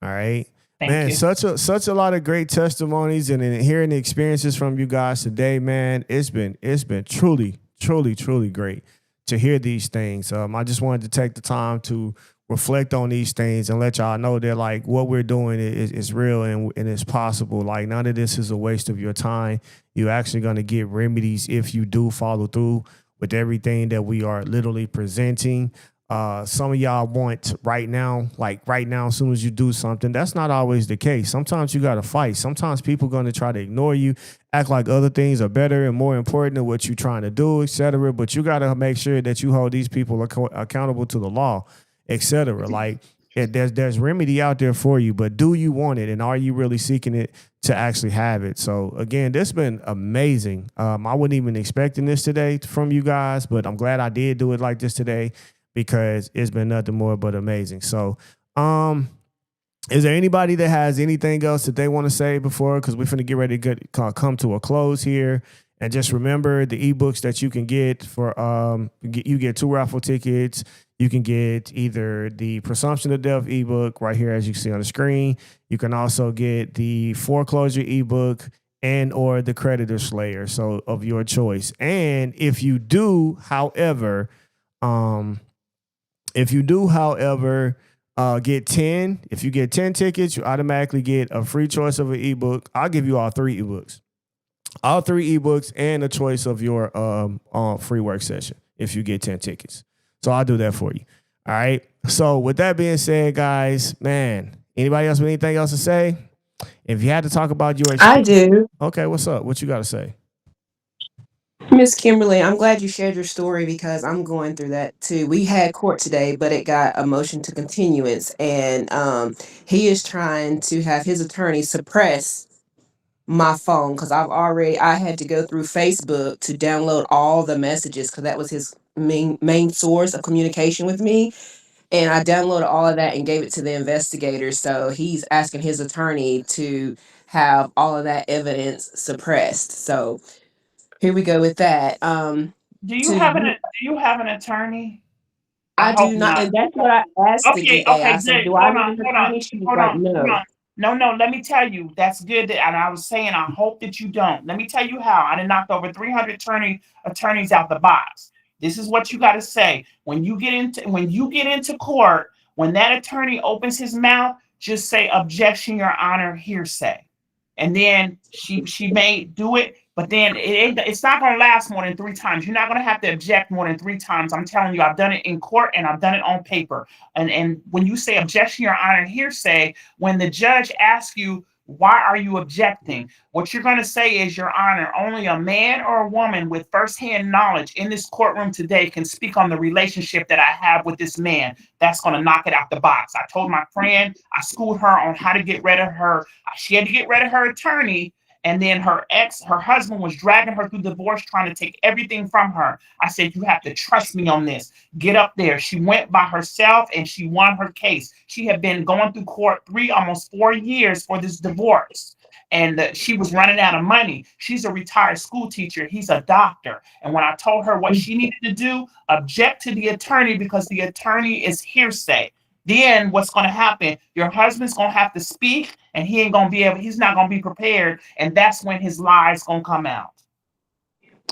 Speaker 1: All right.
Speaker 13: Thank you.
Speaker 1: Such a lot of great testimonies, and in hearing the experiences from you guys today, man, it's been truly, truly, truly great to hear these things. I just wanted to take the time to reflect on these things and let y'all know that, like, what we're doing is real and it's possible. Like, none of this is a waste of your time. You're actually going to get remedies if you do follow through with everything that we are literally presenting. Some of y'all want right now, as soon as you do something. That's not always the case. Sometimes you got to fight. Sometimes people are going to try to ignore you, act like other things are better and more important than what you're trying to do, etc. But you got to make sure that you hold these people accountable to the law, etc. Like, there's remedy out there for you, but do you want it? And are you really seeking it to actually have it? So again, this has been amazing. I wasn't even expecting this today from you guys, but I'm glad I did do it like this today, because it's been nothing more but amazing. So, is there anybody that has anything else that they want to say before? Because we're finna get ready to come to a close here. And just remember the ebooks that you can get for, you get 2 raffle tickets. You can get either the Presumption of Death ebook right here, as you see on the screen. You can also get the Foreclosure ebook and or the Creditor Slayer, so of your choice. And if you do, however, If you do, however, get 10, if you get 10 tickets, you automatically get a free choice of an ebook. I'll give you all 3 ebooks. All 3 ebooks and a choice of your free work session if you get 10 tickets. So I'll do that for you. All right. So with that being said, guys, man, anybody else with anything else to say? If you had to talk about your
Speaker 9: I do.
Speaker 1: Okay, what's up? What you got to say?
Speaker 9: Miss Kimberly, I'm glad you shared your story because I'm going through that too. We had court today, but it got a motion to continuance, and he is trying to have his attorney suppress my phone because I had to go through Facebook to download all the messages because that was his main source of communication with me. And I downloaded all of that and gave it to the investigator. So he's asking his attorney to have all of that evidence suppressed. So here we go with that.
Speaker 13: Do you have an attorney?
Speaker 9: I do not, and that's what I asked the
Speaker 13: Okay,
Speaker 9: DA.
Speaker 13: okay,
Speaker 9: I said,
Speaker 13: good.
Speaker 9: "Do I
Speaker 13: Hold
Speaker 9: need
Speaker 13: on,
Speaker 9: an
Speaker 13: hold on,
Speaker 9: attorney?" She was
Speaker 13: hold
Speaker 9: like,
Speaker 13: on, hold
Speaker 9: "No."
Speaker 13: on. No, let me tell you, that's good. And I was saying, I hope that you don't. Let me tell you how. I done knocked over 300 attorneys out the box. This is what you got to say when you get into court. When that attorney opens his mouth, just say objection, Your Honor, hearsay, and then she may do it. But then it's not going to last more than 3 times. You're not going to have to object more than 3 times. I'm telling you, I've done it in court and I've done it on paper. And when you say objection, Your Honor, hearsay, when the judge asks you, why are you objecting? What you're going to say is, Your Honor, only a man or a woman with firsthand knowledge in this courtroom today can speak on the relationship that I have with this man. That's going to knock it out the box. I told my friend, I schooled her on how to get rid of her. She had to get rid of her attorney. And then her husband was dragging her through divorce, trying to take everything from her. I said, you have to trust me on this. Get up there. She went by herself and she won her case. She had been going through court almost 4 years for this divorce. And she was running out of money. She's a retired school teacher. He's a doctor. And when I told her what she needed to do, object to the attorney because the attorney is hearsay. Then what's going to happen? Your husband's going to have to speak and he's not going to be prepared. And that's when his lies going to come out.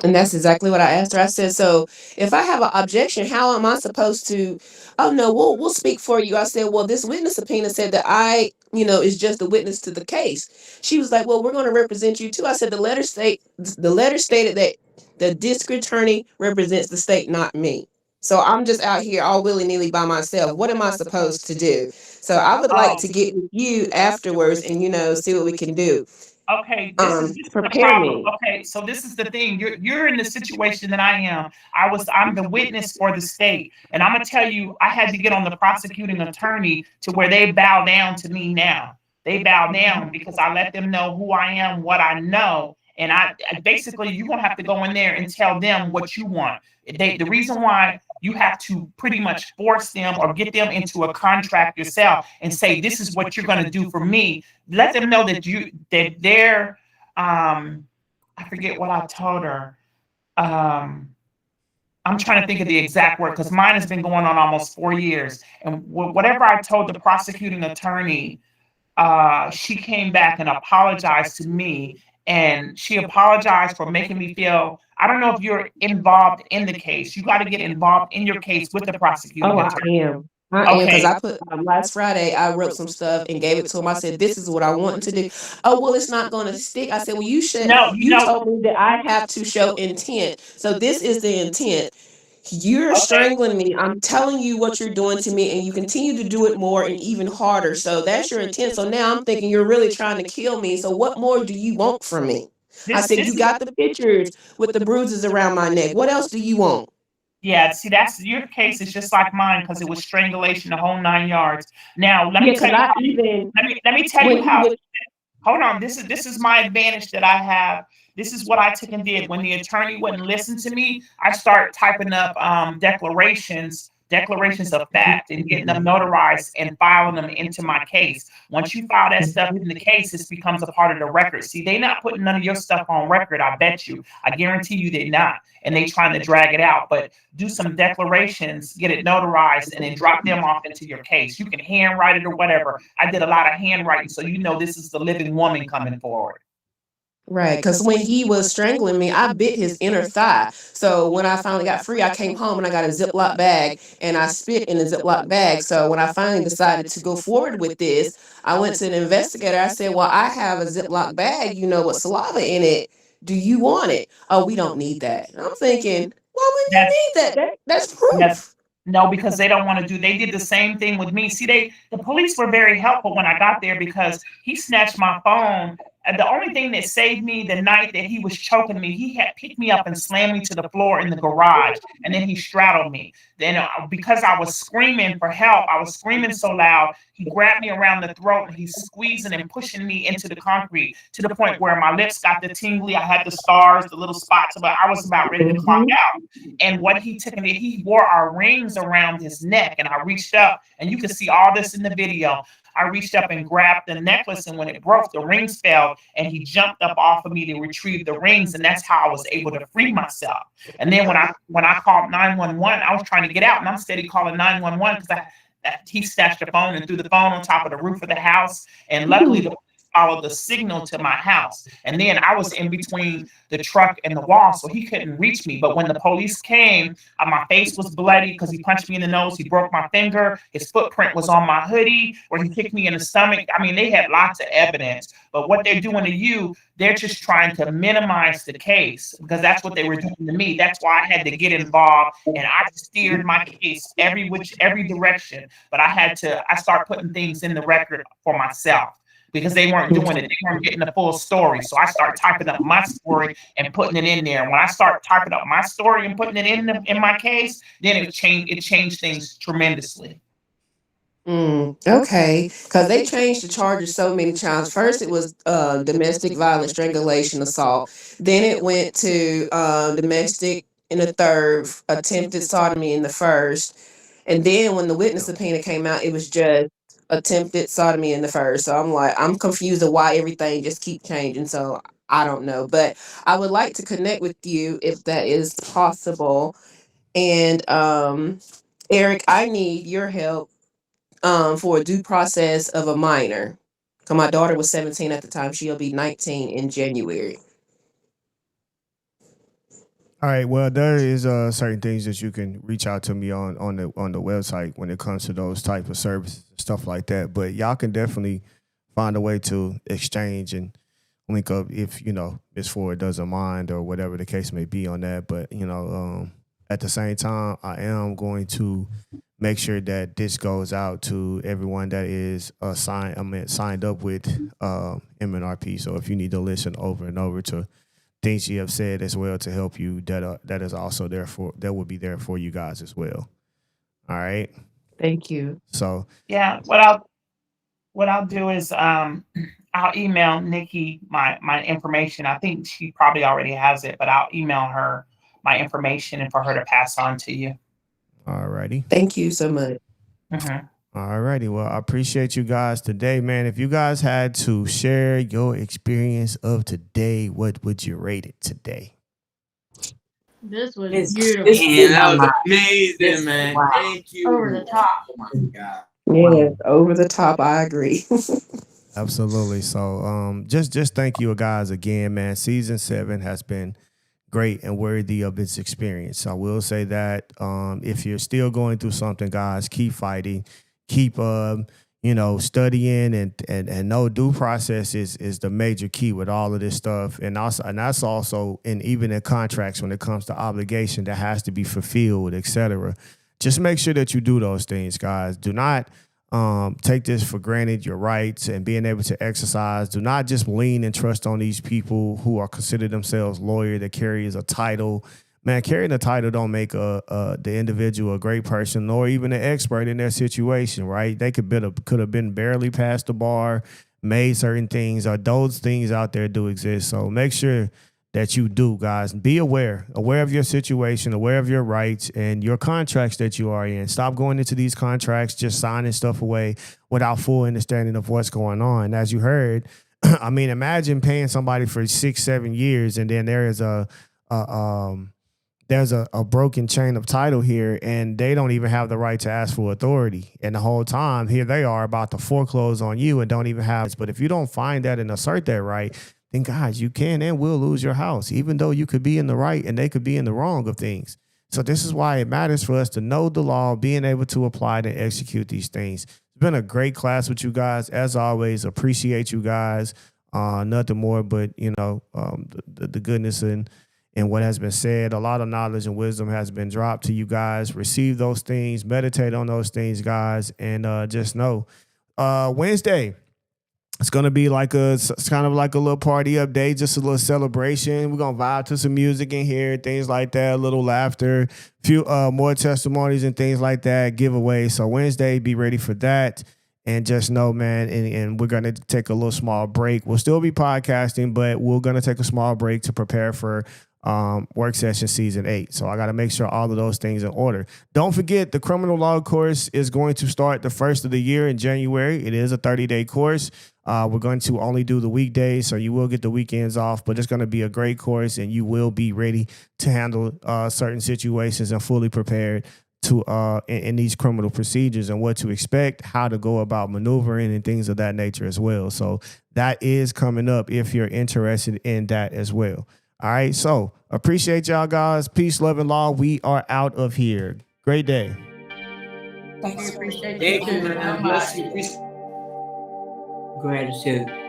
Speaker 9: And that's exactly what I asked her. I said, so if I have an objection, how am I supposed to, oh no, we'll speak for you. I said, well, this witness subpoena said that I, is just a witness to the case. She was like, well, we're going to represent you too. I said, the letter stated that the district attorney represents the state, not me. So I'm just out here all willy-nilly by myself. What am I supposed to do? So I would like to get with you afterwards and, see what we can do.
Speaker 13: Okay, this is the problem. Okay, so this is the thing. You're in the situation that I am. I'm the witness for the state. And I'm gonna tell you, I had to get on the prosecuting attorney to where they bow down to me now. They bow down because I let them know who I am, what I know. And I basically, you're gonna have to go in there and tell them what you want. The reason why you have to pretty much force them or get them into a contract yourself and say, this is what you're going to do for me. Let them know that they're, I forget what I told her. I'm trying to think of the exact word because mine has been going on almost 4 years. And whatever I told the prosecuting attorney, she came back and apologized to me. And she apologized for making me feel, I don't know if you're involved in the case. You got to get involved in your case with the prosecuting attorney.
Speaker 9: I am because I put last Friday, I wrote some stuff and gave it to him. I said, this is what I want to do. Oh, well, it's not going to stick. I said, well, you told me that I have to show intent. So this is the intent. You're strangling me. I'm telling you what you're doing to me, and you continue to do it more and even harder. So that's your intent. So now I'm thinking you're really trying to kill me. So what more do you want from me? I said, you got the pictures with the bruises around my neck. What else do you want?
Speaker 13: Yeah, see, that's your case is just like mine because it was strangulation, the whole 9 yards. Now, let me tell you how. Hold on, this is my advantage that I have. This is what I took and did. When the attorney wouldn't listen to me, I start typing up declarations of fact and getting them notarized and filing them into my case. Once you file that stuff in the case, this becomes a part of the record. See, they not putting none of your stuff on record, I bet you. I guarantee you they're not. And they trying to drag it out. But do some declarations, get it notarized, and then drop them off into your case. You can handwrite it or whatever. I did a lot of handwriting, so this is the living woman coming forward.
Speaker 9: Right, because when he was strangling me, I bit his inner thigh. So when I finally got free, I came home and I got a Ziploc bag and I spit in the Ziploc bag. So when I finally decided to go forward with this, I went to an investigator. I said, well, I have a Ziploc bag, with saliva in it. Do you want it? Oh, we don't need that. And I'm thinking, why wouldn't you
Speaker 13: That's
Speaker 9: need that? That's
Speaker 13: that's
Speaker 9: proof.
Speaker 13: no, because they don't want to do. They did the same thing with me. See, the police were very helpful when I got there because he snatched my phone. And the only thing that saved me the night that he was choking me, he had picked me up and slammed me to the floor in the garage, and then he straddled me. Then because I was screaming for help, I was screaming so loud, he grabbed me around the throat and he's squeezing and pushing me into the concrete to the point where my lips got the tingly. I had the scars, the little spots, but I was about ready to clock out. And what he took me, he wore our rings around his neck, and I reached up, and you can see all this in the video. I reached up and grabbed the necklace, and when it broke, the rings fell, and he jumped up off of me to retrieve the rings, and that's how I was able to free myself. And then when I called 911, I was trying to get out, and I'm steady calling 911 because he snatched the phone and threw the phone on top of the roof of the house, and luckily the followed the signal to my house. And then I was in between the truck and the wall, so he couldn't reach me. But when the police came, my face was bloody because he punched me in the nose. He broke my finger. His footprint was on my hoodie where he kicked me in the stomach. I mean, they had lots of evidence. But what they're doing to you, they're just trying to minimize the case because that's what they were doing to me. That's why I had to get involved, and I steered my case every direction. But I started putting things in the record for myself, because they weren't doing it. They weren't getting the full story. So I started typing up my story and putting it in there. And when I started typing up my story and putting it in my case, then it changed things tremendously.
Speaker 9: Okay, because they changed the charges so many times. First, it was domestic violence, strangulation, assault. Then it went to domestic in the third, attempted sodomy in the first. And then when the witness subpoena came out, it was just attempted sodomy in the first. So I'm confused of why everything just keep changing. So I don't know. But I would like to connect with you if that is possible. And Eric, I need your help for a due process of a minor. Because my daughter was 17 at the time. She'll be 19 in January.
Speaker 1: All right. Well, there is certain things that you can reach out to me on the website when it comes to those type of services, stuff like that. But y'all can definitely find a way to exchange and link up if Miss Ford doesn't mind or whatever the case may be on that. But at the same time, I am going to make sure that this goes out to everyone that is signed up with MNRP. So if you need to listen over and over to things you have said as well to help you, that is also that will be there for you guys as well. All right.
Speaker 9: Thank you.
Speaker 1: So
Speaker 13: yeah, what I'll do is I'll email Nikki my information. I think she probably already has it, but I'll email her my information and for her to pass on to you.
Speaker 1: All righty.
Speaker 9: Thank you so much.
Speaker 13: Mm-hmm.
Speaker 1: All righty. Well, I appreciate you guys today, man. If you guys had to share your experience of today, what would you rate it today?
Speaker 17: This was
Speaker 8: It's-
Speaker 17: beautiful.
Speaker 5: Man, that was amazing, man.
Speaker 8: Wow.
Speaker 5: Thank you.
Speaker 17: Over the top.
Speaker 5: Oh my God.
Speaker 9: Yes, over the top. I agree.
Speaker 1: Absolutely. So just thank you guys again, man. Season 7 has been great and worthy of its experience. I will say that if you're still going through something, guys, keep fighting, keep studying and know due process is the major key with all of this stuff. And that's also even in contracts when it comes to obligation that has to be fulfilled, etc. Just make sure that you do those things, guys. Do not take this for granted, your rights and being able to exercise. Do not just lean and trust on these people who are considered themselves lawyer that carries a title. Man, carrying a title don't make the individual a great person nor even an expert in their situation, right? They could have been barely past the bar, made certain things, or those things out there do exist. So make sure that you do, guys. Be aware of your situation, aware of your rights and your contracts that you are in. Stop going into these contracts, just signing stuff away without full understanding of what's going on. As you heard, I mean, imagine paying somebody for 6-7 years and then there's a broken chain of title here and they don't even have the right to ask for authority. And the whole time here they are about to foreclose on you and don't even have it. But if you don't find that and assert that right, then guys, you can and will lose your house, even though you could be in the right and they could be in the wrong of things. So this is why it matters for us to know the law, being able to apply and execute these things. It's been a great class with you guys. As always, appreciate you guys. Nothing more but, the goodness and what has been said. A lot of knowledge and wisdom has been dropped to you guys. Receive those things, meditate on those things, guys, and just know Wednesday, it's going to be it's kind of like a little party update, just a little celebration. We're going to vibe to some music in here, things like that, a little laughter, few more testimonies and things like that, giveaways. So Wednesday, be ready for that. And just know, man, and we're going to take a little small break. We'll still be podcasting, but we're going to take a small break to prepare for Work Session Season 8. So I got to make sure all of those things in order. Don't forget, the criminal law course is going to start the first of the year in January. It is a 30-day course. We're going to only do the weekdays, so you will get the weekends off, but it's going to be a great course, and you will be ready to handle certain situations and fully prepared to in these criminal procedures and what to expect, how to go about maneuvering and things of that nature as well. So that is coming up if you're interested in that as well. All right. So appreciate y'all guys. Peace, love, and law. We are out of here. Great day.
Speaker 8: Thank you. Gratitude.